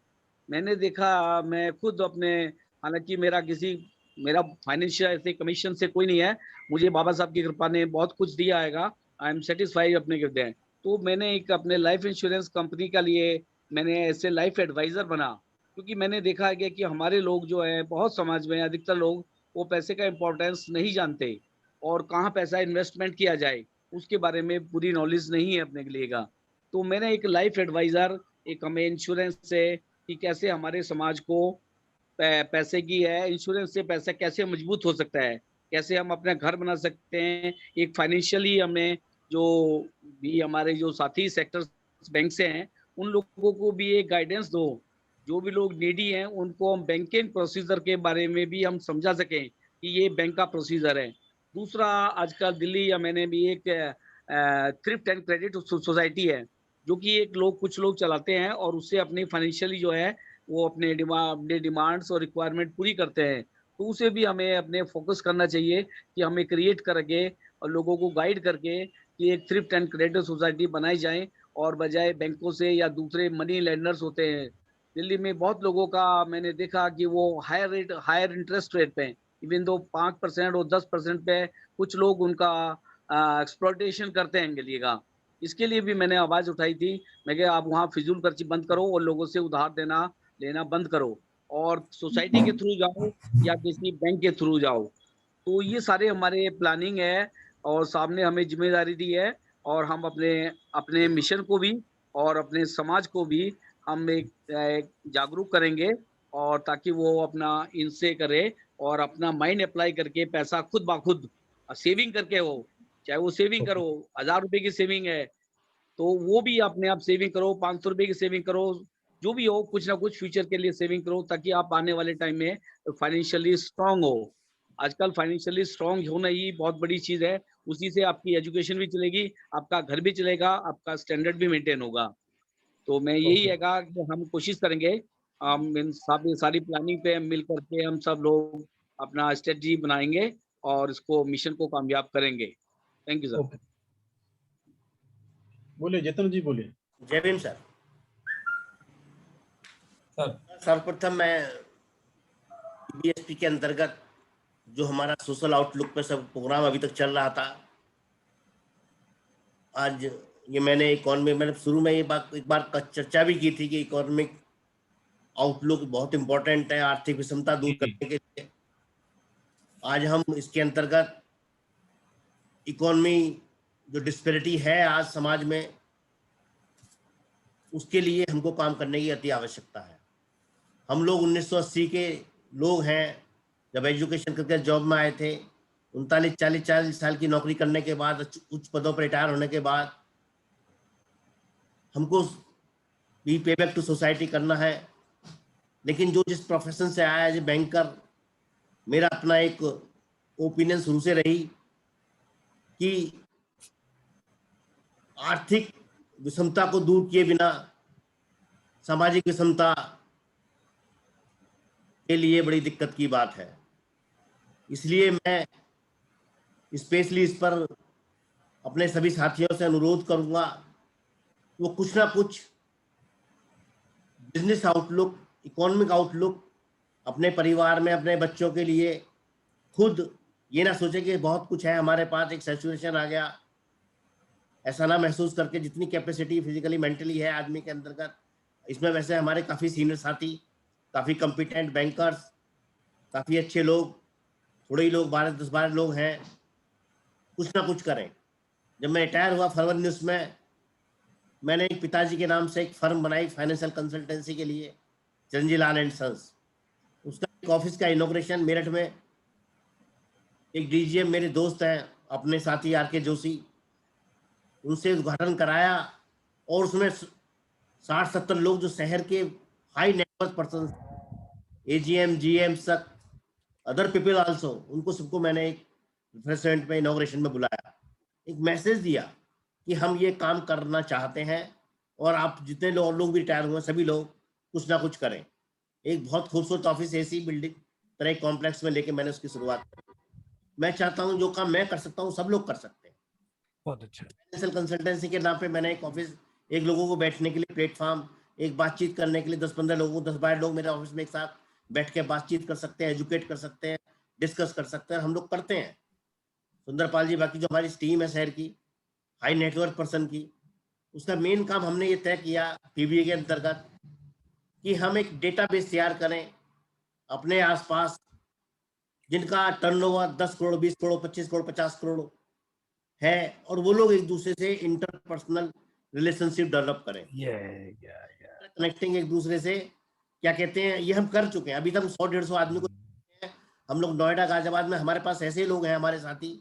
मैंने देखा, मैं खुद अपने, हालांकि मेरा फाइनेंशियल ऐसे कमीशन से कोई नहीं है, मुझे बाबा साहब की कृपा ने बहुत कुछ दिया हैगा, आई एम सेटिस्फाइड अपने गिरदे हैं। तो मैंने एक अपने लाइफ इंश्योरेंस कंपनी का लिए मैंने ऐसे लाइफ एडवाइजर बना, क्योंकि मैंने देखा है कि हमारे लोग जो है बहुत समाज में अधिकतर लोग वो पैसे का इम्पोर्टेंस नहीं जानते और कहाँ पैसा इन्वेस्टमेंट किया जाए उसके बारे में पूरी नॉलेज नहीं है अपने के लिए का। तो मैंने एक लाइफ एडवाइजर, एक हमें इंश्योरेंस से कि कैसे हमारे समाज को पैसे की है, इंश्योरेंस से पैसा कैसे मजबूत हो सकता है, कैसे हम अपना घर बना सकते हैं। एक फाइनेंशियली हमें जो भी हमारे जो साथी सेक्टर बैंक से हैं उन लोगों को भी एक गाइडेंस दो, जो भी लोग नीडी हैं उनको हम बैंकिंग प्रोसीजर के बारे में भी हम समझा सकें कि ये बैंक का प्रोसीजर है। दूसरा, आजकल दिल्ली या मैंने भी एक थ्रिफ्ट एंड क्रेडिट सोसाइटी है जो कि कुछ लोग चलाते हैं और उससे अपनी फाइनेंशियली जो है वो अपने डिमांड्स और रिक्वायरमेंट पूरी करते हैं। तो उसे भी हमें अपने फोकस करना चाहिए कि हमें क्रिएट करके और लोगों को गाइड करके कि एक थ्रिफ्ट एंड क्रेडिट सोसाइटी बनाई जाए और बजाय बैंकों से या दूसरे मनी लेंडर्स होते हैं। दिल्ली में बहुत लोगों का मैंने देखा कि वो हायर इंटरेस्ट रेट पे, इवन दो 5% और 10% पे कुछ लोग उनका एक्सप्लॉयटेशन करते हैं लेगा। इसके लिए भी मैंने आवाज उठाई थी, मैं कहा आप वहाँ फिजूल खर्ची बंद करो और लोगों से उधार लेना बंद करो और सोसाइटी के थ्रू जाओ या किसी बैंक के थ्रू जाओ। तो ये सारे हमारे प्लानिंग है और सामने हमें जिम्मेदारी दी है और हम अपने मिशन को भी और अपने समाज को भी हम एक जागरूक करेंगे और ताकि वो अपना इनसे करे और अपना माइंड अप्लाई करके पैसा खुद ब खुद सेविंग करके हो, चाहे वो सेविंग करो 1000 रुपए की सेविंग है तो वो भी अपने आप सेविंग करो, 500 रुपए की सेविंग करो, जो भी हो कुछ ना कुछ फ्यूचर के लिए सेविंग करो ताकि आप आने वाले टाइम में फाइनेंशियली स्ट्रांग हो। आजकल फाइनेंशियली स्ट्रांग होना ही बहुत बड़ी चीज है, उसी से आपकी एजुकेशन भी चलेगी, आपका घर भी चलेगा, आपका स्टैंडर्ड भी मेंटेन होगा। तो मैं यही है कि हम कोशिश करेंगे, हम इन सारी प्लानिंग पे मिल करके हम सब लोग अपना स्ट्रेटजी बनाएंगे और इसको मिशन को कामयाब करेंगे। Thank you sir. बोले जतन जी, बोले। जय भीम सर। सर्वप्रथम मैं बीएसपी के अंतर्गत जो हमारा सोशल आउटलुक पे सब प्रोग्राम अभी तक चल रहा था, आज ये मैंने शुरू में एक बार चर्चा भी की थी कि इकोनॉमिक आउटलुक बहुत इंपॉर्टेंट है आर्थिक विषमता दूर करने के लिए। आज हम इसके अंतर्गत इकोनॉमी जो डिस्पैरिटी है आज समाज में, उसके लिए हमको काम करने की अति आवश्यकता है। हम लोग 1980 के लोग हैं, जब एजुकेशन करके जॉब में आए थे, 39-40 साल की नौकरी करने के बाद उच्च पदों पर रिटायर होने के बाद हमको भी पे बैक टू सोसाइटी करना है, लेकिन जो जिस प्रोफेशन से आया एज ए बैंकर, मेरा अपना एक ओपिनियन शुरू से रही कि आर्थिक विषमता को दूर किए बिना सामाजिक विषमता के लिए बड़ी दिक्कत की बात है। इसलिए मैं स्पेशली इस पर अपने सभी साथियों से अनुरोध करूंगा वो कुछ ना कुछ बिजनेस आउटलुक, इकोनॉमिक आउटलुक अपने परिवार में, अपने बच्चों के लिए खुद ये ना सोचे कि बहुत कुछ है हमारे पास, एक सैचुरेशन आ गया, ऐसा ना महसूस करके जितनी कैपेसिटी फिजिकली मेंटली है आदमी के अंतर्गत। इसमें वैसे हमारे काफ़ी सीनियर साथी, काफ़ी कॉम्पिटेंट बैंकर्स, काफ़ी अच्छे लोग, थोड़े ही लोग 10-12 लोग हैं, कुछ ना कुछ करें। जब मैं रिटायर हुआ फरवरी 19 में, मैंने एक पिताजी के नाम से एक फर्म बनाई फाइनेंशियल कंसल्टेंसी के लिए, चिरंजी लाल एंड सन्स। उसका एक ऑफिस का इनॉग्रेशन मेरठ में, एक डीजीएम मेरे दोस्त हैं अपने साथी आर.के. जोशी, उनसे उद्घाटन कराया और उसमें 60-70 लोग जो शहर के high network person, AGM, GM तक, अदर पीपल आल्सो, उनको सबको मैंने एक रिफ्रेशमेंट में, इनॉग्रेशन में बुलाया, एक मैसेज दिया कि हम ये काम करना चाहते हैं और आप जितने लोग भी रिटायर हुए सभी लोग कुछ ना कुछ करें। एक बहुत खूबसूरत ऑफिस एसी बिल्डिंग तरह एक कॉम्प्लेक्स में लेके मैंने उसकी शुरुआत की। मैं चाहता हूं जो काम मैं कर सकता हूं सब लोग कर सकते हैं। बहुत अच्छा। फाइनेंशियल कंसल्टेंसी के नाम पे मैंने एक ऑफिस, एक लोगों को बैठने के लिए प्लेटफॉर्म, एक बातचीत करने के लिए 10-15 लोगों, 10-12 लोग मेरे ऑफिस में एक साथ बैठ के बातचीत कर सकते हैं, एजुकेट कर सकते हैं, डिस्कस कर सकते हैं, हम लोग करते हैं। सुंदरपाल जी, बाकी जो हमारी टीम है शहर की हाई नेटवर्क पर्सन की, उसका मेन काम हमने ये तय किया पीबीए के अंतर्गत कि हम एक डेटाबेस तैयार करें अपने आसपास जिनका टर्नओवर 10 करोड़, 20 करोड़, 25 करोड़, 50 करोड़ है, और वो लोग एक दूसरे से इंटरपर्सनल रिलेशनशिप डेवलप करें, कनेक्टिंग एक दूसरे से, क्या कहते हैं, ये हम कर चुके हैं। अभी तक 100-150 आदमी को हम लोग नोएडा, गाजियाबाद में हमारे पास ऐसे लोग हैं हमारे साथी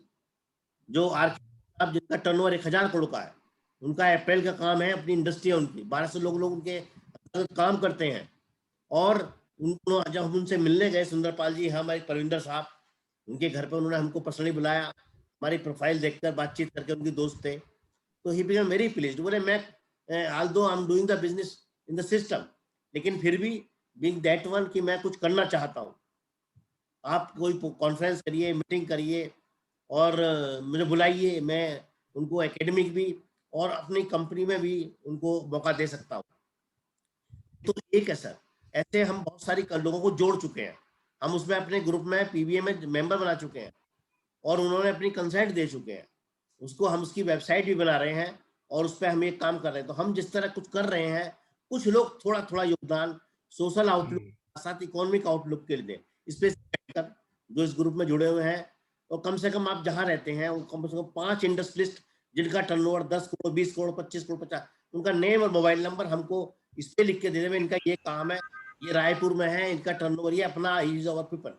जो अब जिनका टर्नओवर 1000 करोड़ का है, उनका अप्रैल का काम है, अपनी इंडस्ट्री है उनकी, 1200 लोग उनके काम करते हैं। और उनको जब हम उनसे मिलने गए, सुंदरपाल जी, हमारे परविंदर साहब, उनके घर पे उन्होंने हमको पर्सनली बुलाया, हमारी प्रोफाइल देखकर बातचीत करके, उनके दोस्त थे, तो ही बिकम वेरी प्लीज्ड। बोले मैं although I am doing the business in the system, लेकिन फिर भी बीइंग दैट वन कि मैं कुछ करना चाहता हूँ, आप कोई कॉन्फ्रेंस करिए, मीटिंग करिए और मुझे बुलाइए, मैं उनको एकेडमिक भी और अपनी कंपनी में भी उनको मौका दे सकता हूँ। तो एक है सर, ऐसे हम बहुत सारी लोगों को जोड़ चुके हैं, हम उसमें अपने ग्रुप में पीबीए में मेंबर बना चुके हैं और उन्होंने अपनी कंसेंट दे चुके हैं, उसको हम उसकी वेबसाइट भी बना रहे हैं और उस पर हम एक काम कर रहे हैं। तो हम जिस तरह कुछ कर रहे हैं, कुछ लोग थोड़ा थोड़ा योगदान सोशल आउटलुक के साथ इकोनॉमिक आउटलुक के लिए स्पेशली जो इस ग्रुप में जुड़े हुए हैं, और कम से कम आप जहाँ रहते हैं कम से कम 5 इंडस्ट्रियलिस्ट जिनका टर्नओवर 10 करोड़, 20 करोड़, 25 करोड़, 50, उनका नेम और मोबाइल नंबर हमको इस पे लिख के दे दें, इनका ये काम है, ये रायपुर में है, इनका टर्नओवर ये अपना यूज अवर पीपल।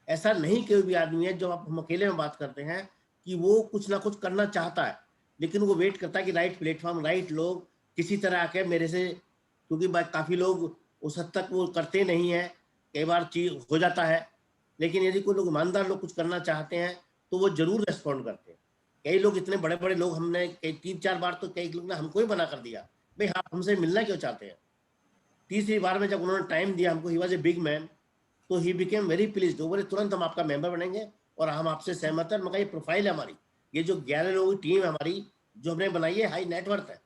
ऐसा नहीं कोई भी आदमी है जो आप हम अकेले में बात करते हैं कि वो कुछ ना कुछ करना चाहता है, लेकिन वो वेट करता है कि राइट प्लेटफॉर्म, राइट लोग किसी तरह आके मेरे से, क्योंकि काफ़ी लोग उस हद तक वो करते नहीं है, कई बार चीज हो जाता है, लेकिन यदि कोई लोग ईमानदार लोग कुछ करना चाहते हैं तो वो जरूर रेस्पॉन्ड करते हैं। कई लोग, इतने बड़े बड़े लोग, हमने 3-4 बार तो कई लोग ने हमको ही मना कर दिया, भाई आप हमसे मिलना क्यों चाहते हैं। तीसरी बार में जब उन्होंने टाइम दिया हमको, he was a big man, तो ही बिकेम वेरी प्लीज्ड। बोले तुरंत हम आपका मेंबर बनेंगे और हम आपसे सहमत है। मगर ये प्रोफाइल है हमारी, ये जो 11 लोगों की टीम है हमारी जो हमने बनाई है, हाई नेटवर्थ है,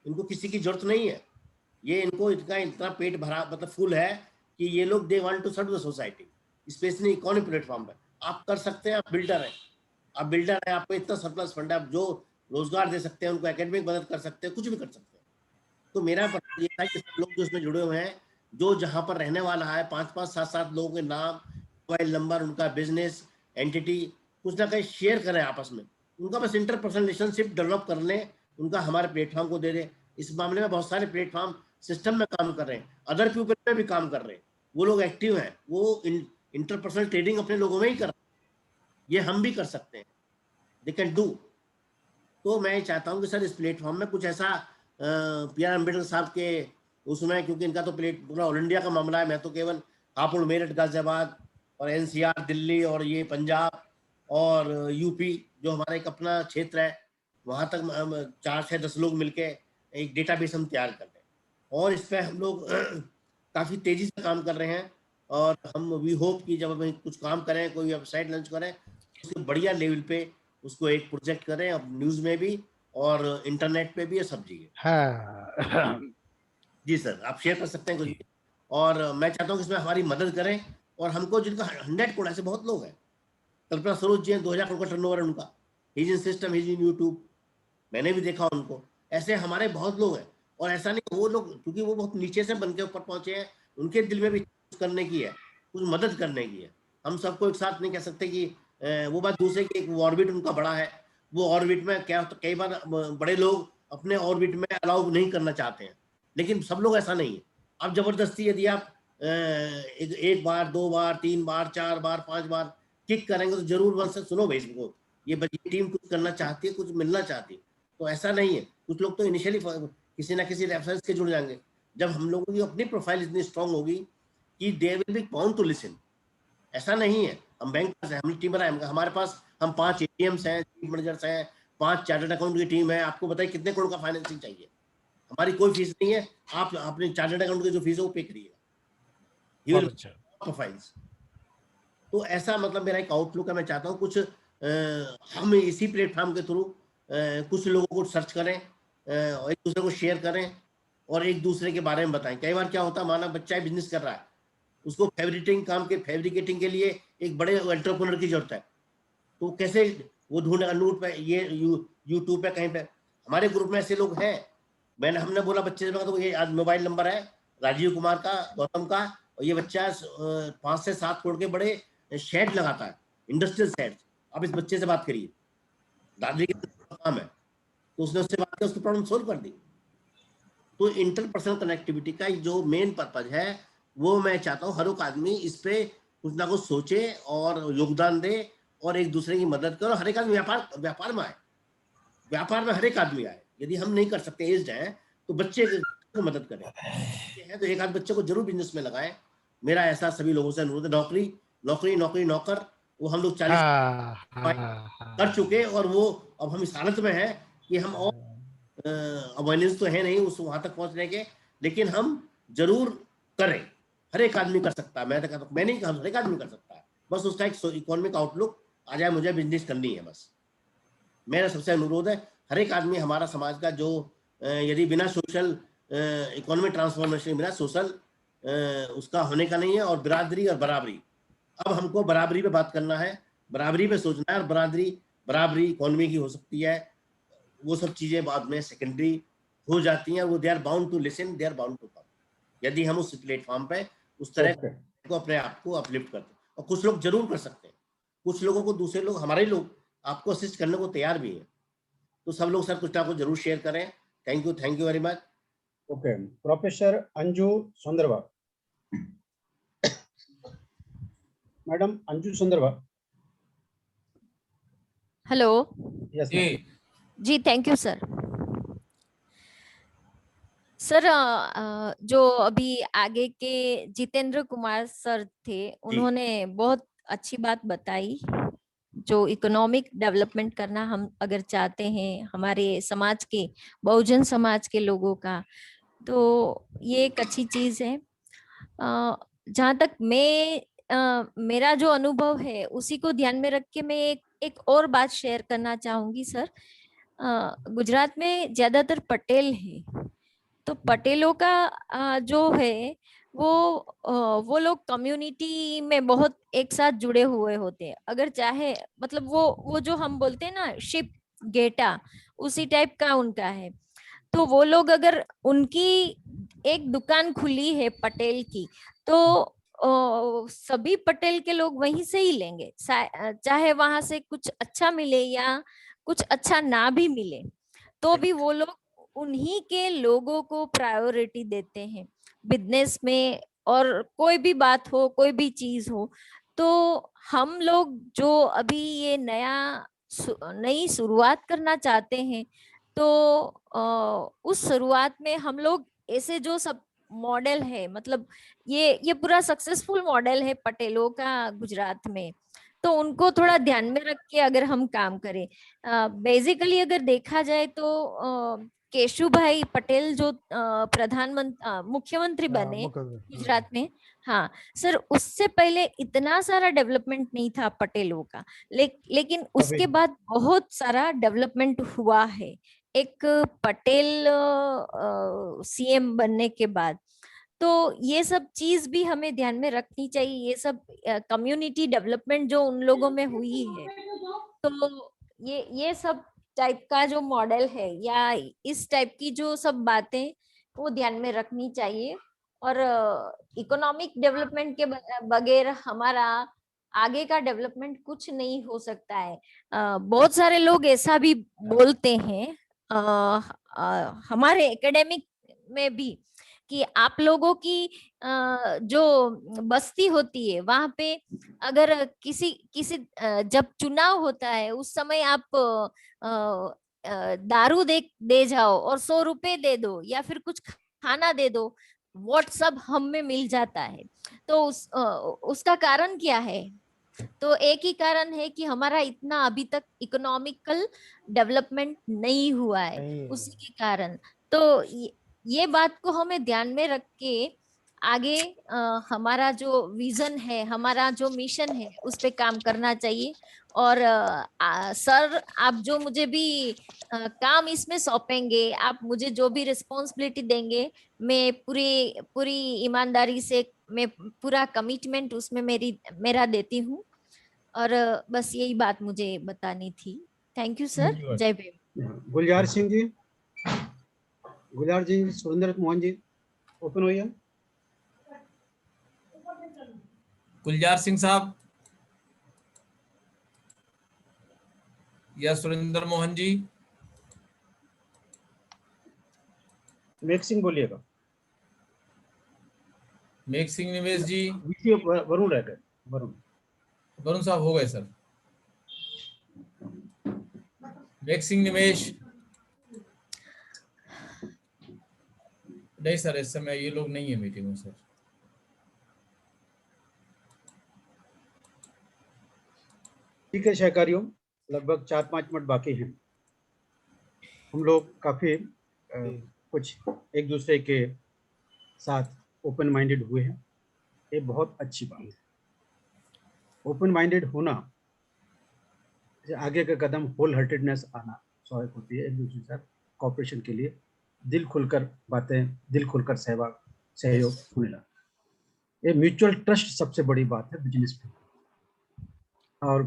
इनको किसी की जरूरत नहीं है, ये इनको इतना पेट भरा, मतलब फुल है कि ये लोग they want to serve the society, specially economic platform पे। आप कर सकते हैं, आप बिल्डर हैं, आप बिल्डर हैं, आपको इतना सरप्लस फंड है, आप जो रोजगार दे सकते हैं, उनको एकेडमिक मदद कर सकते हैं, कुछ भी कर सकते हैं। तो मेरा ये था कि लोग जो इसमें जुड़े हुए हैं, जो जहाँ पर रहने वाला है, 5-5, 7-7 लोगों के नाम, मोबाइल नंबर, उनका बिजनेस एंटिटी, कुछ ना कहीं शेयर करें आपस में, उनका बस इंटरपर्सनल रिलेशनशिप डेवलप कर लें, उनका हमारे प्लेटफॉर्म को दे दें। इस मामले में बहुत सारे प्लेटफॉर्म सिस्टम में काम कर रहे हैं, अदर पीपल में भी काम कर रहे हैं, वो लोग एक्टिव हैं, वो इंटरपर्सनल ट्रेडिंग अपने लोगों में ही कर रहे हैं, ये हम भी कर सकते हैं, दे कैन डू। तो मैं चाहता हूं कि सर इस प्लेटफॉर्म में कुछ ऐसा पी.आर. अम्बेडकर साहब के उसमें क्योंकि इनका तो प्लेट पूरा ऑल इंडिया का मामला है, मैं तो केवल हापुड़, मेरठ, गाजियाबाद और एनसीआर, दिल्ली और ये पंजाब और यूपी जो हमारा एक अपना क्षेत्र है, वहां तक हम 4 से 10 लोग मिलके एक डेटाबेस हम तैयार कर रहे हैं और इस पे हम लोग काफी तेजी से काम कर रहे हैं। और हम वी होप कि जब हम कुछ काम करें, कोई वेबसाइट लॉन्च करें, उसके बढ़िया लेवल पे उसको एक प्रोजेक्ट करें, अब न्यूज में भी और इंटरनेट पे भी, ये सब जगह। हाँ जी सर, आप शेयर कर सकते हैं कुछ। और मैं चाहता हूँ कि इसमें हमारी मदद करें और हमको जिनका 100 करोड़, ऐसे बहुत लोग हैं, कल्पना सरोज जी हैं, 2000 करोड़ का टर्नओवर है उनका, his in system, his in YouTube, मैंने भी देखा उनको। ऐसे हमारे बहुत लोग हैं और ऐसा नहीं वो लोग क्योंकि वो बहुत नीचे से बन के ऊपर पहुंचे हैं, उनके दिल में भी कुछ करने की है, कुछ मदद करने की है। हम सबको एक साथ नहीं कह सकते कि वो बात दूसरे की, एक ऑर्बिट उनका बड़ा है, वो ऑर्बिट में क्या तो कई बार बड़े लोग अपने ऑर्बिट में अलाउ नहीं करना चाहते हैं, लेकिन सब लोग ऐसा नहीं है। अब जबरदस्ती यदि आप एक बार, 2 बार, 3 बार, 4 बार, 5 बार किक करेंगे तो जरूर मन से सुनो भाई इसको, ये टीम कुछ करना चाहती है, कुछ मिलना चाहती है, तो ऐसा नहीं है। कुछ लोग तो इनिशियली किसी ना किसी रेफरेंस के जुड़ जाएंगे। जब हम लोगों की अपनी प्रोफाइल इतनी स्ट्रांग होगी कि they will be bound to listen. ऐसा नहीं है हम बैंक से हम टीम बनाए, हमारे पास हम 5 एटीएम्स हैं, चीफ मैनेजर्स हैं, 5 चार्टर्ड अकाउंट की टीम है। आपको बताइए कितने करोड़ का फाइनेंसिंग चाहिए, हमारी कोई फीस नहीं है, आप अपने चार्टर्ड अकाउंट की जो फीस है वो पे करिएगा। प्रोफाइल्स तो ऐसा मतलब मेरा एक आउटलुक है। मैं चाहता हूँ कुछ हम इसी प्लेटफॉर्म के थ्रू कुछ लोगों को सर्च करें, एक दूसरे को शेयर करें और एक दूसरे के बारे में बताएं। कई बार क्या होता है, माना बच्चा बिजनेस कर रहा है, उसको फैब्रिकेटिंग के लिए एक बड़े एंटरप्रेन्योर की जरूरत है, तो कैसे वो ढूंढेगा नोट पे, ये यूट्यूब पे कहीं पे। हमारे ग्रुप में ऐसे लोग हैं, हमने बोला बच्चे से, तो ये आज मोबाइल नंबर है राजीव कुमार का, गौतम का, और ये बच्चा 5 से 7 करोड़ के बड़े शेड लगाता है, इंडस्ट्रियल शेड। आप इस बच्चे से बात करिए, दादरी का काम है, तो उसने उससे बात की, उसकी प्रॉब्लम सोल्व कर दी। तो इंटरपर्सनल कनेक्टिविटी का जो मेन पर्पज है वो मैं चाहता हूँ हर एक आदमी इस पे कुछ ना कुछ सोचे और योगदान दे और एक दूसरे की मदद करे। हर एक आदमी व्यापार में आए, व्यापार में हर एक आदमी आए। यदि हम नहीं कर सकते, एज्ड हैं, तो बच्चे को मदद करें, तो एक आध बच्चे को जरूर बिजनेस में लगाएं। मेरा ऐसा सभी लोगों से अनुरोध है। नौकर वो हम लोग 40 कर चुके और वो अब हम इस हालत में है कि हम और अवेयरनेस तो है नहीं उस वहां तक पहुंचने के, लेकिन हम जरूर करें। हर एक आदमी कर सकता है, मैं नहीं, हर एक आदमी कर सकता है, बस उसका एक इकोनॉमिक आउटलुक आ जाए, मुझे बिजनेस करनी है, बस मेरा सबसे अनुरोध है। हर एक आदमी हमारा समाज का जो यदि बिना सोशल इकोनॉमिक ट्रांसफॉर्मेशन, बिना सोशल उसका होने का नहीं है। और बिरादरी और बराबरी, अब हमको बराबरी पे बात करना है, बराबरी पे सोचना है, और बराबरी इकोनॉमी की हो सकती है, वो सब चीजें बाद में सेकेंडरी हो जाती हैं। वो they are bound to listen, they are bound to come, यदि हम उस प्लेटफॉर्म पे उस तरह को अपने आप को अपलिफ्ट करते हैं। और कुछ लोग जरूर कर सकते हैं, कुछ लोगों को दूसरे लोग, हमारे लोग आपको असिस्ट करने को तैयार भी है। तो सब लोग सर कुछ ना कुछ जरूर शेयर करें। Thank you very much. Okay, professor Anju Sundarva, madam Anju Sundarva. Hello. Yes ji, thank you sir. Sir जो अभी आगे के जितेंद्र कुमार सर थे, उन्होंने बहुत अच्छी बात बताई। जो इकोनॉमिक डेवलपमेंट करना हम अगर चाहते हैं हमारे समाज के, बहुजन समाज के लोगों का, तो ये एक अच्छी चीज है। जहाँ तक मेरा जो अनुभव है उसी को ध्यान में रख के मैं एक और बात शेयर करना चाहूंगी सर। गुजरात में ज्यादातर पटेल है, तो पटेलों का जो है वो लोग कम्युनिटी में बहुत एक साथ जुड़े हुए होते हैं। अगर चाहे मतलब वो जो हम बोलते हैं ना शिप गेटा, उसी टाइप का उनका है। तो वो लोग अगर उनकी एक दुकान खुली है पटेल की, तो सभी पटेल के लोग वहीं से ही लेंगे, चाहे वहां से कुछ अच्छा मिले या कुछ अच्छा ना भी मिले, तो भी वो लोग उन्हीं के लोगों को प्रायोरिटी देते हैं बिजनेस में। और कोई भी बात हो, कोई भी चीज हो, तो हम लोग जो अभी ये नई शुरुआत करना चाहते हैं, तो उस शुरुआत में हम लोग ऐसे जो सब मॉडल है, मतलब ये पूरा सक्सेसफुल मॉडल है पटेलों का गुजरात में, तो उनको थोड़ा ध्यान में रख के अगर हम काम करें। बेसिकली अगर देखा जाए तो केशुभाई पटेल जो मुख्यमंत्री बने गुजरात में, हाँ सर, उससे पहले इतना सारा डेवलपमेंट नहीं था पटेलों का, लेकिन उसके बाद बहुत सारा डेवलपमेंट हुआ है एक पटेल सीएम बनने के बाद। तो ये सब चीज भी हमें ध्यान में रखनी चाहिए, ये सब कम्युनिटी डेवलपमेंट जो उन लोगों में हुई है, तो ये सब टाइप का जो मॉडल है या इस टाइप की जो सब बातें वो ध्यान में रखनी चाहिए। और इकोनॉमिक डेवलपमेंट के बगैर हमारा आगे का डेवलपमेंट कुछ नहीं हो सकता है। बहुत सारे लोग ऐसा भी बोलते हैं हमारे एकेडमिक में भी कि आप लोगों की जो बस्ती होती है वहां पे अगर किसी जब चुनाव होता है उस समय आप दारू दे जाओ और 100 रुपए दे दो या फिर कुछ खाना दे दो, व्हाट्सएप हम में मिल जाता है। तो उसका कारण क्या है? तो एक ही कारण है कि हमारा इतना अभी तक इकोनॉमिकल डेवलपमेंट नहीं हुआ है, उसी के कारण। तो ये बात को हमें ध्यान में रख के आगे हमारा जो विजन है, हमारा जो मिशन है, उस पे काम करना चाहिए। और सर, आप जो मुझे भी काम इसमें सौंपेंगे, आप मुझे जो भी रिस्पॉन्सिबिलिटी देंगे, मैं पूरी ईमानदारी से, मैं पूरा कमिटमेंट उसमें मेरा देती हूँ। और बस यही बात मुझे बतानी थी। Thank you sir. Jai Bhim. Gulzar Singh ji, Surendra Mohan ji open हुई है। गुलजार सिंह साहब या सुरेंद्र मोहन जी? मेघ सिंह बोलिएगा। मेघ सिंह निवेश जी। वरुण रह गए। वरुण साहब हो गए सर। मेघ सिंह निवेश नहीं सर, इस समय ये लोग नहीं है मीटिंग में सर। ठीक है सहकारियों, लगभग 4-5 मिनट बाकी हैं। हम लोग काफी कुछ एक दूसरे के साथ ओपन माइंडेड हुए हैं, ये बहुत अच्छी बात है। ओपन माइंडेड होना, आगे का कदम होल हार्टेडनेस आना स्वाभाविक होती है। एक दूसरे के साथ कॉपरेशन के लिए दिल खुलकर बातें, दिल खुलकर सहयोग होने लगा। ये म्यूचुअल ट्रस्ट सबसे बड़ी बात है बिजनेस में, और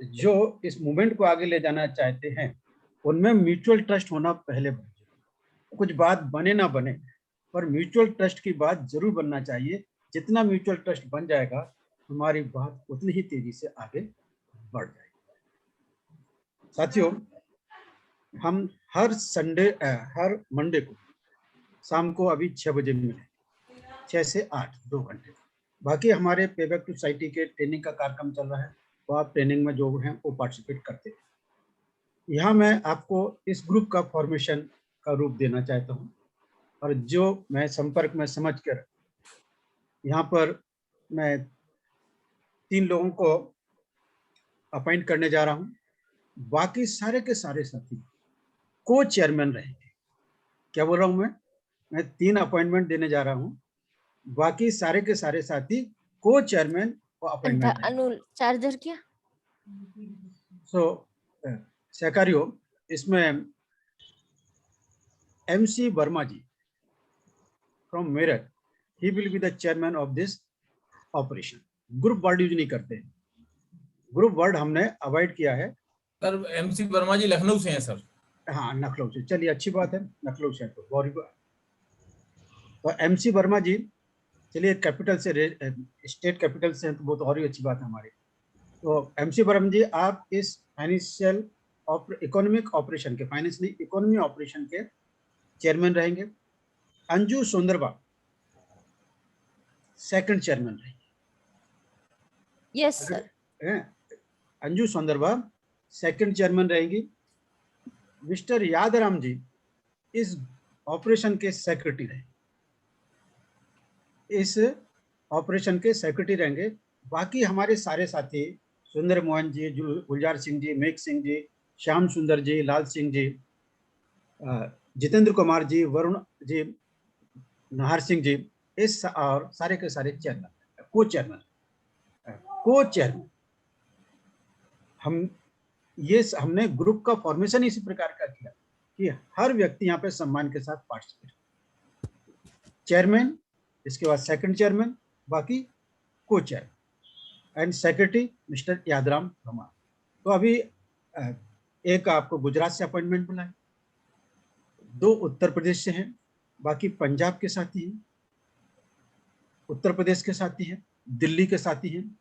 जो इस मूवमेंट को आगे ले जाना चाहते हैं उनमें म्यूचुअल ट्रस्ट होना पहले। कुछ बात बने ना बने, पर म्यूचुअल ट्रस्ट की बात जरूर बनना चाहिए। जितना म्यूचुअल ट्रस्ट बन जाएगा, हमारी बात उतनी ही तेजी से आगे बढ़ जाएगी। साथियों, हम हर मंडे को शाम को अभी 6 बजे मिले, 6 से 8, 2 घंटे। बाकी हमारे पेबैक टू सोसाइटी के ट्रेनिंग का कार्यक्रम चल रहा है, तो आप ट्रेनिंग में जो हैं वो पार्टिसिपेट करते हैं। यहाँ मैं आपको इस ग्रुप का फॉर्मेशन का रूप देना चाहता हूँ, और जो मैं संपर्क में समझकर यहाँ पर मैं 3 लोगों को अपॉइंट करने जा रहा हूँ। बाकी सारे के सारे साथी को चेयरमैन रहेंगे। क्या बोल रहा हूँ मैं 3 अपॉइंटमेंट देने जा रहा हूँ, बाकी सारे के सारे साथी को चेयरमैन को अपॉइंटमेंट। अनुल चार्जर क्या? सहकारियों, इसमें MC Verma ji from Meerut, he will be the chairman of this operation. Group word use नहीं करते, ग्रुप वर्ड हमने अवॉइड किया है। सर MC वर्मा जी लखनऊ से हैं सर। हाँ, लखनऊ से, चलिए अच्छी बात है, लखनऊ से तो बहुत। तो MC वर्मा जी, चलिए कैपिटल से, स्टेट कैपिटल से, तो बहुत और ही अच्छी बात है हमारी। तो MC वर्मा जी, आप इस फाइनेंशियल इकोनॉमिक ऑपरेशन के, फाइनेंस नहीं इकोनॉमी ऑपरेशन के चेयरमैन रहेंगे। अंजू सुंदरबा सेकंड चेयरमैन रहेंगे। Yes sir. Anju Sundarba second chairman रहेंगी। मिस्टर यादराम जी इस ऑपरेशन के सेक्रेटरी रहेंगे। इस ऑपरेशन के सेक्रेटरी रहेंगे। बाकी हमारे सारे साथी सुंदर मोहन जी, गुलजार सिंह जी, मेघ सिंह जी, श्याम सुंदर जी, लाल सिंह जी, जितेंद्र कुमार जी, वरुण जी, नाहर सिंह जी, इस और सारे के सारे चेयरमैन, को चेयरमैन हमने ग्रुप का फॉर्मेशन इसी प्रकार का किया कि हर व्यक्ति यहाँ पे सम्मान के साथ पार्टिसिपेट, चेयरमैन, इसके बाद सेकंड चेयरमैन, बाकी को chairman and secretary mister Yadram Raman. तो अभी एक आपको गुजरात से अपॉइंटमेंट मिला है, 2 उत्तर प्रदेश से हैं, बाकी पंजाब के साथी हैं, उत्तर प्रदेश के साथी हैं, दिल्ली के साथी हैं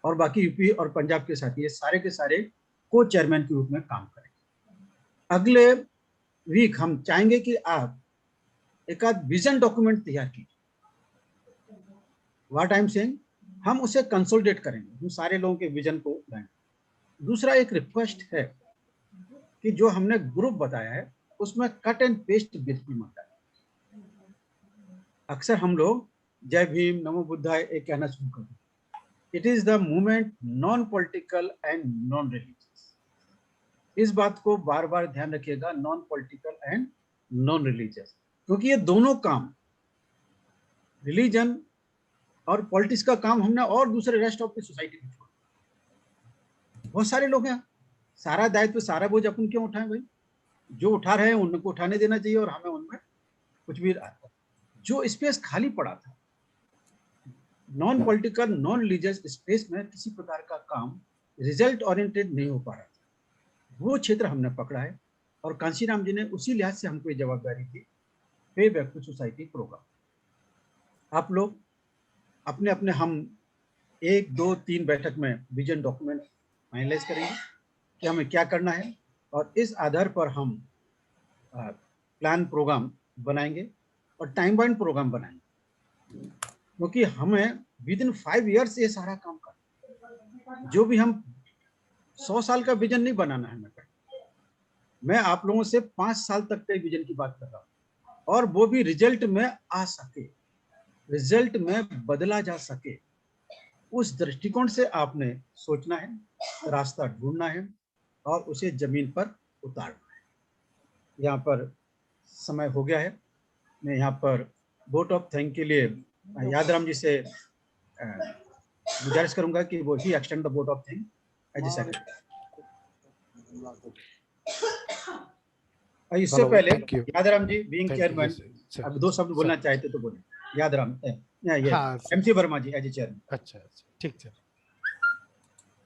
और बाकी यूपी और पंजाब के साथी है। सारे के सारे को चेयरमैन के रूप में काम करेंगे। अगले वीक हम चाहेंगे कि आप एक आध विजन डॉक्यूमेंट तैयार कीजिए। व्हाट आई एम सेइंग, हम उसे कंसोलिडेट करेंगे, हम सारे लोगों के विजन को लाएंगे। दूसरा एक रिक्वेस्ट है कि जो हमने ग्रुप बताया है उसमें कट एंड पेस्ट बिल्कुल मत करें। अक्सर हम लोग जय भीम, नमो बुद्धाय एक कहना शुरू कर देते। It is the movement non political and non religious. इस बात को बार बार ध्यान रखिएगा, non political and non religious, क्योंकि ये दोनों काम, रिलीजन और पॉलिटिक्स का काम हमने और दूसरे रेस्ट ऑफ द सोसाइटी में छोड़ा। बहुत सारे लोग हैं, सारा दायित्व सारा बोझ अपन क्यों उठाएं भाई? जो उठा रहे हैं उनको उठाने देना चाहिए और हमें उनमें कुछ भी जो स्पेस खाली पड़ा था non political non religious space में किसी प्रकार का काम रिजल्ट ओरिएंटेड नहीं हो पा रहा था, वो क्षेत्र हमने पकड़ा है और कांशीराम जी ने उसी लिहाज से हमको ये जवाबदारी दी, पे बैक टू सोसाइटी प्रोग्राम। आप लोग अपने अपने हम 1, 2, 3 बैठक में विजन डॉक्यूमेंट फाइनलाइज करेंगे कि हमें क्या करना है और इस आधार पर हम प्लान प्रोग्राम बनाएंगे और टाइम बाउंड प्रोग्राम बनाएंगे, क्योंकि हमें विद इन 5 ईयर्स ये सारा काम करना। जो भी हम 100 साल का विजन नहीं बनाना है, मैं आप लोगों से 5 साल तक के विजन की बात कर रहा हूँ और वो भी रिजल्ट में आ सके, रिजल्ट में बदला जा सके, उस दृष्टिकोण से आपने सोचना है, रास्ता ढूंढना है और उसे जमीन पर उतारना है। यहाँ पर समय हो गया है, मैं यहाँ पर वोट ऑफ थैंक के लिए यादराम जी से गुजारिश करूंगा कि वो ही extend the vote of thank as a secretary. इससे पहले यादराम जी बीइंग चेयरमैन अब 2 शब्द बोलना चाहते तो बोले। Yadram MC Verma ji as a chairman. अच्छा ठीक है।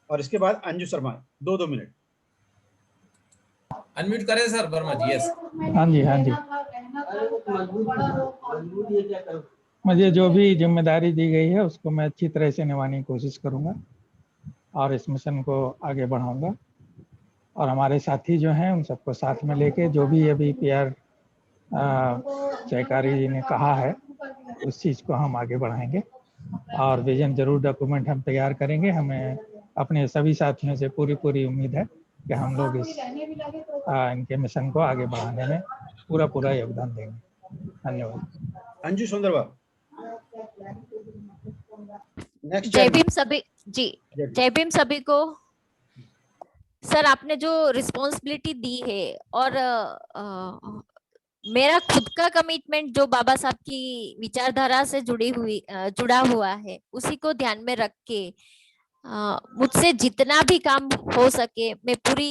और इसके बाद अंजू शर्मा 2 मिनट। अनम्यूट करें सर वर्मा जी। यस हाँ जी। मुझे जो भी जिम्मेदारी दी गई है उसको मैं अच्छी तरह से निभाने की कोशिश करूंगा और इस मिशन को आगे बढ़ाऊंगा और हमारे साथी जो हैं उन सबको साथ में लेके जो भी अभी PR जयकारी जी ने कहा है उस चीज़ को हम आगे बढ़ाएंगे और विजन जरूर डॉक्यूमेंट हम तैयार करेंगे। हमें अपने सभी साथियों से पूरी उम्मीद है कि हम लोग इस इनके मिशन को आगे बढ़ाने में पूरा योगदान देंगे। धन्यवाद। अंजू सुंदरवा। जय भीम सभी जी, जय भीम सभी को। सर आपने जो रिस्पॉन्सिबिलिटी दी है और मेरा खुद का कमिटमेंट जो बाबा साहब की विचारधारा से जुड़ा हुआ है उसी को ध्यान में रख के मुझसे जितना भी काम हो सके मैं पूरी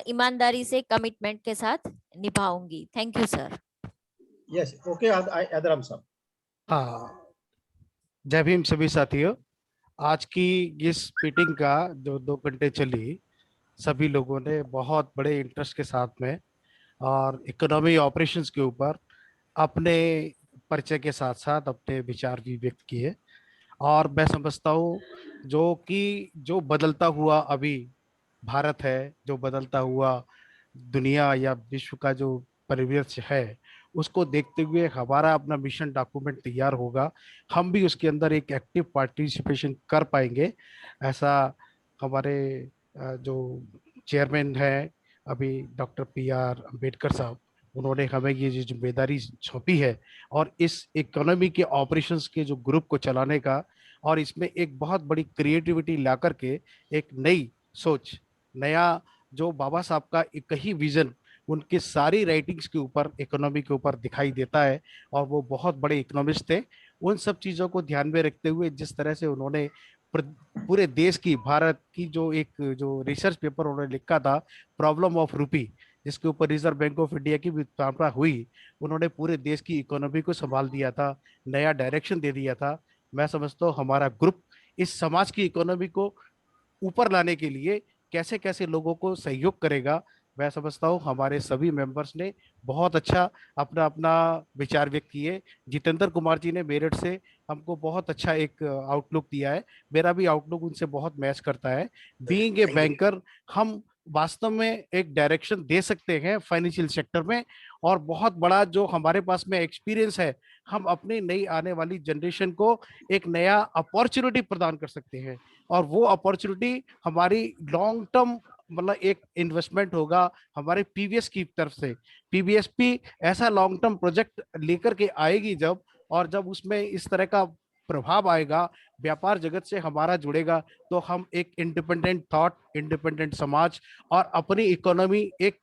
ईमानदारी से कमिटमेंट के साथ निभाऊंगी। Thank you sir. Yes okay Yadram Sahab. हाँ, जय भीम सभी साथियों। आज की इस मीटिंग का जो 2 घंटे चली, सभी लोगों ने बहुत बड़े इंटरेस्ट के साथ में और इकोनॉमी ऑपरेशंस के ऊपर अपने परिचय के साथ साथ अपने विचार भी व्यक्त किए और मैं समझता हूँ जो बदलता हुआ अभी भारत है, जो बदलता हुआ दुनिया या विश्व का जो परिदृश्य है, उसको देखते हुए हमारा अपना मिशन डॉक्यूमेंट तैयार होगा। हम भी उसके अंदर एक एक्टिव पार्टिसिपेशन कर पाएंगे, ऐसा हमारे जो चेयरमैन है अभी डॉक्टर PR अम्बेडकर साहब, उन्होंने हमें ये जो जिम्मेदारी सौंपी है और इस इकोनॉमी के ऑपरेशंस के जो ग्रुप को चलाने का, और इसमें एक बहुत बड़ी क्रिएटिविटी ला करके एक नई सोच, नया जो बाबा साहब का एक ही विजन उनके सारी राइटिंग्स के ऊपर, इकोनॉमी के ऊपर दिखाई देता है। और वो बहुत बड़े इकोनॉमिस्ट थे। उन सब चीज़ों को ध्यान में रखते हुए जिस तरह से उन्होंने पूरे देश की, भारत की जो रिसर्च पेपर उन्होंने लिखा था, प्रॉब्लम ऑफ रूपी, जिसके ऊपर रिजर्व बैंक ऑफ इंडिया की भी स्थापना हुई, उन्होंने पूरे देश की इकोनॉमी को संभाल दिया था, नया डायरेक्शन दे दिया था। मैं समझता हूँ हमारा ग्रुप इस समाज की इकोनॉमी को ऊपर लाने के लिए कैसे कैसे लोगों को सहयोग करेगा। मैं समझता हूँ हमारे सभी मेंबर्स ने बहुत अच्छा अपना अपना विचार व्यक्त किए। जितेंद्र कुमार जी ने मेरठ से हमको बहुत अच्छा एक आउटलुक दिया है। मेरा भी आउटलुक उनसे बहुत मैच करता है। बीइंग ए बैंकर, हम वास्तव में एक डायरेक्शन दे सकते हैं फाइनेंशियल सेक्टर में, और बहुत बड़ा जो हमारे पास में एक्सपीरियंस है, हम अपनी नई आने वाली जनरेशन को एक नया अपॉर्चुनिटी प्रदान कर सकते हैं। और वो अपॉर्चुनिटी हमारी लॉन्ग टर्म, मतलब एक इन्वेस्टमेंट होगा हमारे पीवीएस की तरफ से। पीवीएसपी ऐसा लॉन्ग टर्म प्रोजेक्ट लेकर के आएगी जब, और जब उसमें इस तरह का प्रभाव आएगा, व्यापार जगत से हमारा जुड़ेगा, तो हम एक इंडिपेंडेंट थॉट, इंडिपेंडेंट समाज और अपनी इकोनॉमी, एक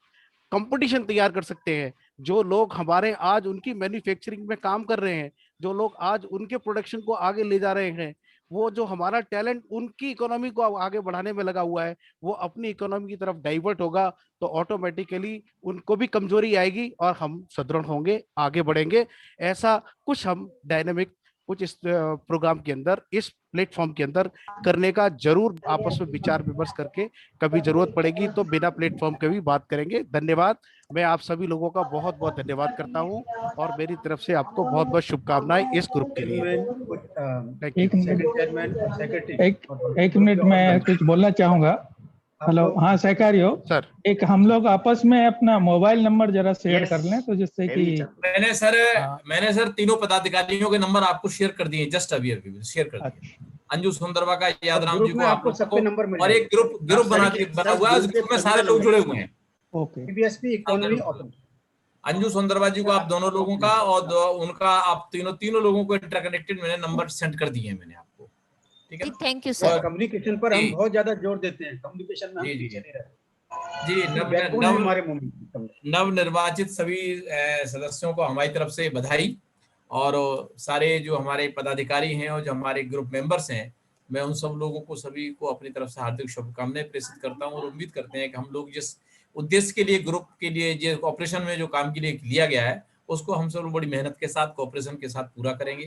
कंपटीशन तैयार कर सकते हैं। जो लोग हमारे आज उनकी मैन्युफैक्चरिंग में काम कर रहे हैं, जो लोग आज उनके प्रोडक्शन को आगे ले जा रहे हैं, वो जो हमारा टैलेंट उनकी इकोनॉमी को आगे बढ़ाने में लगा हुआ है, वो अपनी इकोनॉमी की तरफ डाइवर्ट होगा, तो ऑटोमेटिकली उनको भी कमजोरी आएगी और हम सुदृढ़ होंगे, आगे बढ़ेंगे। ऐसा कुछ हम डायनेमिक कुछ इस प्रोग्राम के अंदर, इस प्लेटफॉर्म के अंदर करने का जरूर आपस में विचार विमर्श करके कभी जरूरत पड़ेगी तो बिना प्लेटफॉर्म के भी बात करेंगे। धन्यवाद। मैं आप सभी लोगों का बहुत बहुत धन्यवाद करता हूं और मेरी तरफ से आपको बहुत बहुत शुभकामनाएं इस ग्रुप के लिए। एक मिनट मैं कुछ बोलना चाहूंगा। हेलो, हाँ सहकारियों सर, एक हम लोग आपस में अपना मोबाइल नंबर जरा शेयर कर लें, तो जिससे कि मैंने सर तीनों पदाधिकारियों के नंबर आपको शेयर कर दिए, जस्ट अभी शेयर कर दिए। अंजू सुंदरवा का, यादराम जी को, आपको सबके नंबर मिल, और एक ग्रुप बना हुआ है, ग्रुप में सारे लोग जुड़े हुए हैं। Okay, PVSP economy open. Anju Sundarva ji को आप दोनों लोगों का और उनका आप तीनों लोगों को इंटरकनेक्टेड मैंने नंबर सेंड कर दिए हैं मैंने आपको। ठीक है, थैंक यू सर। कम्युनिकेशन पर हम बहुत ज्यादा जोर देते हैं, कम्युनिकेशन में हम पीछे नहीं रहते। जी, नव निर्वाचित सभी सदस्यों को हमारी तरफ से बधाई, और सारे जो हमारे पदाधिकारी हैं और जो हमारे ग्रुप मेंबर्स हैं, मैं उन सब लोगों को, सभी को अपनी तरफ से हार्दिक शुभकामनाएं प्रेषित करता हूं और उम्मीद करते हैं कि हम लोग जिस उद्देश्य के लिए, ग्रुप के लिए, जो ऑपरेशन में जो काम के लिए लिया गया है, उसको हम सब बड़ी मेहनत के साथ, कोऑपरेशन के साथ पूरा करेंगे।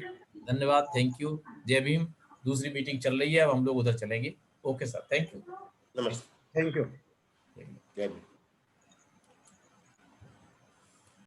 धन्यवाद, थैंक यू, जय भीम। दूसरी मीटिंग चल रही है, अब हम लोग उधर चलेंगे। ओके सर, थैंक यू, नमस्ते, थैंक यू।